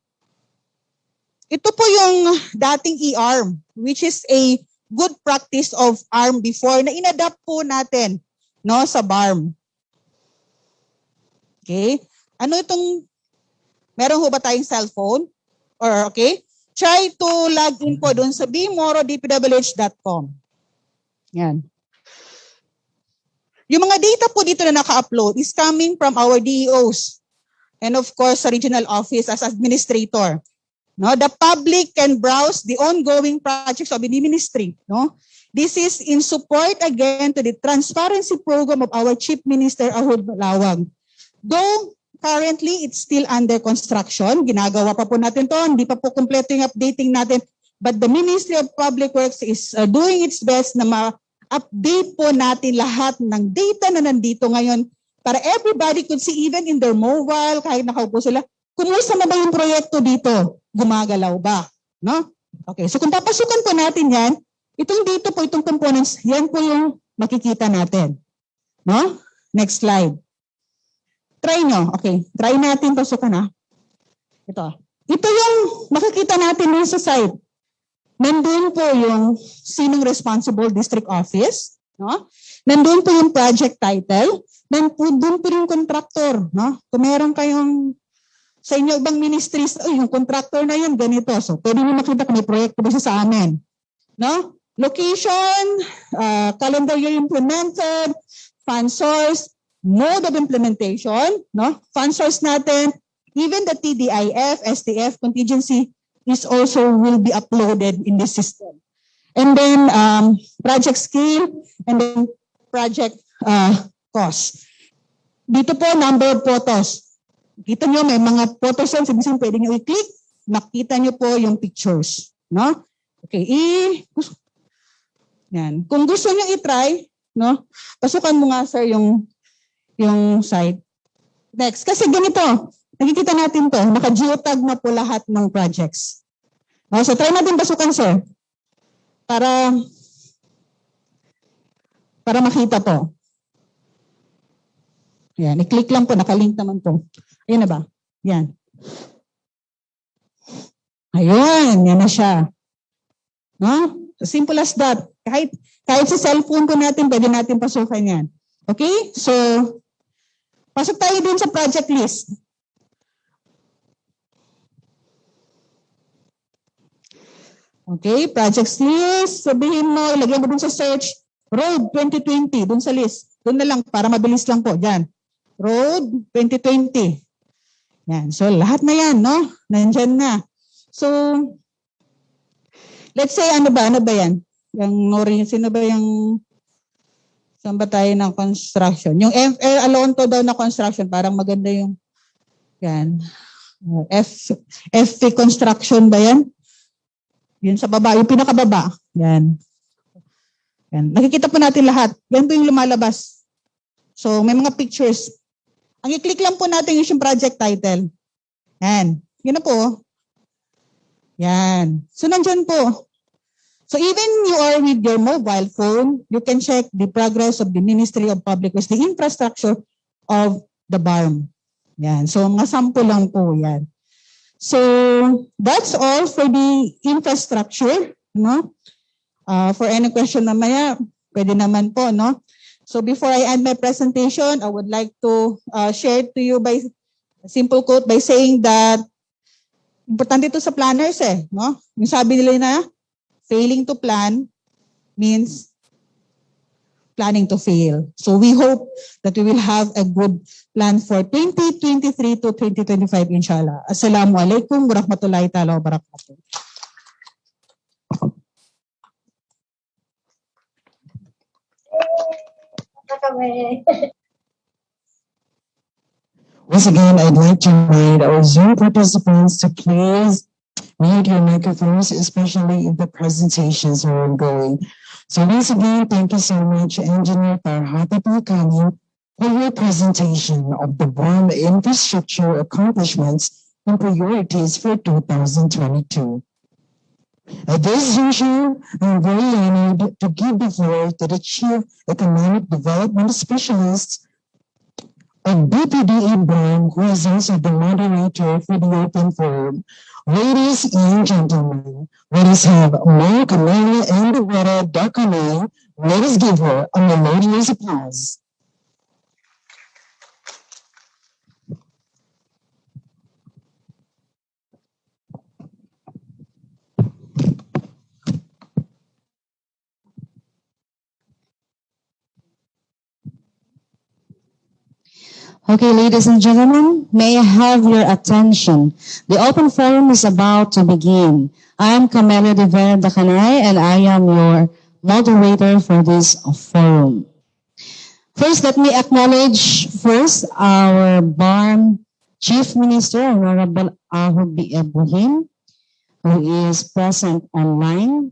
S9: Ito po yung dating e-ARM, which is a good practice of ARM before na inadapt po natin, no, sa BARMM. Okay? Ano itong, meron ho ba tayong cellphone? Or okay? Try to log in po doon sa bmorodpwh.com. Yan. Yung mga data po dito na naka-upload is coming from our DEOs and of course sa regional office as administrator. No, the public can browse the ongoing projects of the ministry. No, this is in support again to the transparency program of our Chief Minister Al-Awwal. Though currently it's still under construction, ginagawa pa po natin to, hindi pa po kompleto yung updating natin. But the Ministry of Public Works is doing its best na ma-update po natin lahat ng data na nandito ngayon para everybody could see even in their mobile, kahit nakaupo sila, kumusta na ba yung proyekto dito? Gumagalaw ba? No? Okay, so kung papasukan po natin yan, itong dito po, itong components, yan po yung makikita natin. No? Next slide. Try nyo. Okay, try natin pasukan ha. Ito. Ito yung makikita natin dun sa site. Nandun po yung sinong responsible district office. No? Nandun po yung project title. Nandun po yung contractor. No? Kung meron kayong sa inyo ibang ministries, yung contractor na yan, ganito. So, pwede nyo makita kung may proyekto ba siya sa amin. No? Location, calendar year implemented, fund source, mode of implementation, no? Fund source natin, even the TDIF, STF contingency is also will be uploaded in this system. And then, project scale, and then project cost. Dito po, number of photos. Kita nyo, may mga photos yan, sabihin pwede nyo i-click, makita nyo po yung pictures. No? Okay, yan. Kung gusto nyo i-try, no, pasukan mo nga sir yung site. Next, kasi ganito, nakikita natin to, naka-geotag na po lahat ng projects. No, so try natin pasukan sir, para makita po. Yan, i-click lang po, nakalink naman po. Ayan na ba? Yan. Ayun, yan na siya. No? Simple as that. Kahit sa cellphone po natin, pwede natin pasukan yan. Okay? So, pasok tayo din sa project list. Okay, project list. Sabihin mo, ilagyan mo dun sa search, Road 2020, dun sa list. Dun na lang, para mabilis lang po. Diyan. Road 2020. Yan. So lahat na yan, no? Nandyan na. So, let's say ano ba yan? Sino ba yung saan ba tayo ng construction? Yung Alonto daw na construction, parang maganda yung yan. FP construction ba yan? Yun sa baba, yung pinakababa. Yan. Yan. Nakikita po natin lahat. Yan po yung lumalabas. So, may mga pictures. Ang i-click lang po natin yung project title. Yan. Yun na po. Yan. So, nandyan po. So, even you are with your mobile phone, you can check the progress of the Ministry of Public Works, the infrastructure of the BARMM. Yan. So, mga sample lang po yan. So, that's all for the infrastructure, no? For any question mamaya, pwede naman po, no? So, before I end my presentation, I would like to share to you by a simple quote by saying that importante ito sa planners no? Yung sabi nila na, failing to plan means planning to fail. So we hope that we will have a good plan for 2023 to 2025, inshallah. Assalamualaikum warahmatullahi ta'ala wabarakatuh.
S1: Once again, I'd like to invite our Zoom participants to please mute your microphones, especially if the presentations are ongoing. So once again, thank you so much, Engineer Farhata Pulkani, for your presentation of the BARMM infrastructure accomplishments and priorities for 2022. At this juncture, I'm very honored to give the floor to the Chief Economic Development Specialist of BPDE BARMM, who is also the moderator for the open forum. Ladies and gentlemen, let us have Mo Kamala and Loretta Dakane. Let us give her a melodious applause.
S10: Okay, ladies and gentlemen, may I have your attention? The open forum is about to begin. I'm Camila de Vera Dacanay, and I am your moderator for this forum. First, let me acknowledge first our BARMM Chief Minister, Honorable Ahud B. Ibrahim, who is present online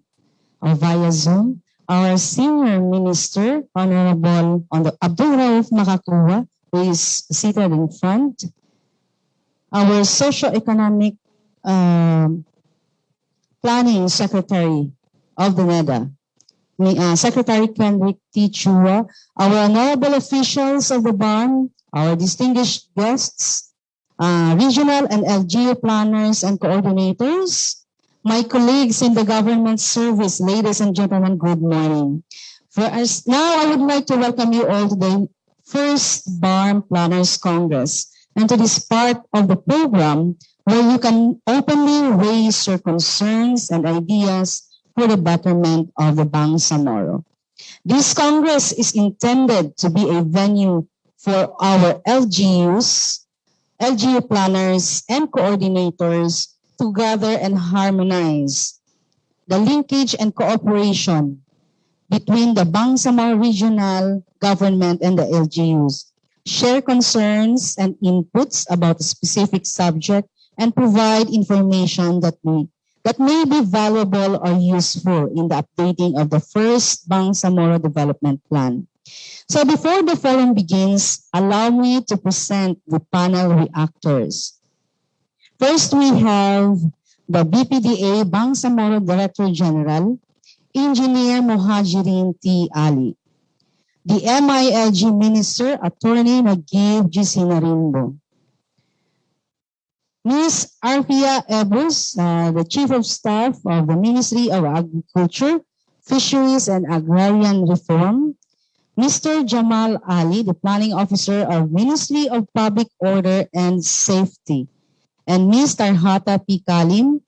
S10: or via Zoom. Our Senior Minister, Honorable Abdul Rauf Makakuwa, who is seated in front. Our Socio-Economic Planning Secretary of the NEDA, Secretary Kendrick T. Chua, our honorable officials of the BARMM, our distinguished guests, regional and LGU planners and coordinators, my colleagues in the government service, ladies and gentlemen, good morning. For us, now I would like to welcome you all to the first BARMM Planners Congress and to this part of the program where you can openly raise your concerns and ideas for the betterment of the Bangsamoro. This Congress is intended to be a venue for our LGUs, LGU planners, and coordinators to gather and harmonize the linkage and cooperation between the Bangsamoro regional government and the LGUs, share concerns and inputs about a specific subject, and provide information that may be valuable or useful in the updating of the first Bangsamoro Development Plan. So before the forum begins, allow me to present the panel reactors. First, we have the BPDA Bangsamoro Director General, Engineer Mohajirin T. Ali. The MILG Minister, Attorney Nagib G. Sinarimbo. Ms. Arfia Ebus, the Chief of Staff of the Ministry of Agriculture, Fisheries and Agrarian Reform. Mr. Jamal Ali, the Planning Officer of Ministry of Public Order and Safety. And Ms. Tarhata P. Kalim,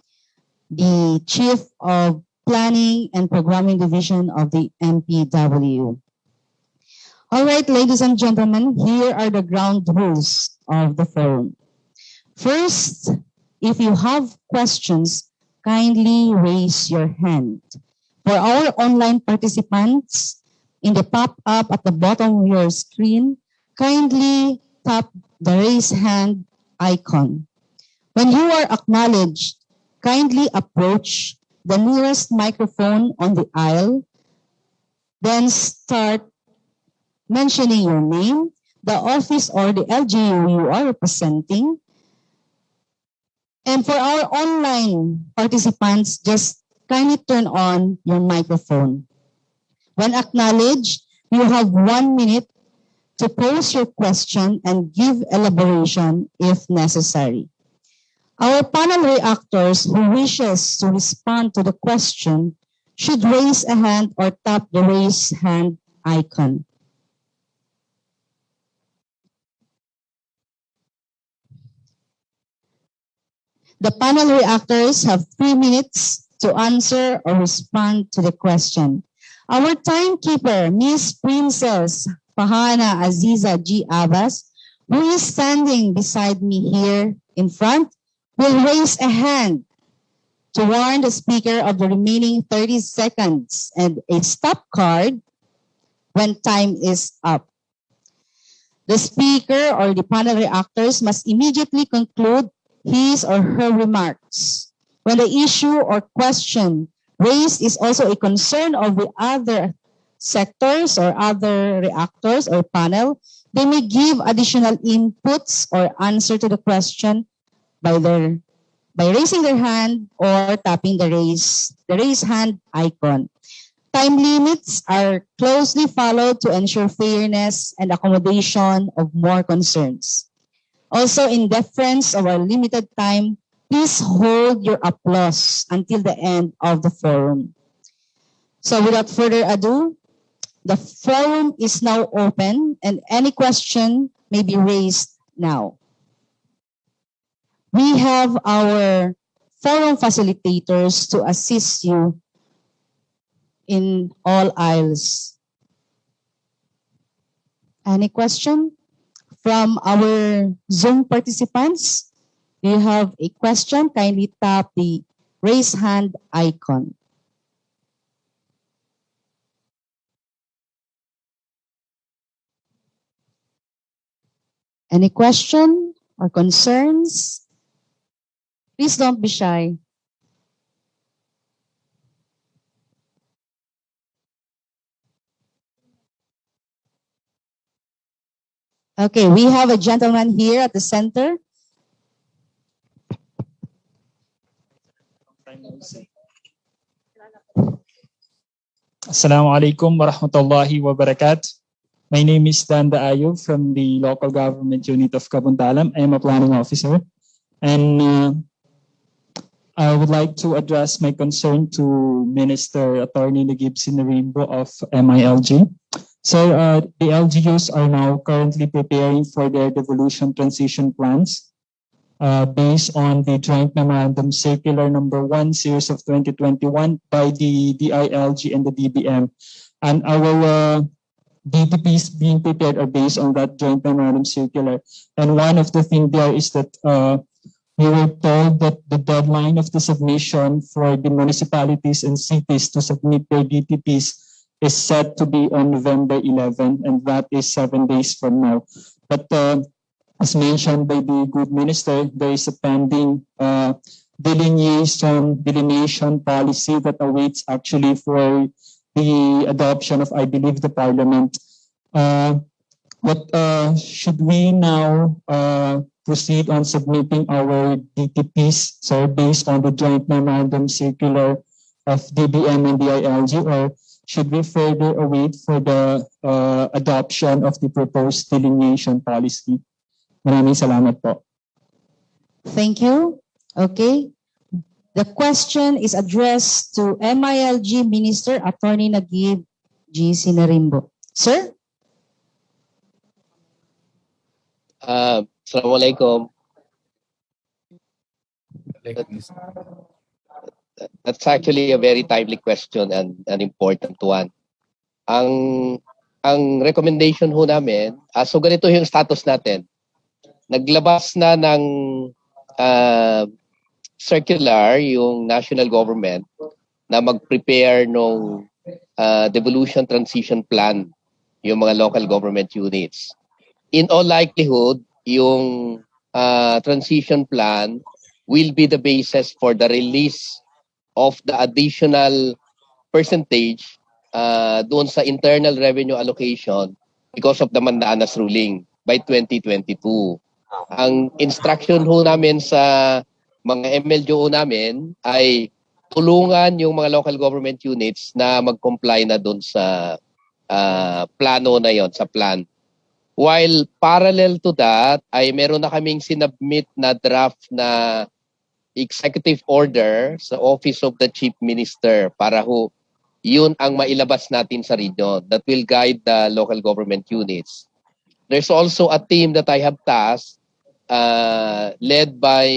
S10: the Chief of Planning and Programming Division of the MPW. All right, ladies and gentlemen, here are the ground rules of the forum. First, if you have questions, kindly raise your hand. For our online participants, in the pop-up at the bottom of your screen, kindly tap the raise hand icon. When you are acknowledged, kindly approach the nearest microphone on the aisle, then start mentioning your name, the office or the LGU you are representing. And for our online participants, just kindly turn on your microphone. When acknowledged, you have 1 minute to pose your question and give elaboration if necessary. Our panel reactors who wishes to respond to the question should raise a hand or tap the raise hand icon. The panel reactors have 3 minutes to answer or respond to the question. Our timekeeper, Miss Princess Fahana Aziza G. Abbas, who is standing beside me here in front, will raise a hand to warn the speaker of the remaining 30 seconds and a stop card when time is up. The speaker or the panel reactors must immediately conclude his or her remarks. When the issue or question raised is also a concern of the other sectors or other reactors or panel, they may give additional inputs or answer to the question by raising their hand or tapping the raise hand icon. Time limits are closely followed to ensure fairness and accommodation of more concerns. Also, in deference of our limited time, please hold your applause until the end of the forum. So without further ado, the forum is now open and any question may be raised now. We have our forum facilitators to assist you in all aisles. Any question from our Zoom participants? Do you have a question? Kindly tap the raise hand icon. Any question or concerns? Please don't be shy. Okay, we have a gentleman here at the center.
S11: Assalamu alaikum warahmatullahi wabarakatuh. My name is Dan Ayub from the local government unit of Kabuntalam. I am a planning officer. And I would like to address my concern to Minister Attorney Nagib Sinarimbo of MILG. So the LGUs are now currently preparing for their devolution transition plans based on the Joint Memorandum Circular Number 1 Series of 2021 by the DILG and the DBM. And our DTPs being prepared are based on that Joint Memorandum Circular. And one of the things there is that we were told that the deadline of the submission for the municipalities and cities to submit their DTPs is set to be on November 11, and that is 7 days from now. But as mentioned by the good minister, there is a pending delineation policy that awaits actually for the adoption of, I believe, the parliament. What should we now proceed on submitting our DTPs, so based on the joint memorandum circular of DBM and DILG, or should we further await for the adoption of the proposed delineation policy? Maraming salamat po.
S10: Thank you. Okay. The question is addressed to MILG Minister Attorney Nagib G. Sinarimbo. Sir?
S8: Assalamualaikum. That's actually a very timely question and an important one. Ang ang recommendation ho namin, so ganito yung status natin. Naglabas na ng circular yung national government na mag-prepare ng devolution transition plan yung mga local government units. In all likelihood, yung transition plan will be the basis for the release of the additional percentage doon sa internal revenue allocation because of the Mandanas ruling by 2022. Ang instruction ho namin sa mga MLGO namin ay tulungan yung mga local government units na mag-comply na doon sa plano na yon, sa plan. While parallel to that, ay meron na kaming sinubmit na draft na executive order sa Office of the Chief Minister para ho yun ang mailabas natin sa region that will guide the local government units. There's also a team that I have tasked led by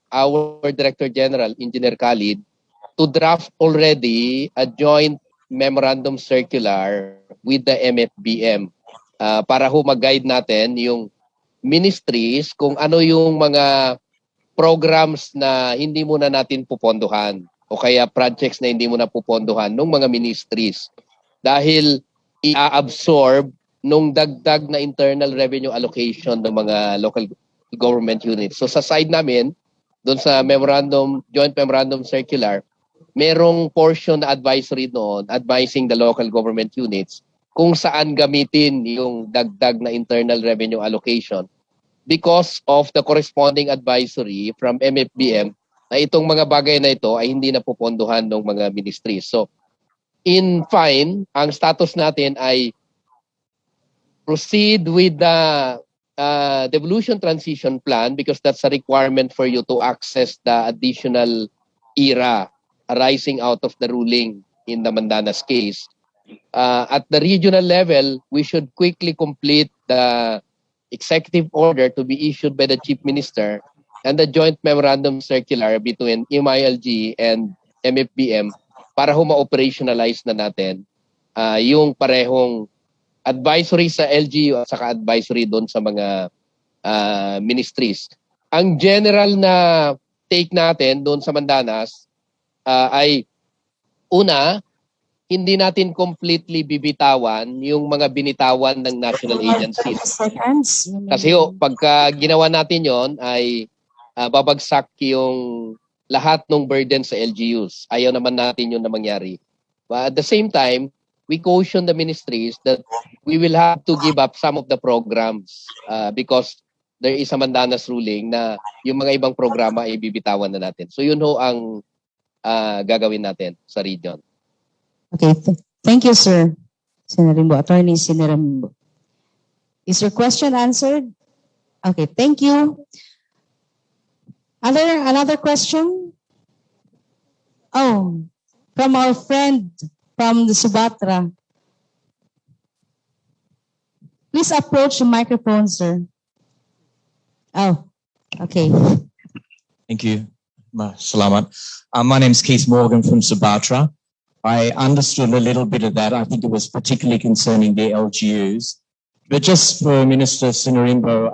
S8: our Director General, Engineer Khalid, to draft already a joint memorandum circular with the MFBM para ho mag-guide natin yung ministries kung ano yung mga programs na hindi muna natin pupondohan o kaya projects na hindi muna pupondohan ng mga ministries dahil i-absorb nung dagdag na internal revenue allocation ng mga local government units. So sa side namin, doon sa joint memorandum circular, merong portion na advisory noon advising the local government units kung saan gamitin yung dagdag na internal revenue allocation because of the corresponding advisory from MFBM na itong mga bagay na ito ay hindi napupondohan ng mga ministries. So, in fine, ang status natin ay proceed with the devolution transition plan because that's a requirement for you to access the additional era arising out of the ruling in the Mandanas case. At the regional level, we should quickly complete the executive order to be issued by the Chief Minister and the joint memorandum circular between MILG and MFBM para ho ma-operationalize na natin yung parehong advisory sa LGU at saka advisory doon sa mga ministries. Ang general na take natin doon sa Mandanas ay una, hindi natin completely bibitawan yung mga binitawan ng national agencies. Kasi pagka ginawa natin yon ay babagsak yung lahat ng burden sa LGUs. Ayaw naman natin yun na mangyari. But at the same time, we caution the ministries that we will have to give up some of the programs because there is a Mandanas ruling na yung mga ibang programa ay bibitawan na natin. So yun ho ang gagawin natin sa region.
S10: Okay, thank you, sir. Sinarimbo, Attorney Sinarimbo. Is your question answered? Okay, thank you. Another question? Oh, from our friend from the Subatra. Please approach the microphone, sir. Oh, okay.
S12: Thank you. Salamat. My name is Keith Morgan from Subatra. I understood a little bit of that. I think it was particularly concerning the LGUs. But just for Minister Sinarimbo,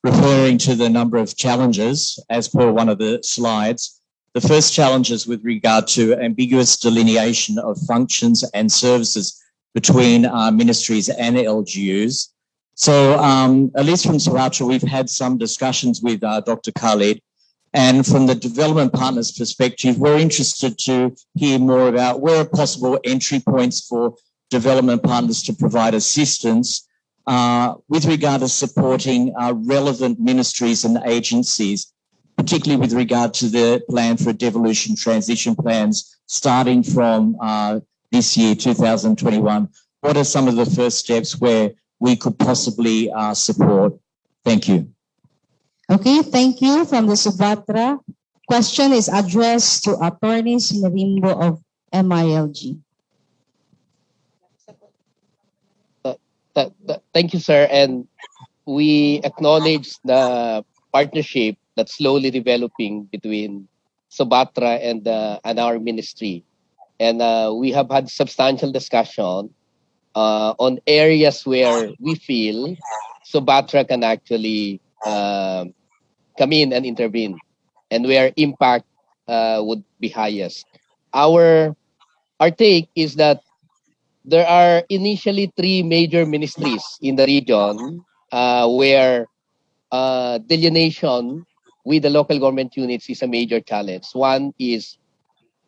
S12: referring to the number of challenges, as per one of the slides, the first challenge is with regard to ambiguous delineation of functions and services between ministries and LGUs. So at least from Subatra, we've had some discussions with Dr. Khalid. And from the development partners' perspective, we're interested to hear more about where are possible entry points for development partners to provide assistance with regard to supporting relevant ministries and agencies, particularly with regard to the plan for devolution transition plans starting from this year, 2021. What are some of the first steps where we could possibly support? Thank you.
S10: Okay, thank you from the Subatra. Question is addressed to Attorney Sinarimbo of MILG.
S8: Thank you, sir. And we acknowledge the partnership that's slowly developing between Subatra and our ministry. And we have had substantial discussion on areas where we feel Subatra can actually come in and intervene, and where impact would be highest. Our take is that there are initially three major ministries in the region where delineation with the local government units is a major challenge. One is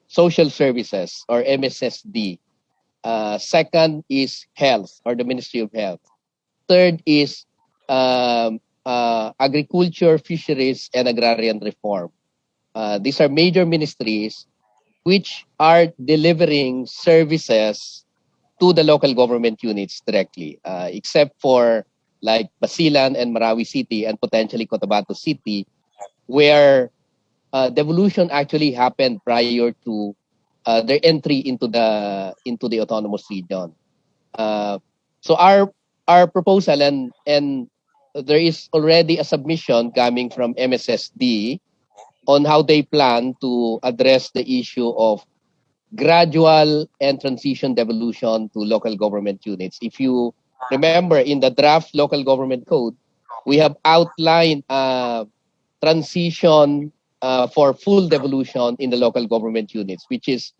S8: social services or MSSD. Second is health or the Ministry of Health. Third is agriculture, fisheries, and agrarian reform. These are major ministries which are delivering services to the local government units directly, except for like Basilan and Marawi City and potentially Cotabato City, where devolution actually happened prior to their entry into the autonomous region. So our proposal and there is already a submission coming from MSSD on how they plan to address the issue of gradual and transition devolution to local government units. If you remember, in the draft local government code, we have outlined transition for full devolution in the local government units, which is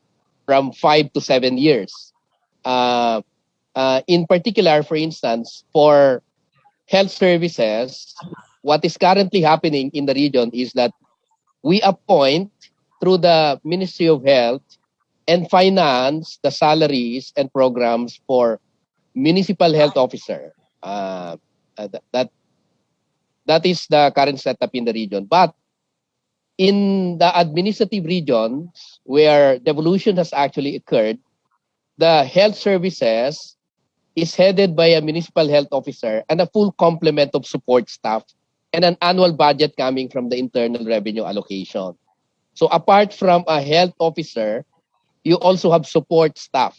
S8: from 5 to 7 years. In particular, for instance, for health services, what is currently happening in the region is that we appoint through the Ministry of Health and finance the salaries and programs for municipal health officer. That is the current setup in the region. But in the administrative regions where devolution has actually occurred, the health services is headed by a municipal health officer and a full complement of support staff and an annual budget coming from the internal revenue allocation. So apart from a health officer, you also have support staff.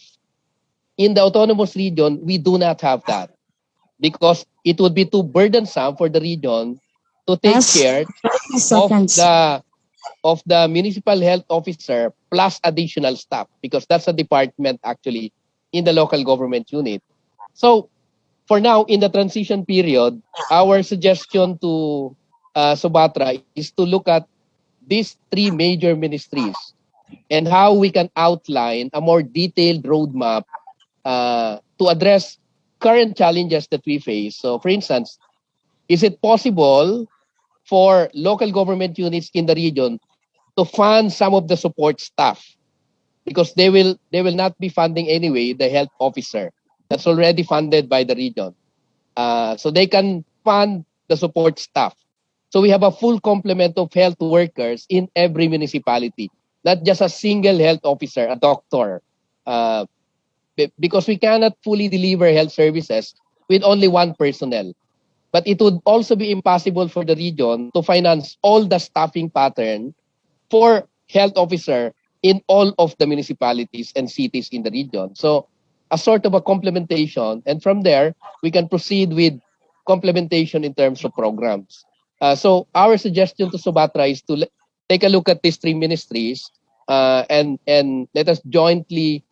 S8: In the autonomous region, we do not have that because it would be too burdensome for the region to take care of the municipal health officer plus additional staff, because that's a department actually in the local government unit. So for now, in the transition period, our suggestion to Subatra is to look at these three major ministries and how we can outline a more detailed roadmap to address current challenges that we face. So, for instance, is it possible for local government units in the region to fund some of the support staff? Because they will not be funding anyway the health officer that's already funded by the region. So they can fund the support staff. So we have a full complement of health workers in every municipality, not just a single health officer, a doctor, because we cannot fully deliver health services with only one personnel. But it would also be impossible for the region to finance all the staffing pattern for health officer in all of the municipalities and cities in the region. So a sort of a complementation, and from there, we can proceed with complementation in terms of programs. So our suggestion to Subatra is to take a look at these three ministries and let us jointly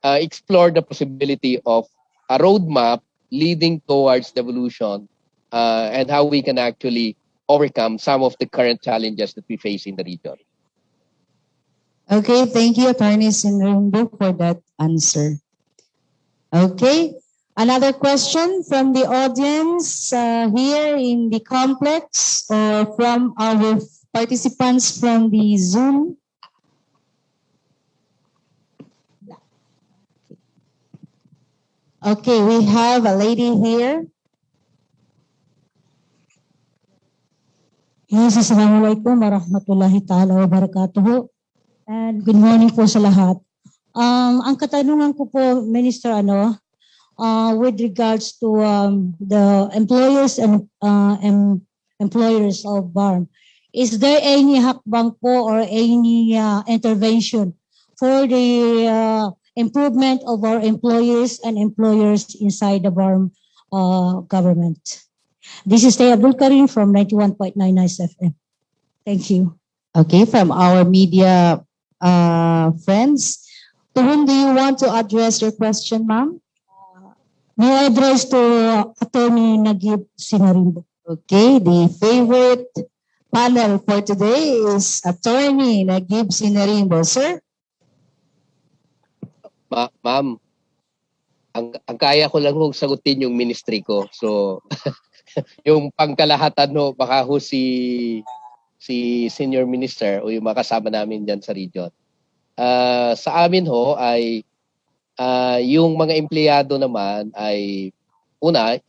S8: explore the possibility of a roadmap leading towards devolution and how we can actually overcome some of the current challenges that we face in the region.
S10: Okay, thank you, Attorney Sinrumbo, for that answer. Okay, another question from the audience here in the complex or from our participants from the Zoom. Okay, we have a lady here.
S1: Yes, Assalamualaikum warahmatullahi ta'ala wabarakatuh. And good morning po sa lahat. Ang katanungan ko po, Minister, with regards to the employers and employers of BARMM, is there any hakbang po or any intervention for the improvement of our employers and employers inside the BARMM government? This is Tay Abdul Karim from 91.99 FM. Thank you.
S10: Okay, from our media friends, to whom do you want to address your question, ma'am? May I address to Attorney Nagib Sinarimbo.
S13: Okay, the favorite panel for today is Attorney Nagib Sinarimbo. Sir?
S8: Ma'am, ang kaya ko lang hong sagutin yung ministry ko. So, yung pangkalahatan ho, baka ho si Senior Minister o yung mga kasama namin dyan sa region. Sa amin ho ay yung mga empleyado naman ay una,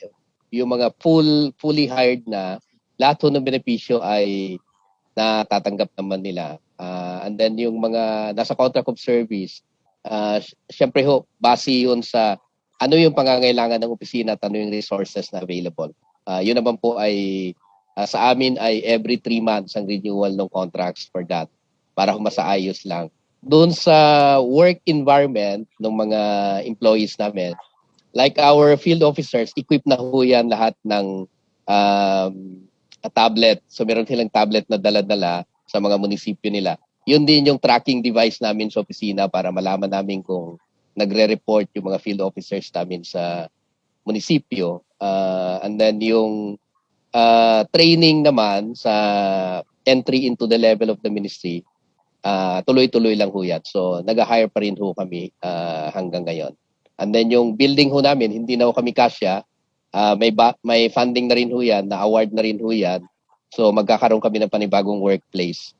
S8: yung mga fully hired na, lahat ho ng benepisyo ay natatanggap naman nila. And then yung mga nasa contract of service, syempre ho, base yun sa ano yung pangangailangan ng opisina at ano yung resources na available. Yun naman po ay sa amin ay every 3 months ang renewal ng contracts for that para masaayos lang. Doon sa work environment ng mga employees namin, like our field officers, equipped na ho yan lahat ng tablet. So meron silang tablet na dala-dala sa mga munisipyo nila. Yun din yung tracking device namin sa opisina para malaman namin kung nagre-report yung mga field officers namin sa munisipyo. And then yung training naman sa entry into the level of the ministry, tuloy-tuloy lang ho yan. So nag-hire pa rin ho kami hanggang ngayon. And then yung building ho namin, hindi na ho kami kasya. May funding na rin ho yan, na-award na rin ho yan. So magkakaroon kami ng panibagong workplace.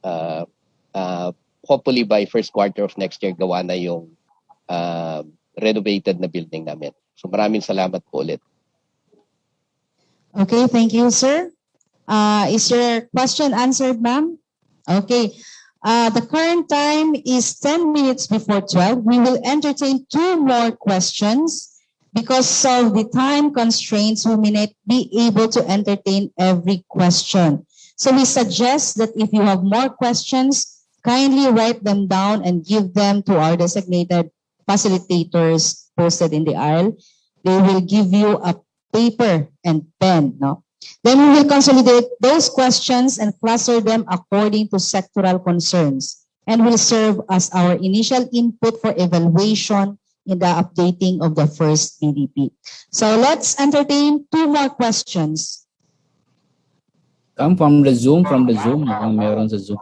S8: Hopefully by first quarter of next year, gawa na yung renovated na building namin. So maraming salamat po ulit.
S13: Okay, thank you, sir. Is your question answered, ma'am? Okay. The current time is 10 minutes before 12. We will entertain 2 more questions. Because of the time constraints, we may not be able to entertain every question. So we suggest that if you have more questions, kindly write them down and give them to our designated facilitators posted in the aisle. They will give you a paper and pen. No? Then we will consolidate those questions and cluster them according to sectoral concerns and will serve as our initial input for evaluation in the updating of the first PDP. So let's entertain 2 more questions.
S5: Come from the Zoom, meron sa Zoom.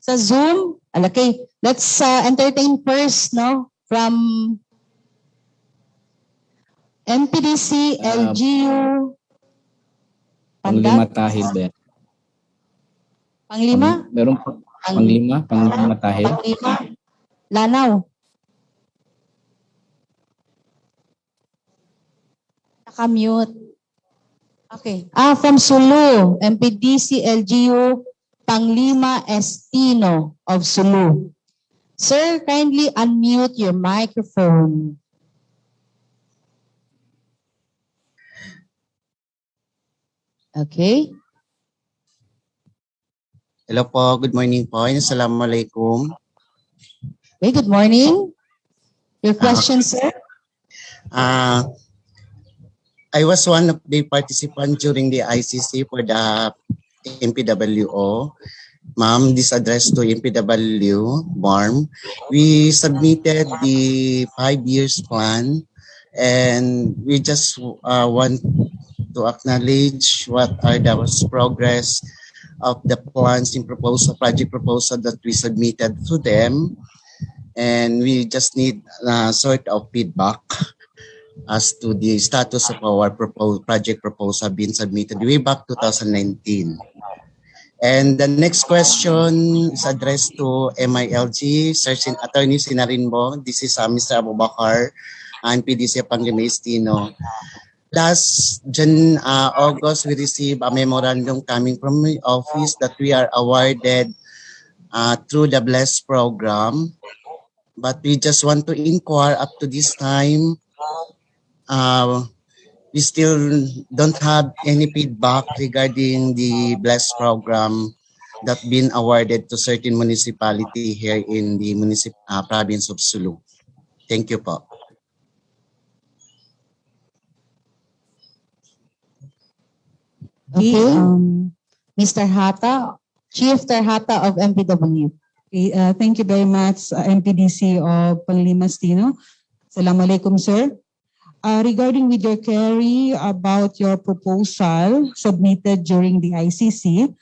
S13: Sa Zoom, okay, let's entertain first, no, from MPDC, LGU,
S5: Panglima Tahil Ben.
S13: Panglima?
S5: Meron Panglima Tahil.
S13: Panglima. Lanao. Naka-mute. Okay. From Sulu, MPDC, LGU, Panglima Estino of Sulu. Sir, kindly unmute your microphone. Okay.
S14: Hello po, good morning po. Assalamualaikum.
S13: Okay, good morning. Your question, sir?
S14: I was one of the participants during the ICC for the MPWO. Ma'am, this address to MPW, BARMM. We submitted the 5 years plan and we just want to acknowledge what are the progress of the plans in project proposal that we submitted to them. And we just need sort of feedback as to the status of our project proposal being submitted way back 2019. And the next question is addressed to MILG, Attorney Sinarinbo. This is Mr. Abubakar, and PDC Panglima Estino. Last August, we received a memorandum coming from the office that we are awarded through the BLESS program. But we just want to inquire up to this time, we still don't have any feedback regarding the BLESS program that been awarded to certain municipality here in the province of Sulu. Thank you po.
S13: Okay, Mr. Hata, Chief Terhata of MPW.
S9: Okay, thank you very much, MPDC of Panglima Estino. Assalamualaikum, sir. regarding with your query about your proposal submitted during the ICC,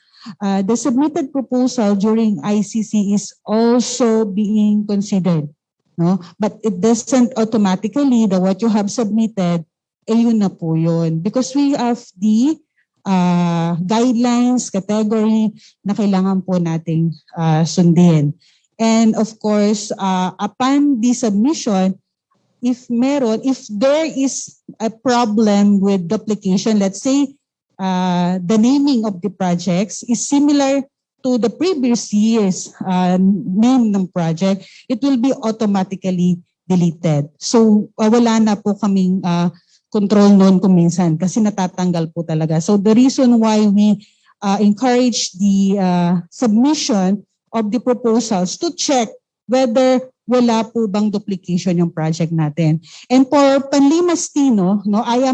S9: the submitted proposal during ICC is also being considered, no? But it doesn't automatically that what you have submitted, yun na po yun. Because we have the guidelines, category na kailangan po nating sundin. And of course, upon the submission, if there is a problem with duplication, let's say the naming of the projects is similar to the previous year's name ng project, it will be automatically deleted. So wala na po kaming control noon kung minsan kasi natatanggal po talaga. So the reason why we encourage the submission of the proposals to check whether wala po bang duplication yung project natin. And for Panlimastino, no, I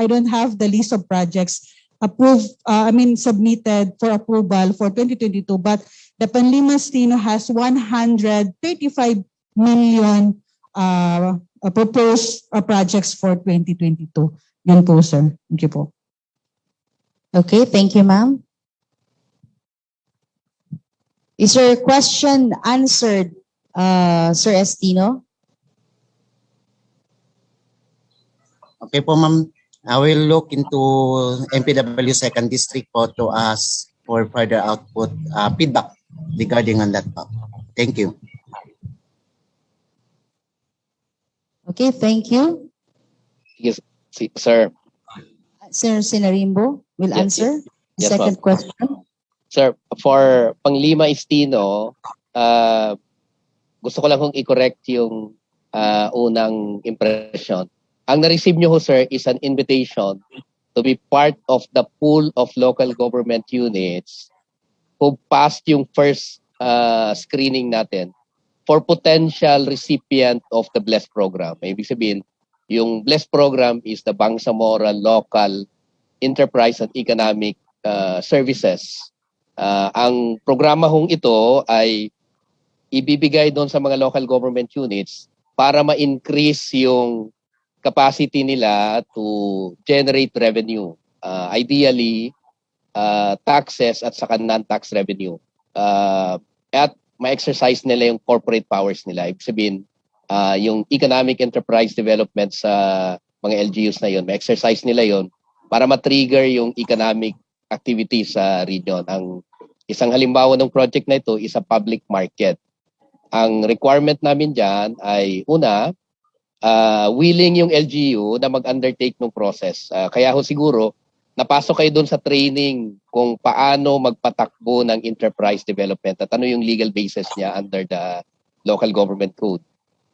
S9: don't have the list of projects submitted for approval for 2022, but the Panlimastino has 135 million proposed projects for 2022. Yun po, sir. Thank you po.
S13: Okay, thank you, ma'am. Is your question answered, Sir Estino?
S14: Okay po, ma'am. I will look into MPW Second District po to ask for further output feedback regarding on that po. Thank you.
S13: Okay, thank you.
S8: Yes, sir.
S13: Sir Sinarimbo will answer the
S8: Yes,
S13: second question.
S8: Sir, for Panglima Estino, gusto ko lang hong i-correct yung unang impression. Ang na-receive nyo ho, sir, is an invitation to be part of the pool of local government units who passed yung first screening natin for potential recipient of the BLESS program. Ibig sabihin, yung BLESS program is the Bangsamoro Local Enterprise and Economic Services. Ang programa hong ito ay ibibigay doon sa mga local government units para ma-increase yung capacity nila to generate revenue. Ideally, taxes at saka non-tax revenue. At ma-exercise nila yung corporate powers nila. Ibig sabihin, yung economic enterprise development sa mga LGUs na yun, ma-exercise nila yun para ma-trigger yung economic activity sa region. Ang isang halimbawa ng project na ito is a public market. Ang requirement namin dyan ay una, willing yung LGU na mag-undertake ng process. Kaya ho siguro, napasok kayo doon sa training kung paano magpatakbo ng enterprise development at ano yung legal basis niya under the local government code.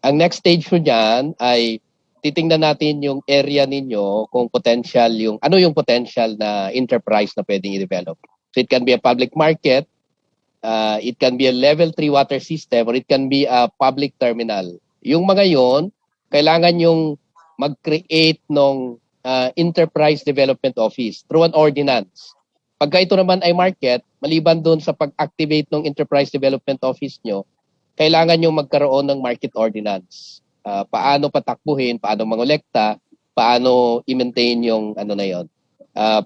S8: Ang next stage ko dyan ay titingnan natin yung area ninyo kung potential ano yung potential na enterprise na pwedeng i-develop. So it can be a public market, it can be a level 3 water system, or it can be a public terminal. Yung mga yon, kailangan yung mag-create ng enterprise development office through an ordinance. Pagka ito naman ay market, maliban doon sa pag-activate ng enterprise development office nyo, kailangan yung magkaroon ng market ordinance. Paano patakbuhin, paano mangolekta, paano i-maintain yung ano na yon.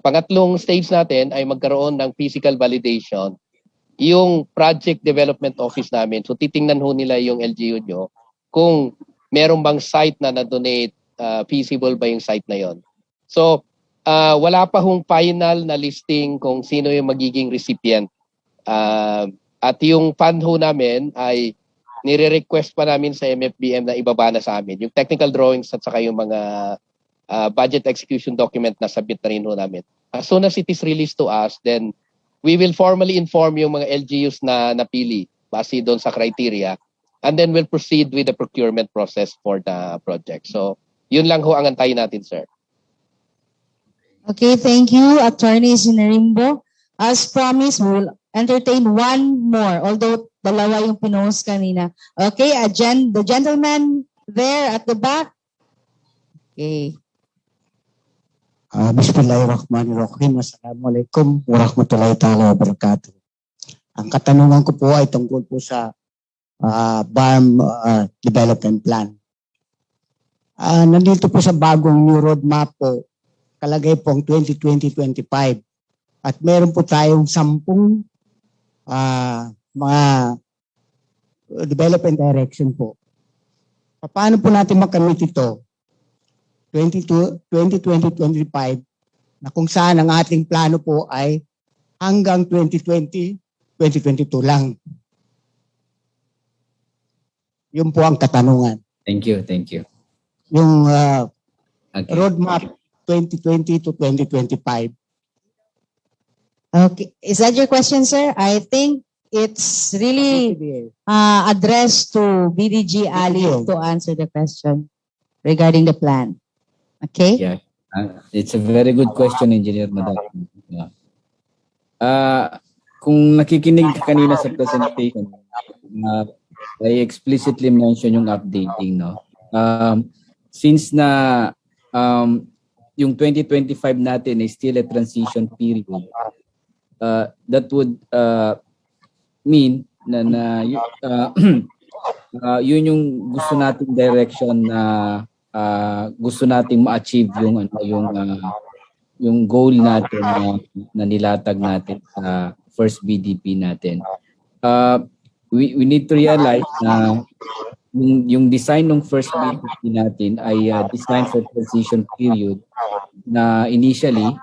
S8: Pangatlong stage natin ay magkaroon ng physical validation. Yung project development office namin, so titingnan ho nila yung LGU nyo kung meron bang site na na-donate, feasible ba yung site na yon. So, wala pa hong final na listing kung sino yung magiging recipient. At yung fund ho namin ay nire-request pa namin sa MFBM na ibaba na sa amin. Yung technical drawings at saka yung mga budget execution document na submit na rin ho namin. As soon as it is released to us, then we will formally inform yung mga LGUs na napili base doon sa criteria, and then we'll proceed with the procurement process for the project. So, yun lang ho ang antayin natin, sir.
S13: Okay, thank you, Attorney Sinarimbo. As promised, we will entertain one more, although dalawa yung pinost kanina. Okay, the gentleman there at the back. Okay.
S15: Bismillahirrahmanirrahim. Assalamualaikum warahmatullahi ta'ala wabarakatuh. Ang katanungan ko po ay tungkol po sa BARMM Development Plan. Nandito po sa bagong new roadmap po, kalagay pong 2020-25. At meron po tayong 10 mga development direction po. Paano po natin makamit ito? 2020-25 na kung saan ang ating plano po ay hanggang 2020-2022 lang. Yun po ang katanungan.
S5: Thank you, thank you.
S15: Yung
S5: Okay.
S15: roadmap 2020 to 2025.
S13: Okay. Is that your question, sir? I think it's really addressed to BDG Ali to answer the question regarding the plan. Okay?
S5: Yeah. It's a very good question, Engineer Madam. Kung nakikinig ka kanina sa presentation, I explicitly mention yung updating, no? Since na yung 2025 natin is still a transition period, that would mean na yun yung gusto nating direction na gusto nating ma-achieve yung goal natin na nilatag natin sa first BDP natin. We need to realize na yung design ng first BDP natin ay design for transition period na initially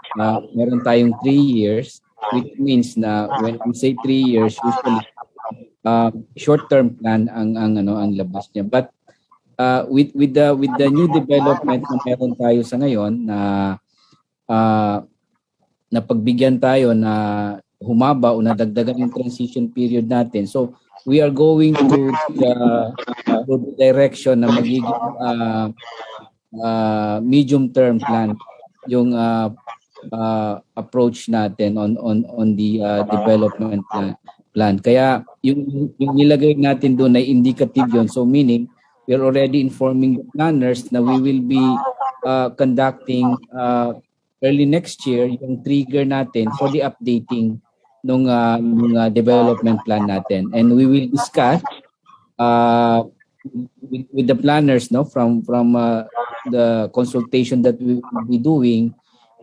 S5: meron tayong 3 years, which means na when we say 3 years, usually short-term plan ang labas niya. But with the new development na meron tayo sa ngayon na pagbigyan tayo na humaba o nadagdagan yung transition period natin. So we are going to the direction na magiging medium-term plan yung approach natin on the development plan. Kaya yung nilagay natin doon ay indicative yun. So meaning we are already informing the planners na we will be conducting early next year yung trigger natin for the updating nung development plan natin, and we will discuss with the planners, no, from the consultation that we will be doing,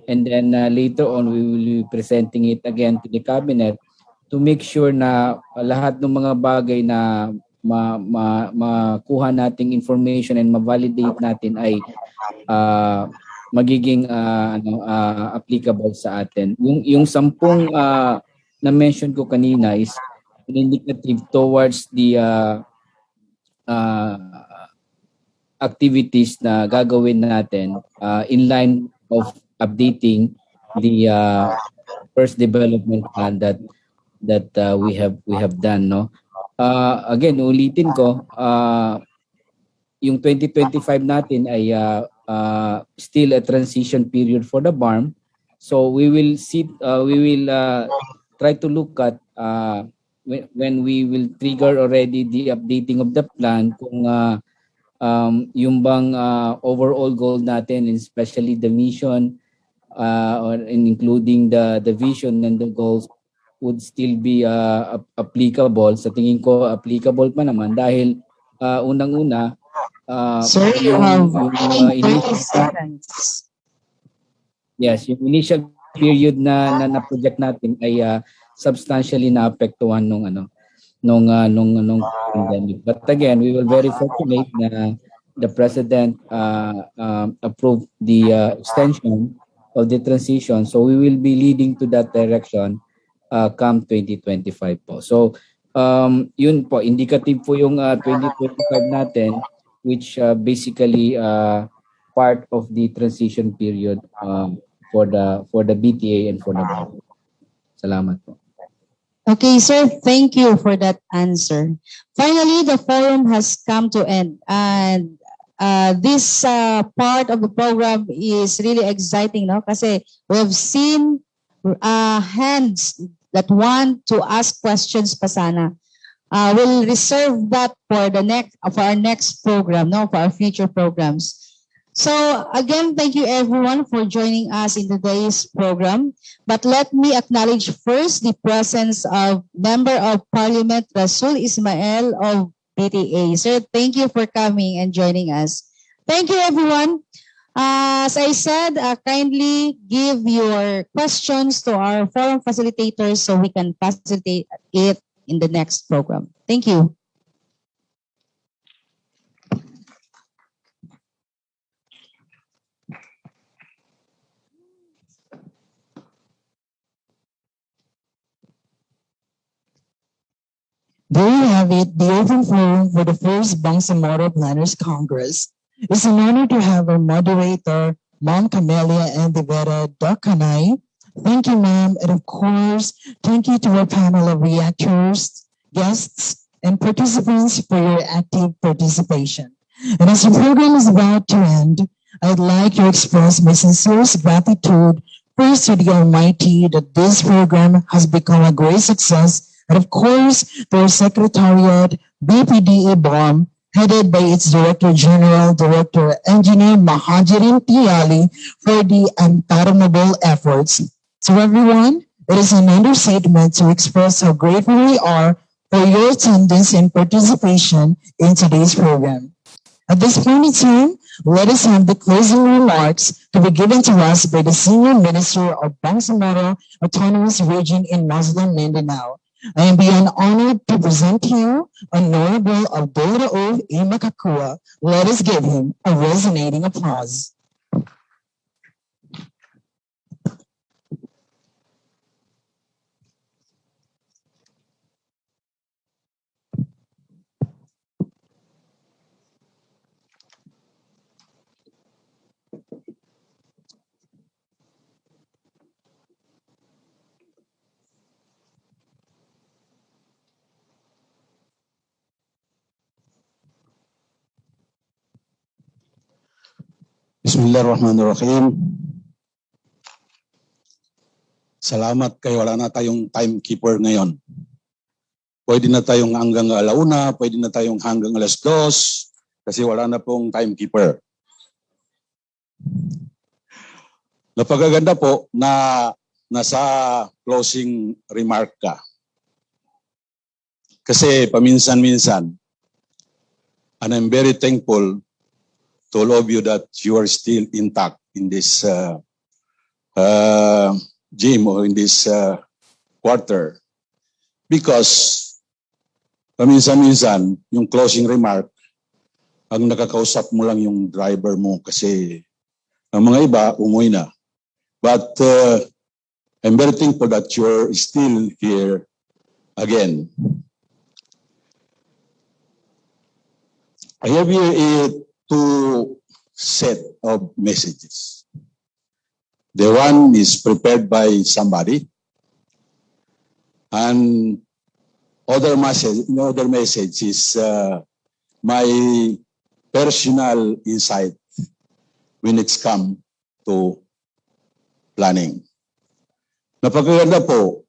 S5: and then later on we will be presenting it again to the cabinet to make sure na lahat ng mga bagay na makuha nating information and ma-validate natin ay magiging applicable sa atin. Yung 10 na-mention ko kanina is an indicative towards the activities na gagawin natin in line of updating the first development plan that we have done, no. Again, ulitin ko, yung 2025 natin ay still a transition period for the BARMM. So we will try to look at when we will trigger already the updating of the plan, kung yung bang overall goal natin, especially the mission or including the vision and the goals would still be applicable. Sa tingin ko applicable pa naman dahil unang-una
S13: Sir, you have 30 seconds.
S5: Yes, yung initial period na project natin ay substantially naapektuhan nung pandemic. But again, we were very fortunate na the President approved the extension of the transition. So we will be leading to that direction come 2025 po. So yun po, indicative po yung 2025 natin, which basically part of the transition period for the BTA and for the BARMM. Salamat po.
S13: Okay, sir, thank you for that answer. Finally, the forum has come to end, and this part of the program is really exciting, no? Kasi we have seen hands that want to ask questions pa sana. We'll reserve that for our next program, no, for our future programs. So again, thank you everyone for joining us in today's program. But let me acknowledge first the presence of Member of Parliament Rasul Ismail of PTA. Sir, thank you for coming and joining us. Thank you, everyone. As I said, kindly give your questions to our forum facilitators so we can facilitate it in the next program. Thank you.
S1: There you have it, the open forum for the first Bangsamoro Planners Congress. It's an honor to have our moderator, Ma'am Camelia and Divera Dokanay. Thank you, ma'am. And of course, thank you to our panel of reactors, guests, and participants for your active participation. And as the program is about to end, I'd like to express my sincerest gratitude first to the Almighty that this program has become a great success, and of course, to our Secretariat, BPDE BARMM, headed by its Director General, Director Engineer Mahajirin Tiali, for the unfathomable efforts. So everyone, it is an understatement to express how grateful we are for your attendance and participation in today's program. At this point in time, let us have the closing remarks to be given to us by the Senior Minister of Bangsamoro Autonomous Region in Muslim Mindanao. I am beyond honored to present you Honorable Abdul Rauf A. Makakua. Let us give him a resonating applause.
S16: Bismillahirrahmanirrahim. Salamat kay wala na tayong timekeeper ngayon. Pwede na tayong hanggang alauna, pwede na tayong hanggang 2:00 kasi wala na pong timekeeper. Napakaganda po na nasa closing remark ka. Kasi paminsan-minsan, and I'm very thankful to all of you that you are still intact in this gym or in this quarter. Because paminsan-minsan, yung closing remark, ang nakakausap mo lang yung driver mo kasi ang mga iba, umuwi na. But I'm very thankful that you're still here again. I have here two set of messages. The one is prepared by somebody, and other message is my personal insight when it's come to planning. Napakaganda po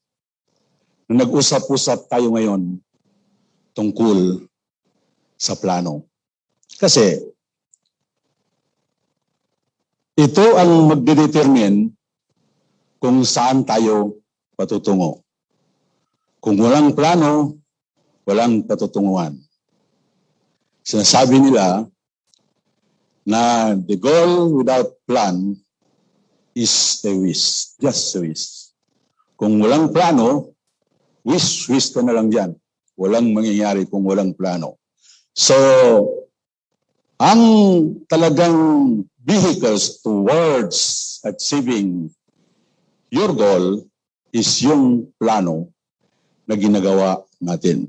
S16: na nag-usap-usap tayo ngayon tungkol sa plano. Kasi ito ang magdedetermine kung saan tayo patutungo. Kung walang plano, walang patutunguhan. Sinasabi nila na the goal without plan is a wish, just a wish. Kung walang plano, wish ka na lang dyan. Walang mangyayari kung walang plano. So, ang talagang vehicles towards achieving your goal is yung plano na ginagawa natin.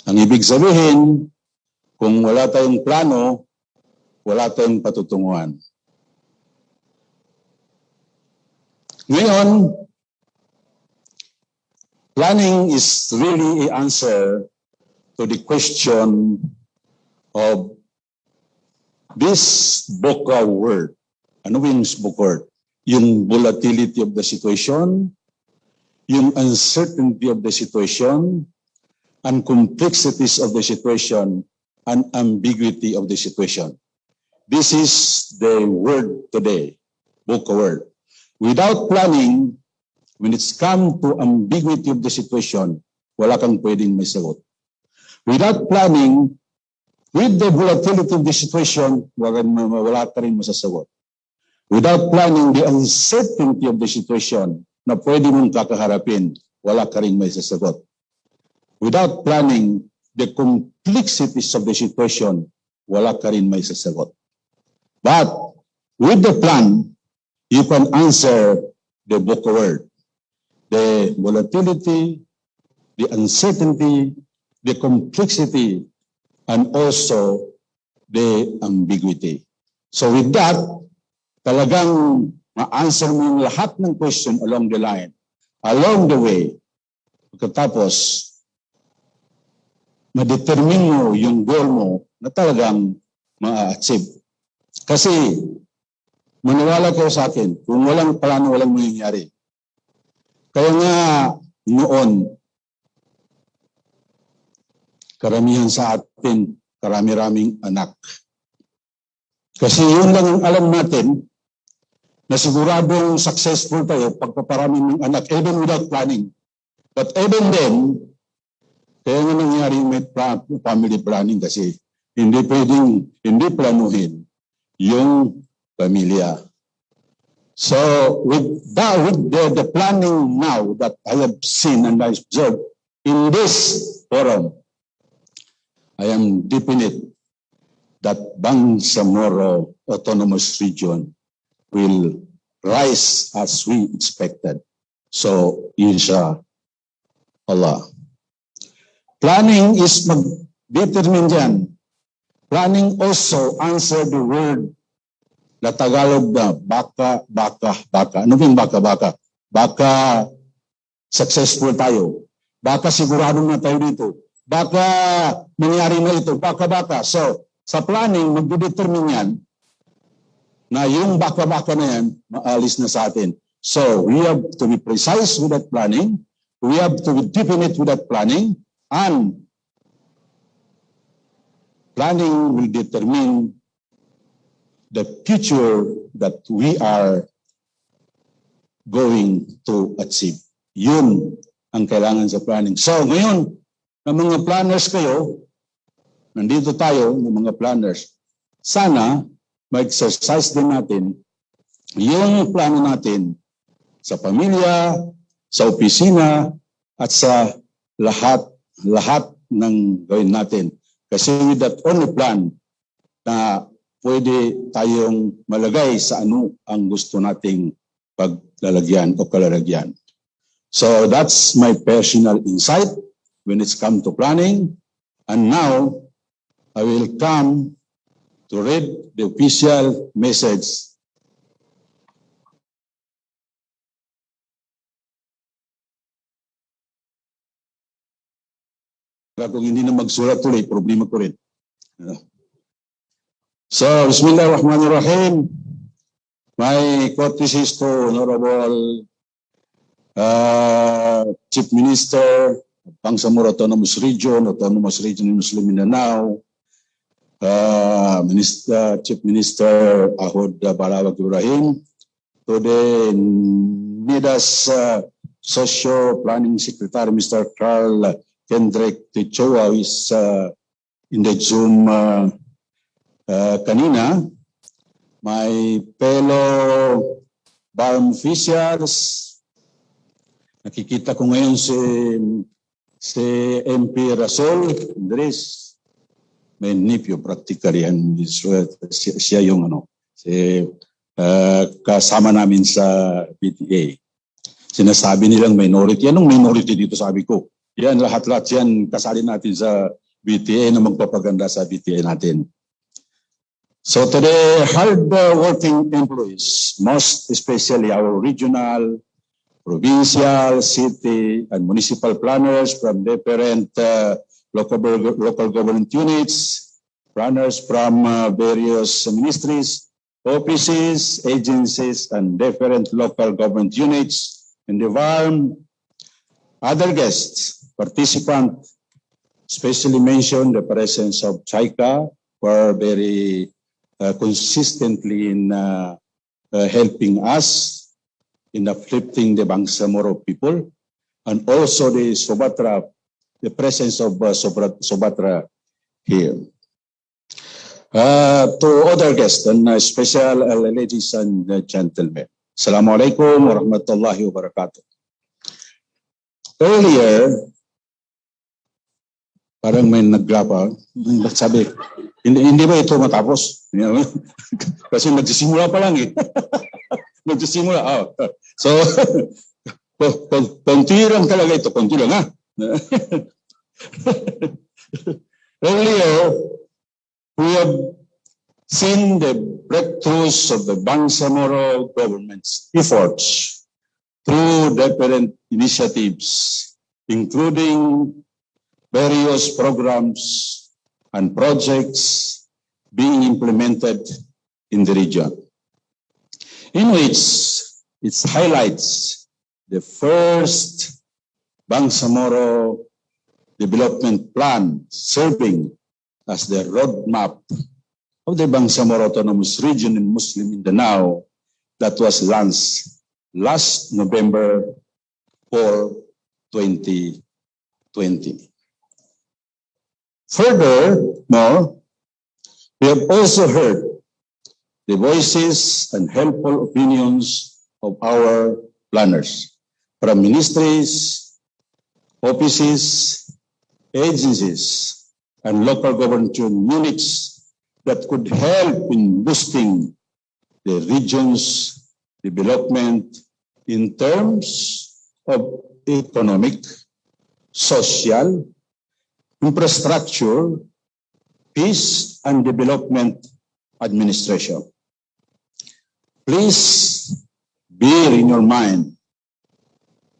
S16: Ang ibig sabihin, kung wala tayong plano, wala tayong patutunguhan. Ngayon, planning is really an answer to the question of this BOCA word. Ano yung BOCA word? Yung volatility of the situation, yung uncertainty of the situation, and complexities of the situation, and ambiguity of the situation. This is the word today, BOCA word. Without planning, when it's come to ambiguity of the situation, wala kang pwedeng may sagot. Without planning, With the volatility of the situation, wala ka rin masasagot. Without planning the uncertainty of the situation na pwede mong kakaharapin, wala ka rin may sasagot. Without planning the complexities of the situation, wala ka rin may sasagot. But with the plan, you can answer the book word. The volatility, the uncertainty, the complexity, and also the ambiguity. So with that, talagang ma-answer mo yung lahat ng question along the line, along the way. Pagkatapos, ma-determine mo yung goal mo na talagang ma-achieve. Kasi, maniwala kayo sa akin, kung walang plano, walang mangyayari. Kaya nga, noon, karamihan sa atin, karami-raming anak. Kasi yun lang ang alam natin, na siguradong successful tayo pagpaparami ng anak, even without planning. But even then, kaya nga nangyari may family planning kasi hindi pwedeng, hindi planuhin yung pamilya. So with the planning now that I have seen and I observed in this forum, I am definite that Bangsamoro Autonomous Region will rise as we expected. So, inshallah. Planning is mag-determine dyan. Planning also answer the word na Tagalog na baka. Ano yung baka? Baka successful tayo. Baka sigurado na tayo dito. Baka mangyari na ito. Baka. So, sa planning, mag-determine yan na yung baka na yan, maalis na sa atin. So, we have to be precise with that planning. We have to be definite with that planning. And planning will determine the future that we are going to achieve. Yun ang kailangan sa planning. So, ngayon, ng mga planners kayo, nandito tayo, ng mga planners, sana ma-exercise din natin yung plano natin sa pamilya, sa opisina, at sa lahat ng gawin natin. Kasi with that only plan na pwede tayong malagay sa ano ang gusto nating paglalagyan o kalalagyan. So that's my personal insight when it's come to planning. And now, I will come to read the official message. Kung hindi na magsulat tuloy, problema ko rin. So, Bismillahirrahmanirrahim. My courtesies to Honorable Chief Minister, Bangsamoro Autonomous Region in Muslim Mindanao, Chief Minister Ahod Balawag Ibrahim, to the NIDAS Socio Planning Secretary, Mr. Carl Kendrick Tichoa, who is in the Zoom kanina, my fellow BARMM officials, nakikita ko ngayon si MP Rasol Andres, may nephew practically, and siya yung kasama namin sa PTA. Sinasabi nilang minority. Anong minority dito, sabi ko? Yan, lahat-lahat yan, kasali natin sa BTA na magpapaganda sa BTA natin. So to the hard-working employees, most especially our regional, provincial, city, and municipal planners from different local government units, planners from various ministries, offices, agencies, and different local government units in the BARMM, other guests, participants, especially mentioned the presence of CHICA, who are very consistently in helping us in uplifting the Bangsamoro people, and also the Sobatra, the presence of Sobatra here. To other guests and special ladies and gentlemen, Assalamualaikum warahmatullahi wabarakatuh. Earlier, parang may naggrapa, sabi, hindi ba ito matapos? Kasi nagsisimula pa lang eh. Nagsisimula. Oh. So, konti lang talaga ito, konti lang ha. Earlier, we have seen the breakthroughs of the Bangsamoro government's efforts through different initiatives, including various programs and projects being implemented in the region, in which it highlights the first Bangsamoro development plan serving as the roadmap of the Bangsamoro Autonomous Region in Muslim Mindanao that was launched last November 4, 2020. Furthermore, we have also heard the voices and helpful opinions of our planners from ministries, offices, agencies, and local government units that could help in boosting the region's development in terms of economic, social, infrastructure, peace, and development administration. Please bear in your mind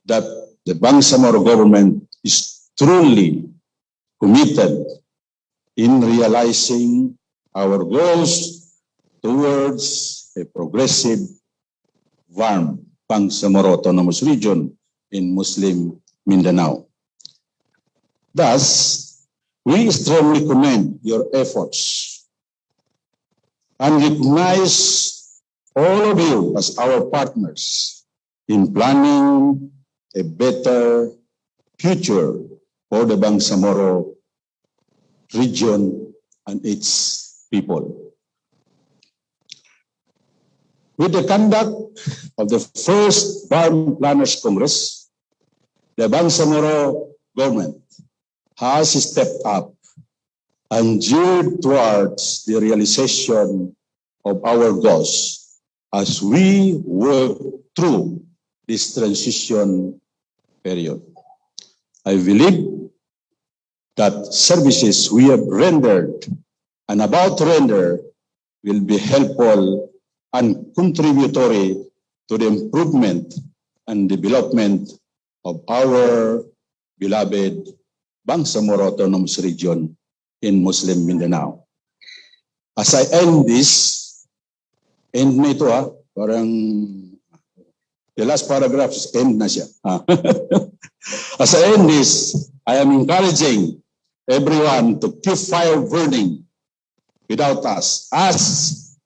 S16: that the Bangsamoro government is truly committed in realizing our goals towards a progressive BARMM Bangsamoro Autonomous Region in Muslim Mindanao. Thus, we strongly commend your efforts and recognize all of you as our partners in planning a better future for the Bangsamoro region and its people. With the conduct of the first BARMM Planners Congress, the Bangsamoro government has stepped up and geared towards the realization of our goals as we work through this transition period. I believe that services we have rendered and about to render will be helpful and contributory to the improvement and development of our beloved Bangsamoro Autonomous Region in Muslim Mindanao. As I end this, end na ito ha, parang the last paragraph is end na siya. As I end this, I am encouraging everyone to keep fire burning without us as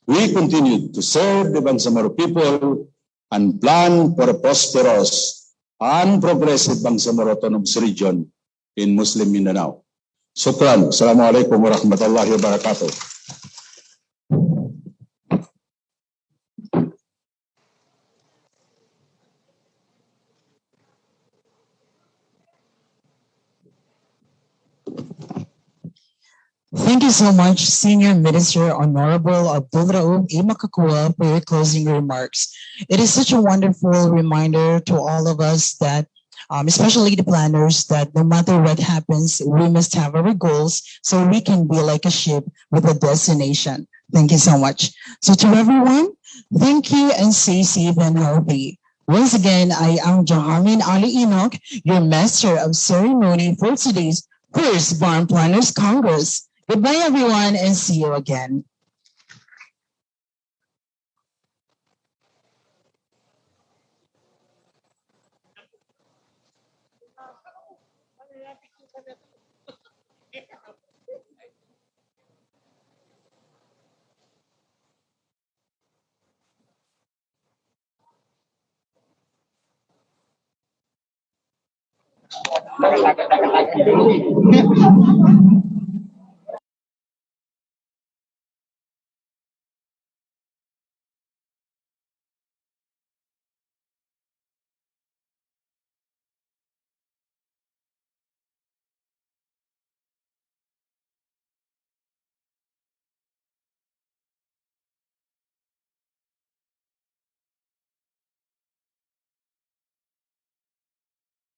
S16: we continue to serve the Bangsamoro people and plan for a prosperous and progressive Bangsamoro Autonomous Region in Muslim Mindanao. Shukran. Assalamualaikum warahmatullahi wabarakatuh.
S1: Thank you so much, Senior Minister Honorable Abdul Raouf A. Makakua, for your closing remarks. It is such a wonderful reminder to all of us that, especially the planners, that no matter what happens, we must have our goals so we can be like a ship with a destination. Thank you so much. So to everyone, thank you and stay safe and healthy. Once again, I am Jaharmin Ali Enoch, your Master of Ceremony for today's first BARMM Planners Congress. Goodbye, everyone, and see you again.